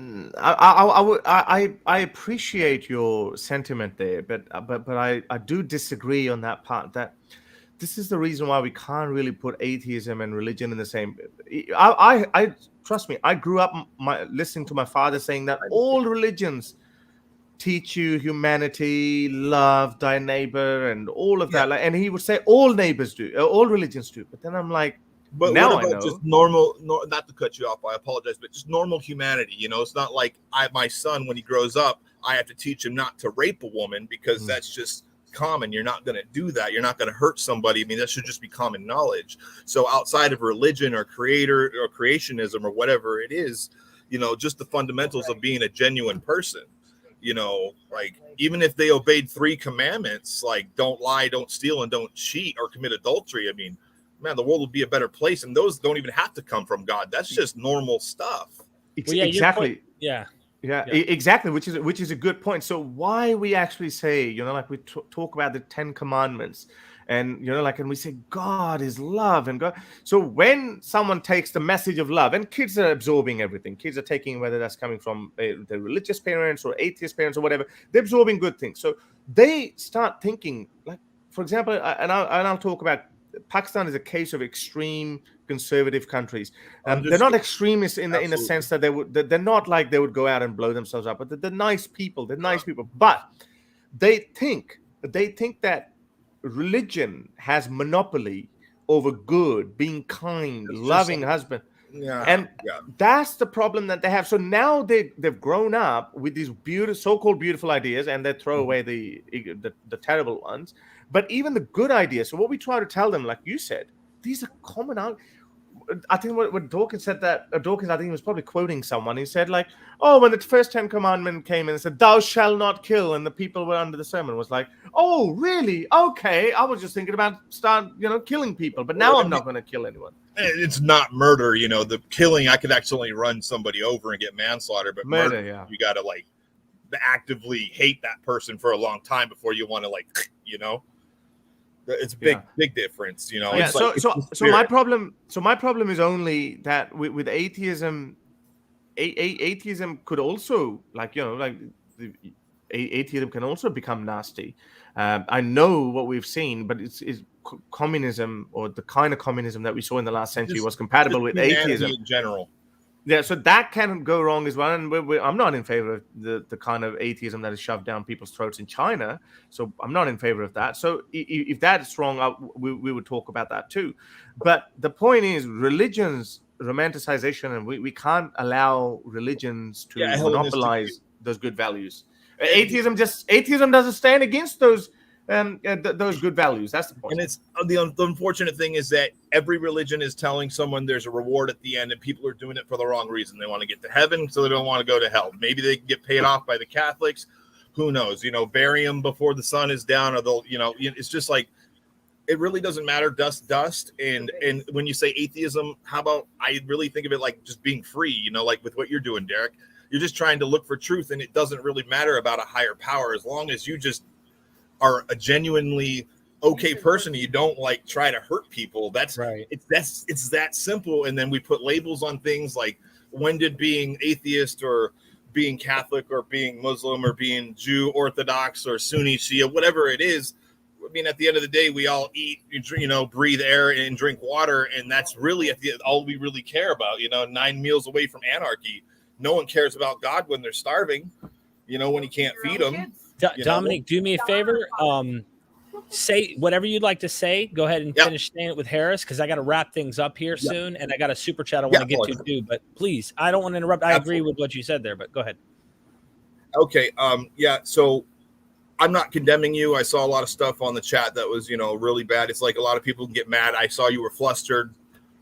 appreciate your sentiment there, but I do disagree on that part. That this is the reason why we can't really put atheism and religion in the same. I trust me. I grew up listening to my father saying that all religions teach you humanity, love thy neighbor, and all of that. And he would say all neighbors do, all religions do. But then I'm like, but now what about just normal, not to cut you off, I apologize, but just normal humanity. It's not like my son, when he grows up, I have to teach him not to rape a woman, because that's just common. You're not going to do that. You're not going to hurt somebody. I mean, that should just be common knowledge. So outside of religion or creator or creationism or whatever it is, just the fundamentals of being a genuine person. Like even if they obeyed 3 commandments, like don't lie, don't steal, and don't cheat or commit adultery, I mean, man, the world would be a better place. And those don't even have to come from God. That's just normal stuff. Exactly. Yeah, exactly. Which is a good point. So why we actually say, like we talk about the 10 commandments, and and we say God is love, and God. So when someone takes the message of love, and kids are absorbing everything, kids are taking, whether that's coming from the religious parents or atheist parents or whatever, they're absorbing good things. So they start thinking, like, for example, I'll talk about Pakistan is a case of extreme conservative countries. They're not extremists in the sense that they're not like they would go out and blow themselves up, but they're nice people. They're nice people, but they think that religion has monopoly over good, being kind, loving husband. That's the problem that they have. So now they've grown up with these so-called beautiful ideas, and they throw away the terrible ones. But even the good ideas. So what we try to tell them, like you said, these are common. I think what Dawkins said, that Dawkins, I think he was probably quoting someone. He said, like, oh, when the first 10 commandments came in and said, "Thou shalt not kill," and the people were under the sermon was like, "Oh, really? Okay, I was just thinking about killing people, but now I'm not going to kill anyone." It's not murder, the killing. I could actually run somebody over and get manslaughter, but murder, you got to like actively hate that person for a long time before you want to It's a big difference, Yeah. So my problem is only that with atheism, atheism could also atheism can also become nasty. I know what we've seen, but it's communism, or the kind of communism that we saw in the last century, was compatible with atheism in general. Yeah, so that can go wrong as well. And I'm not in favor of the kind of atheism that is shoved down people's throats in China. So I'm not in favor of that. So if that's wrong, we would talk about that too. But the point is, religion's romanticization, and we can't allow religions to monopolize those good values. Atheism doesn't stand against those good values. That's the point. And it's the unfortunate thing is that every religion is telling someone there's a reward at the end, and people are doing it for the wrong reason. They want to get to heaven, so they don't want to go to hell. Maybe they can get paid off by the Catholics. Who knows? Bury them before the sun is down, or they'll. It's just like, it really doesn't matter. Dust. And when you say atheism, how about I really think of it like just being free? Like with what you're doing, Derek. You're just trying to look for truth, and it doesn't really matter about a higher power as long as you just are a genuinely okay person. You don't like try to hurt people. That's right. It's that simple. And then we put labels on things like, when did being atheist or being Catholic or being Muslim or being Jew, Orthodox or Sunni, Shia, whatever it is. I mean, at the end of the day, we all eat, breathe air and drink water. And that's really all we really care about, 9 meals away from anarchy. No one cares about God when they're starving, when you can't feed them. Dominic, do me a favor. Say whatever you'd like to say. Go ahead and finish saying it with Harris, because I got to wrap things up here soon, and I got a super chat I want to get to too. But please, I don't want to interrupt. I agree with what you said there, but go ahead. Okay. So I'm not condemning you. I saw a lot of stuff on the chat that was, really bad. It's like a lot of people get mad. I saw you were flustered.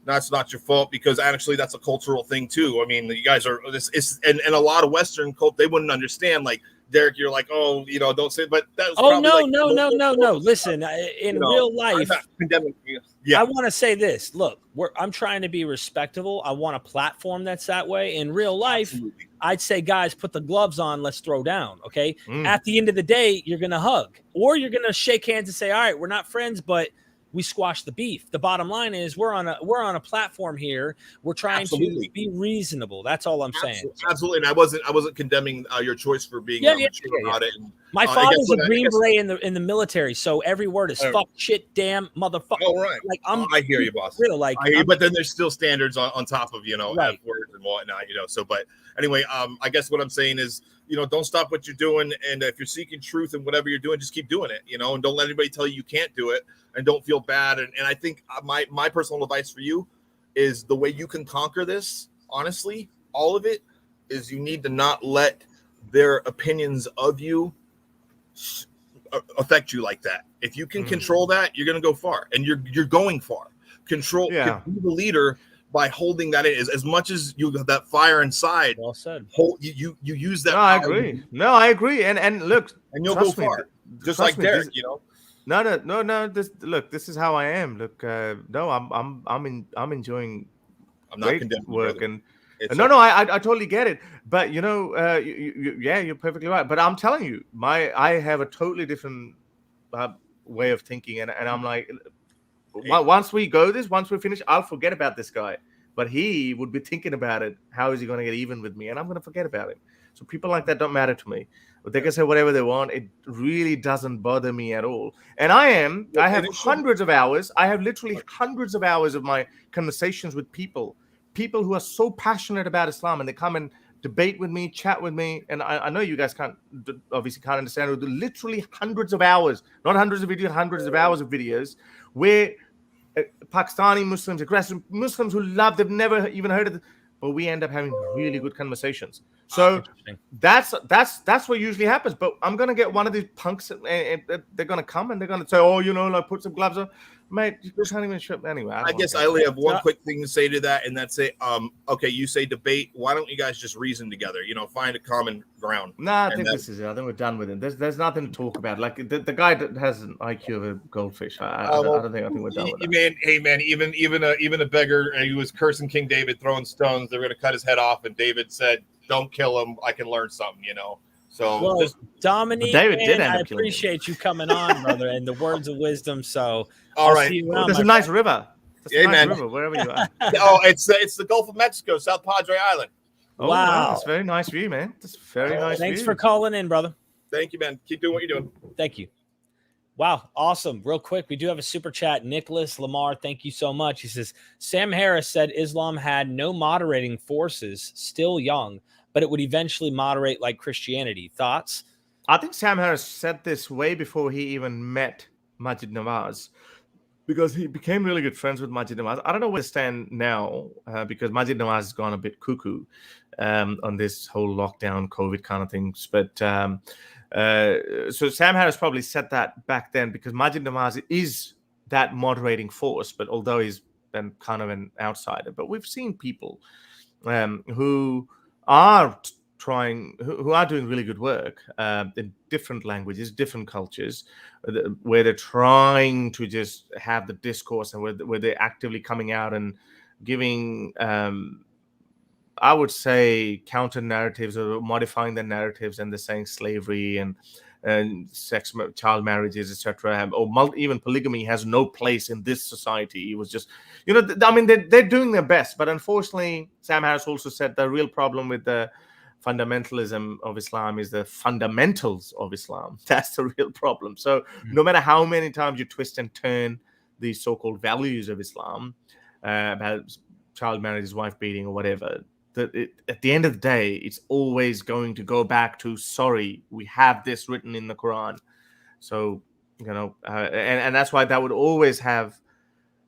That's not your fault, because actually that's a cultural thing too. I mean, you guys are and a lot of Western cult, they wouldn't understand. Like, Derek, you're like, oh, don't say, but that was no. Listen, in real life, I'm not condemning you. Yeah. I want to say this. Look, I'm trying to be respectable. I want a platform that's that way. In real life, absolutely. I'd say, guys, put the gloves on. Let's throw down. Okay. At the end of the day, you're going to hug, or you're going to shake hands and say, all right, we're not friends, but we squash the beef. The bottom line is we're on a platform here. We're trying to be reasonable. That's all I'm saying. Absolutely. And I wasn't condemning your choice for being mature about it. And, my father's a Green Beret in the military, so every word is fuck, shit, damn, motherfucker. Oh, right. Like I hear you, boss. Real, like, but then there's still standards on top of F words and whatnot. So, but anyway, I guess what I'm saying is, don't stop what you're doing, and if you're seeking truth and whatever you're doing, just keep doing it. And don't let anybody tell you can't do it, and don't feel bad. And I think my personal advice for you is the way you can conquer this, honestly, all of it, is you need to not let their opinions of you affect you like that. If you can control that, you're going to go far, and you're going far. Be the leader by holding that in. As much as you have that fire inside. Well said. You use that. No, I agree. And look, and you'll go far. Just like Derek, No. This is how I am. Look, I'm enjoying great work, and I totally get it. But you're perfectly right. But I'm telling you, I have a totally different way of thinking, and I'm like, once we finish, I'll forget about this guy. But he would be thinking about it. How is he going to get even with me? And I'm going to forget about it. So people like that don't matter to me. But they can say whatever they want. It really doesn't bother me at all. And I have hundreds of hours. I have literally hundreds of hours of my conversations with people who are so passionate about Islam, and they come and debate with me, chat with me. And I know you guys obviously can't understand. Literally hundreds of hours, not hundreds of videos, hundreds of hours of videos where Pakistani Muslims, aggressive Muslims who they've never even heard of it, but we end up having really good conversations. So that's what usually happens. But I'm gonna get one of these punks, and they're gonna come and they're gonna say, "Oh, like put some gloves on." Mate, you can't even ship anyway. I guess I only have one quick thing to say to that, and that's it. Okay, you say debate. Why don't you guys just reason together? Find a common ground. Nah, I think this is it. I think we're done with it. There's nothing to talk about. Like the guy that has an IQ of a goldfish. I think we're done with that. Hey man, even a beggar he was cursing King David, throwing stones. They were going to cut his head off, and David said, "Don't kill him. I can learn something." So Dominique, David did I appreciate you coming on, brother, and the words of wisdom. So all right, there's a nice river. Amen. River, wherever you are. It's the Gulf of Mexico, South Padre Island. Oh, wow, that's a very nice view, man. That's very nice. Thanks for calling in, brother. Thank you, man. Keep doing what you're doing. Thank you. Wow, awesome. Real quick, we do have a super chat. Nicholas Lamar, thank you so much. He says, Sam Harris said Islam had no moderating forces, still young, but it would eventually moderate like Christianity. Thoughts? I think Sam Harris said this way before he even met Majid Nawaz, because he became really good friends with Majid Nawaz. I don't know where to stand now, because Majid Nawaz has gone a bit cuckoo on this whole lockdown, COVID kind of things. But so Sam Harris probably said that back then because Majid Nawaz is that moderating force, but although he's been kind of an outsider. But we've seen people who are doing really good work in different languages, different cultures, where they're trying to just have the discourse and where they're actively coming out and giving I would say, counter narratives or modifying the narratives, and they're saying slavery and sex, child marriages, etc., or even polygamy has no place in this society. It was just, I mean, they're doing their best, but unfortunately, Sam Harris also said the real problem with the fundamentalism of Islam is the fundamentals of Islam. That's the real problem. So no matter how many times you twist and turn the so-called values of Islam, about child marriage, wife beating, or whatever, at the end of the day, it's always going to go back to, sorry, we have this written in the Quran. So, and that's why that would always have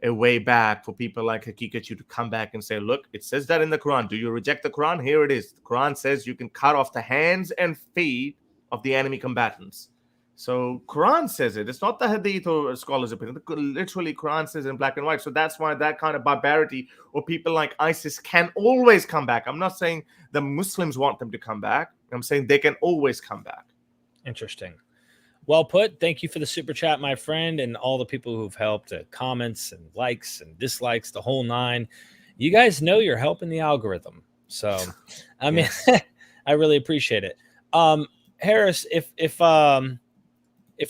a way back for people like Hakikachu to come back and say, look, it says that in the Quran. Do you reject the Quran? Here it is. The Quran says you can cut off the hands and feet of the enemy combatants. So Quran says it. It's not the Hadith or scholars' opinion. Literally, Quran says in black and white. So that's why that kind of barbarity, or people like ISIS, can always come back. I'm not saying the Muslims want them to come back. I'm saying they can always come back. Interesting. Well put. Thank you for the super chat, my friend, and all the people who've helped, comments and likes and dislikes, the whole nine. You guys know you're helping the algorithm. So, I mean, I really appreciate it. Harris, if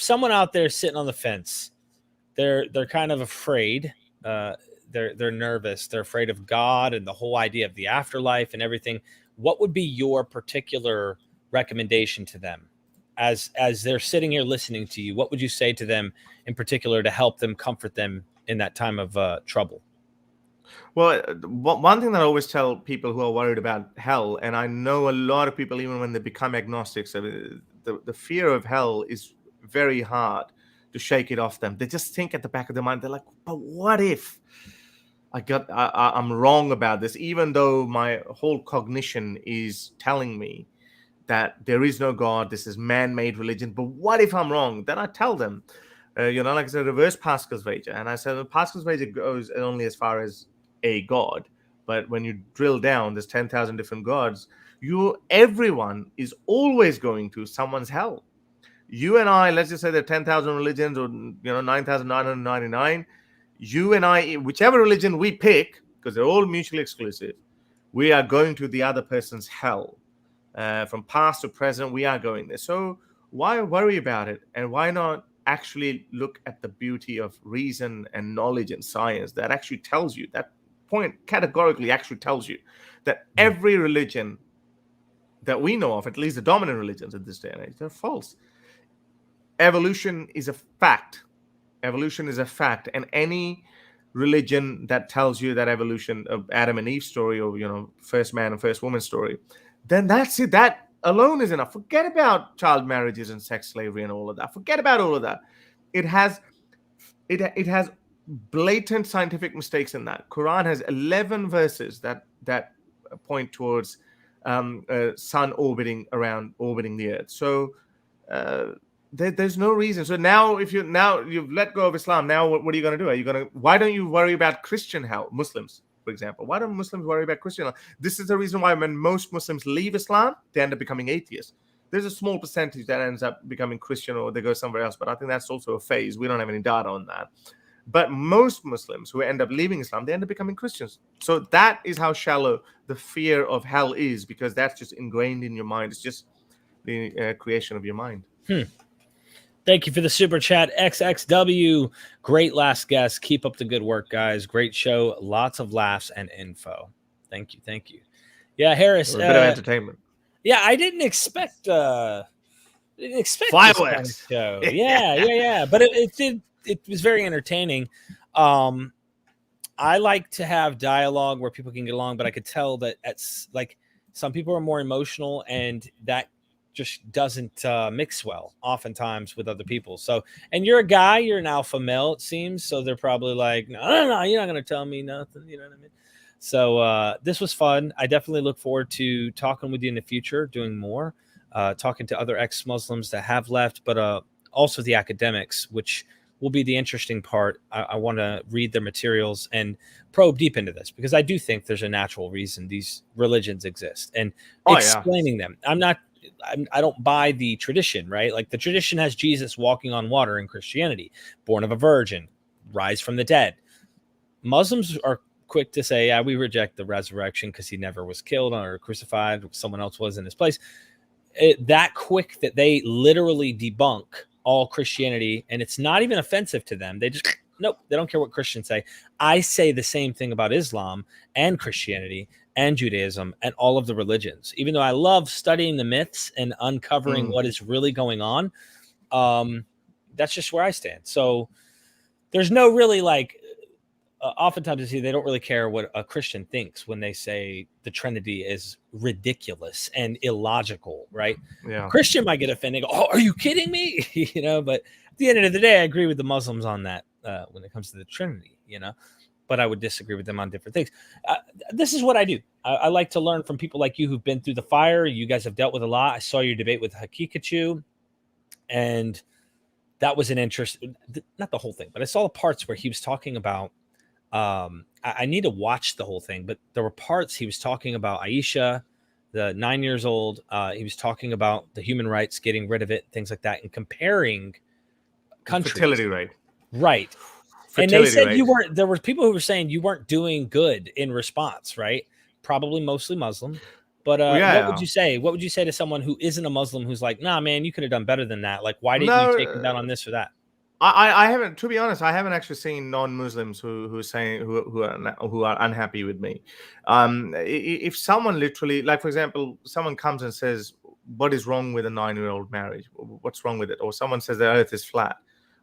someone out there is sitting on the fence, they're kind of afraid, they're nervous, they're afraid of God and the whole idea of the afterlife and everything, what would be your particular recommendation to them as they're sitting here listening to you? What would you say to them in particular to help them, comfort them in that time of trouble? Well, one thing that I always tell people who are worried about hell, and I know a lot of people, even when they become agnostics, the fear of hell is very hard to shake it off them. They just think at the back of their mind, they're like, but what if I'm wrong about this, even though my whole cognition is telling me that there is no God, this is man-made religion, but what if I'm wrong? Then I tell them, like I said, reverse Pascalsweise. And I said, Pascalsweise goes only as far as a God, but when you drill down, there's 10,000 different gods. Everyone is always going to someone's hell. You and I, let's just say there are 10,000 religions, or 9,999. You and I, whichever religion we pick, because they're all mutually exclusive, we are going to the other person's hell. From past to present, we are going there. So why worry about it? And why not actually look at the beauty of reason and knowledge and science that actually tells you, that point categorically actually tells you that every religion that we know of, at least the dominant religions in this day and age, they're false. Evolution is a fact. Evolution is a fact. And any religion that tells you that evolution of Adam and Eve story, or, first man and first woman story, then that's it. That alone is enough. Forget about child marriages and sex slavery and all of that. Forget about all of that. It has blatant scientific mistakes in that. Quran has 11 verses that point towards sun orbiting the earth. So there's no reason. So now, if you've let go of Islam, now what are you going to do? Why don't you worry about Christian hell? Muslims, for example. Why don't Muslims worry about Christian hell? This is the reason why when most Muslims leave Islam, they end up becoming atheists. There's a small percentage that ends up becoming Christian, or they go somewhere else, but I think that's also a phase. We don't have any data on that. But most Muslims who end up leaving Islam, they end up becoming Christians. So that is how shallow the fear of hell is, because that's just ingrained in your mind. It's just the creation of your mind. Thank you for the super chat, XXW. Great last guest. Keep up the good work, guys. Great show. Lots of laughs and info. Thank you. Yeah, Harris. A bit of entertainment. Yeah, I didn't expect fireworks. This kind of show. Yeah. But it was very entertaining. I like to have dialogue where people can get along, but I could tell that some people are more emotional, and that just doesn't mix well oftentimes with other people. So, and you're a guy, you're an alpha male, it seems. So they're probably like, no, you're not going to tell me nothing. You know what I mean? So this was fun. I definitely look forward to talking with you in the future, doing more, talking to other ex-Muslims that have left, but also the academics, which will be the interesting part. I want to read their materials and probe deep into this, because I do think there's a natural reason these religions exist, and explaining them. I don't buy the tradition, right? Like the tradition has Jesus walking on water in Christianity, born of a virgin, rise from the dead. Muslims are quick to say, yeah, we reject the resurrection because he never was killed or crucified. Someone else was in his place. That quick that they literally debunk all Christianity, and it's not even offensive to them. They just, nope, they don't care what Christians say. I say the same thing about Islam and Christianity and Judaism and all of the religions. Even though I love studying the myths and uncovering what is really going on, that's just where I stand. So there's no really like, oftentimes you see they don't really care what a Christian thinks when they say the Trinity is ridiculous and illogical, right? Yeah. A Christian might get offended. Go, oh, are you kidding me? You know, but at the end of the day, I agree with the Muslims on that when it comes to the Trinity, you know, but I would disagree with them on different things. This is what I do. I like to learn from people like you who've been through the fire. You guys have dealt with a lot. I saw your debate with Hakikachu, and that was an interest, not the whole thing, but I saw the parts where he was talking about, I need to watch the whole thing, but there were parts he was talking about Aisha, the 9 years old. He was talking about the human rights, getting rid of it, things like that, and comparing countries. Fertility rate. Right. Fertility and they said rate. you weren't, there were people who were saying you weren't doing good in response, right? Probably mostly Muslim. But what would you say? What would you say to someone who isn't a Muslim who's like, nah, man, you could have done better than that. Like, why didn't you take him down on this or that? I haven't, to be honest, I haven't actually seen non-Muslims who saying who are unhappy with me. If someone literally, like for example, someone comes and says, "What is wrong with a 9-year-old marriage? What's wrong with it?" Or someone says the Earth is flat.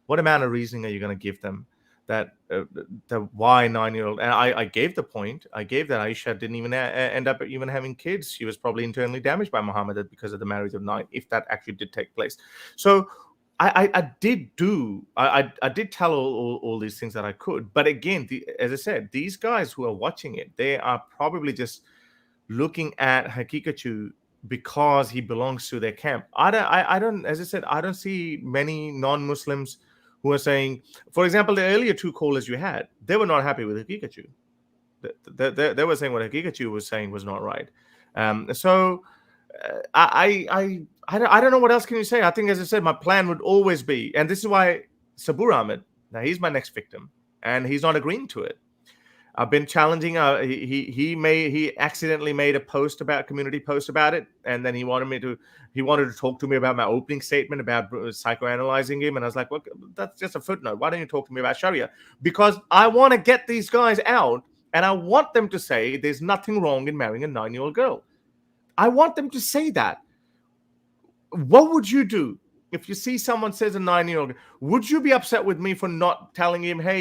What amount of reasoning are you going to give them that the why 9-year-old? And I gave the point. I gave that Aisha didn't even end up even having kids. She was probably internally damaged by Muhammad because of the marriage of 9, if that actually did take place. So. I did tell all these things that I could, but again, as I said, these guys who are watching it, they are probably just looking at Hakikachu because he belongs to their camp. I don't, as I said, I don't see many non-Muslims who are saying, for example, the earlier 2 callers you had, they were not happy with Hakikachu. They were saying what Hakikachu was saying was not right. I don't know what else can you say. I think, as I said, my plan would always be, and this is why Sabur Ahmed, now he's my next victim, and he's not agreeing to it. I've been challenging. He accidentally made a community post about it, and then he wanted to talk to me about my opening statement about psychoanalyzing him, and I was like, well, that's just a footnote. Why don't you talk to me about Sharia? Because I want to get these guys out, and I want them to say there's nothing wrong in marrying a 9-year-old girl. I want them to say that. What would you do if you see someone says a 9-year-old? Would you be upset with me for not telling him, hey,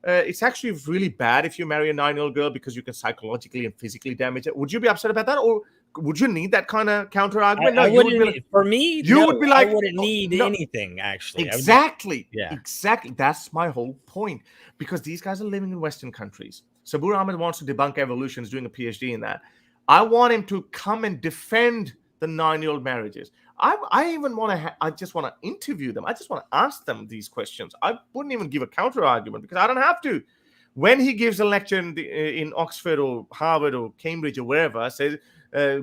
it's actually really bad if you marry a 9-year-old girl because you can psychologically and physically damage it? Would you be upset about that? Or would you need that kind of counter argument? I wouldn't. For me, you would be like, I wouldn't need anything, actually. Exactly. Yeah. Exactly. That's my whole point. Because these guys are living in Western countries. Sabur Ahmed wants to debunk evolution, is doing a PhD in that. I want him to come and defend the 9-year-old marriages. I even want to. I just want to interview them. I just want to ask them these questions. I wouldn't even give a counter argument because I don't have to. When he gives a lecture in Oxford or Harvard or Cambridge or wherever, says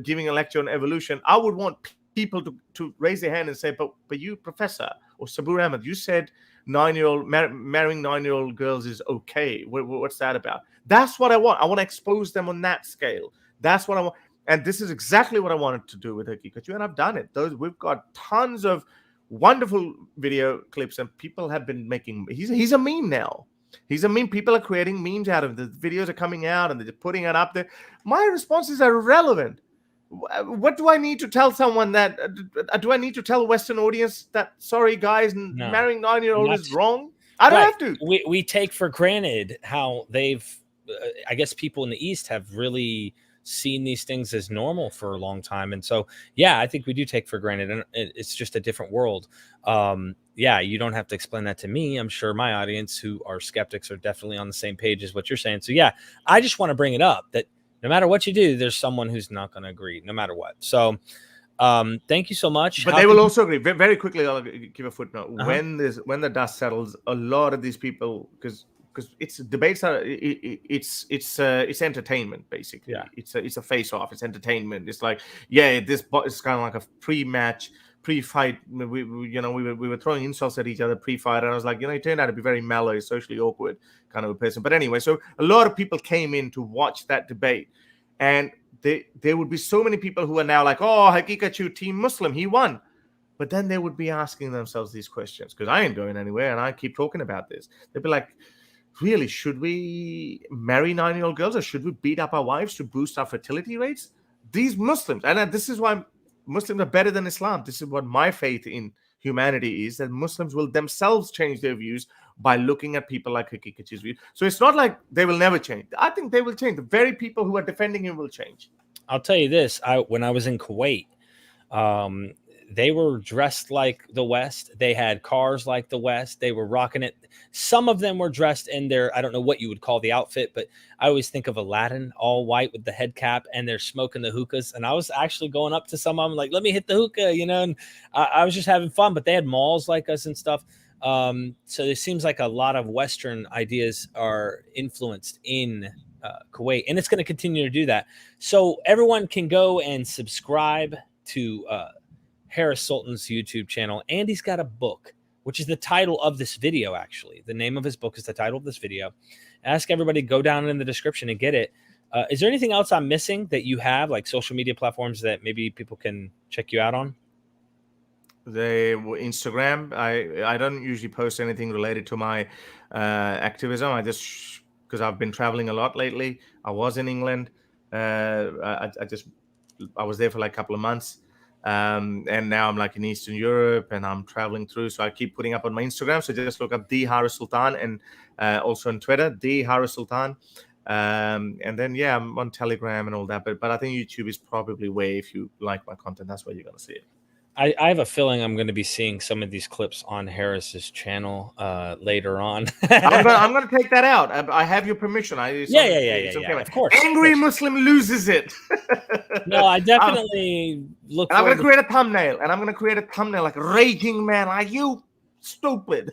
giving a lecture on evolution, I would want people to raise their hand and say, "But you, Professor or Sabur Ahmed, you said 9-year-old marrying 9-year-old girls is okay. What's that about?" That's what I want. I want to expose them on that scale. That's what I want. And this is exactly what I wanted to do with Hakikachu, and I've done it. We've got tons of wonderful video clips, and people have been making. He's a meme now. He's a meme. People are creating memes out of it. The videos are coming out, and they're putting it up there. My responses are irrelevant. What do I need to tell someone that? Do I need to tell a Western audience that? Sorry, guys, marrying 9-year-old is wrong. I don't have to. We take for granted how they've. I guess people in the East have really seen these things as normal for a long time, and so I think we do take for granted, and it's just a different world. You don't have to explain that to me. I'm sure my audience who are skeptics are definitely on the same page as what you're saying. So I just want to bring it up that no matter what you do, there's someone who's not going to agree no matter what. So thank you so much. But they will also agree. Very quickly, I'll give a footnote. When the dust settles, a lot of these people, because it's debates are it's entertainment basically. It's a face off. It's entertainment. It's like this is kind of like a pre-match pre-fight. We were throwing insults at each other pre-fight, and I was like, he turned out to be very mellow, socially awkward kind of a person. But anyway, so a lot of people came in to watch that debate, and there would be so many people who are now like, oh, Hakikachu, Team Muslim, he won. But then they would be asking themselves these questions, because I ain't going anywhere, and I keep talking about this. They'd be like, really, should we marry 9-year-old girls, or should we beat up our wives to boost our fertility rates? These Muslims, and this is why Muslims are better than Islam. This is what my faith in humanity is, that Muslims will themselves change their views by looking at people like Hakikachu's view. So it's not like they will never change. I think they will change. The very people who are defending him will change. I'll tell you this. When I was in Kuwait, they were dressed like the West. They had cars like the West. They were rocking it. Some of them were dressed in their, I don't know what you would call the outfit, but I always think of Aladdin, all white with the head cap, and they're smoking the hookahs. And I was actually going up to some of them like, let me hit the hookah, and I was just having fun. But they had malls like us and stuff. So it seems like a lot of Western ideas are influenced in Kuwait, and it's going to continue to do that. So everyone can go and subscribe to Harris Sultan's YouTube channel, and he's got a book, which is the title of this video. Actually, the name of his book is the title of this video. Ask everybody to go down in the description and get it. Is there anything else I'm missing that you have, like social media platforms that maybe people can check you out on? The Instagram. I don't usually post anything related to my activism. I just, because I've been traveling a lot lately. I was in England. I was there for like a couple of months. And now I'm like in Eastern Europe, and I'm traveling through. So I keep putting up on my Instagram. So just look up the Harris Sultan, and also on Twitter, the Harris Sultan. And then, yeah, I'm on Telegram and all that. But I think YouTube is probably where, if you like my content, that's where you're going to see it. I have a feeling I'm going to be seeing some of these clips on Harris's channel later on. I'm going to take that out. I have your permission. Yeah. Of course. Angry Muslim loses it. No, I definitely look. I'm going to create a thumbnail, and I'm going to create a thumbnail like "Raging Man, are you stupid?"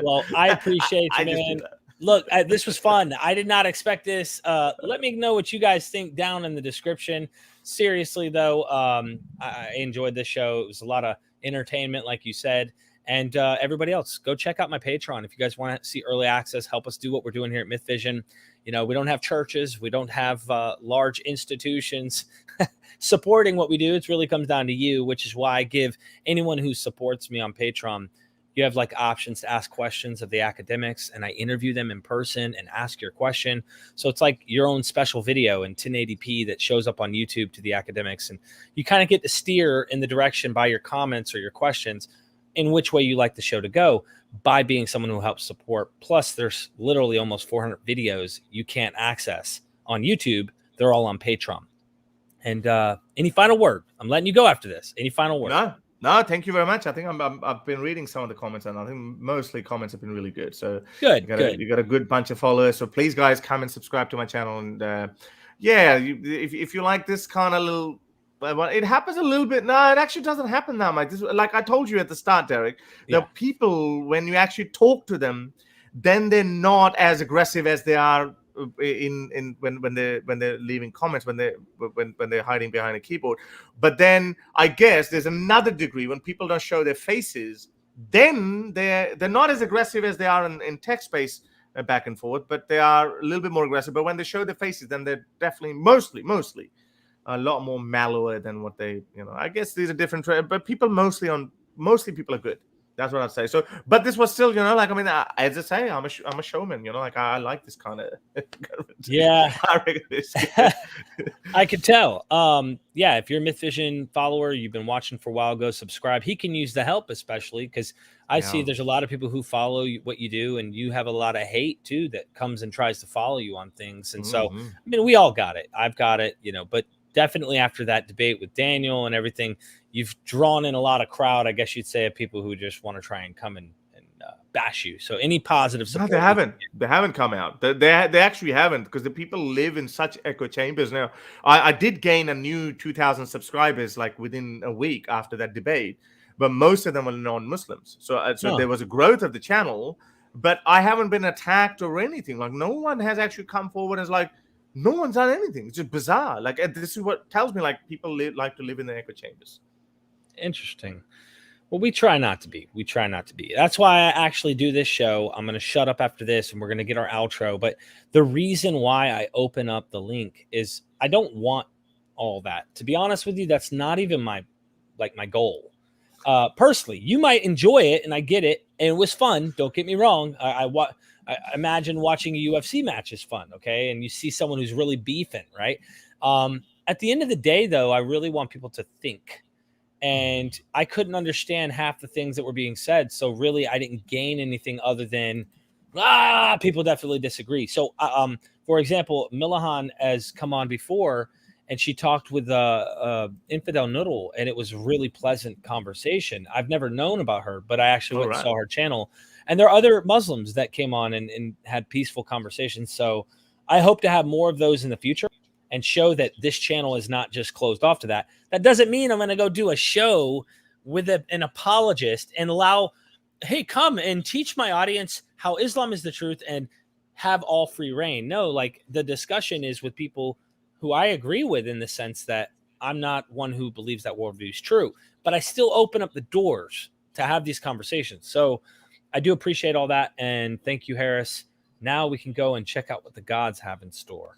Well, I appreciate you, man. Look, this was fun. I did not expect this. Let me know what you guys think down in the description. Seriously, though, I enjoyed this show. It was a lot of entertainment, like you said. And everybody else, go check out my Patreon. If you guys want to see early access, help us do what we're doing here at MythVision. We don't have churches. We don't have large institutions supporting what we do. It really comes down to you, which is why I give anyone who supports me on Patreon, you have like options to ask questions of the academics, and I interview them in person and ask your question. So it's like your own special video in 1080p that shows up on YouTube to the academics. And you kind of get to steer in the direction by your comments or your questions in which way you like the show to go by being someone who helps support. Plus, there's literally almost 400 videos you can't access on YouTube. They're all on Patreon. And any final word? I'm letting you go after this. Any final word? No, thank you very much. I think I've been reading some of the comments, and I think mostly comments have been really good. So good. You got a good bunch of followers. So please, guys, come and subscribe to my channel. And if you like this kind of little, it happens a little bit. No, it actually doesn't happen that much. Like I told you at the start, Derek, the people, when you actually talk to them, then they're not as aggressive as they are when they're leaving comments, when they're hiding behind a keyboard. But then I guess there's another degree when people don't show their faces, then they're not as aggressive as they are in text space back and forth, but they are a little bit more aggressive. But when they show their faces, then they're definitely mostly a lot more mallower than what they, I guess these are different, but mostly people are good. That's what I'd say. So, but this was still, as I say, I'm a showman, I like this kind of. Yeah. I could tell. If you're a MythVision follower, you've been watching for a while, go subscribe. He can use the help, especially because I see there's a lot of people who follow what you do, and you have a lot of hate too that comes and tries to follow you on things. And so, we all got it. I've got it, but definitely after that debate with Daniel and everything, you've drawn in a lot of crowd, I guess you'd say, of people who just want to try and come and bash you. So any positive support? No, they haven't. They haven't come out. They actually haven't, because the people live in such echo chambers now. I did gain a new 2,000 subscribers like within a week after that debate, but most of them are non-Muslims. So there was a growth of the channel, but I haven't been attacked or anything. Like no one has actually come forward and is like, no one's done anything. It's just bizarre. Like this is what tells me like people like to live in the echo chambers. Interesting. Well, we try not to be. We try not to be. That's why I actually do this show. I'm going to shut up after this and we're going to get our outro. But the reason why I open up the link is I don't want all that. To be honest with you, that's not even my goal. Personally, you might enjoy it and I get it. And it was fun. Don't get me wrong. I imagine watching a UFC match is fun. Okay. And you see someone who's really beefing, right? At the end of the day, though, I really want people to think. And I couldn't understand half the things that were being said. So really, I didn't gain anything other than, people definitely disagree. So, for example, Milahan has come on before, and she talked with Infidel Noodle, and it was a really pleasant conversation. I've never known about her, but I actually went and saw her channel. And there are other Muslims that came on and had peaceful conversations. So I hope to have more of those in the future and show that this channel is not just closed off to that. That doesn't mean I'm going to go do a show with an apologist and allow, hey, come and teach my audience how Islam is the truth and have all free reign. No, like the discussion is with people who I agree with in the sense that I'm not one who believes that worldview is true, but I still open up the doors to have these conversations. So I do appreciate all that. And thank you, Harris. Now we can go and check out what the gods have in store.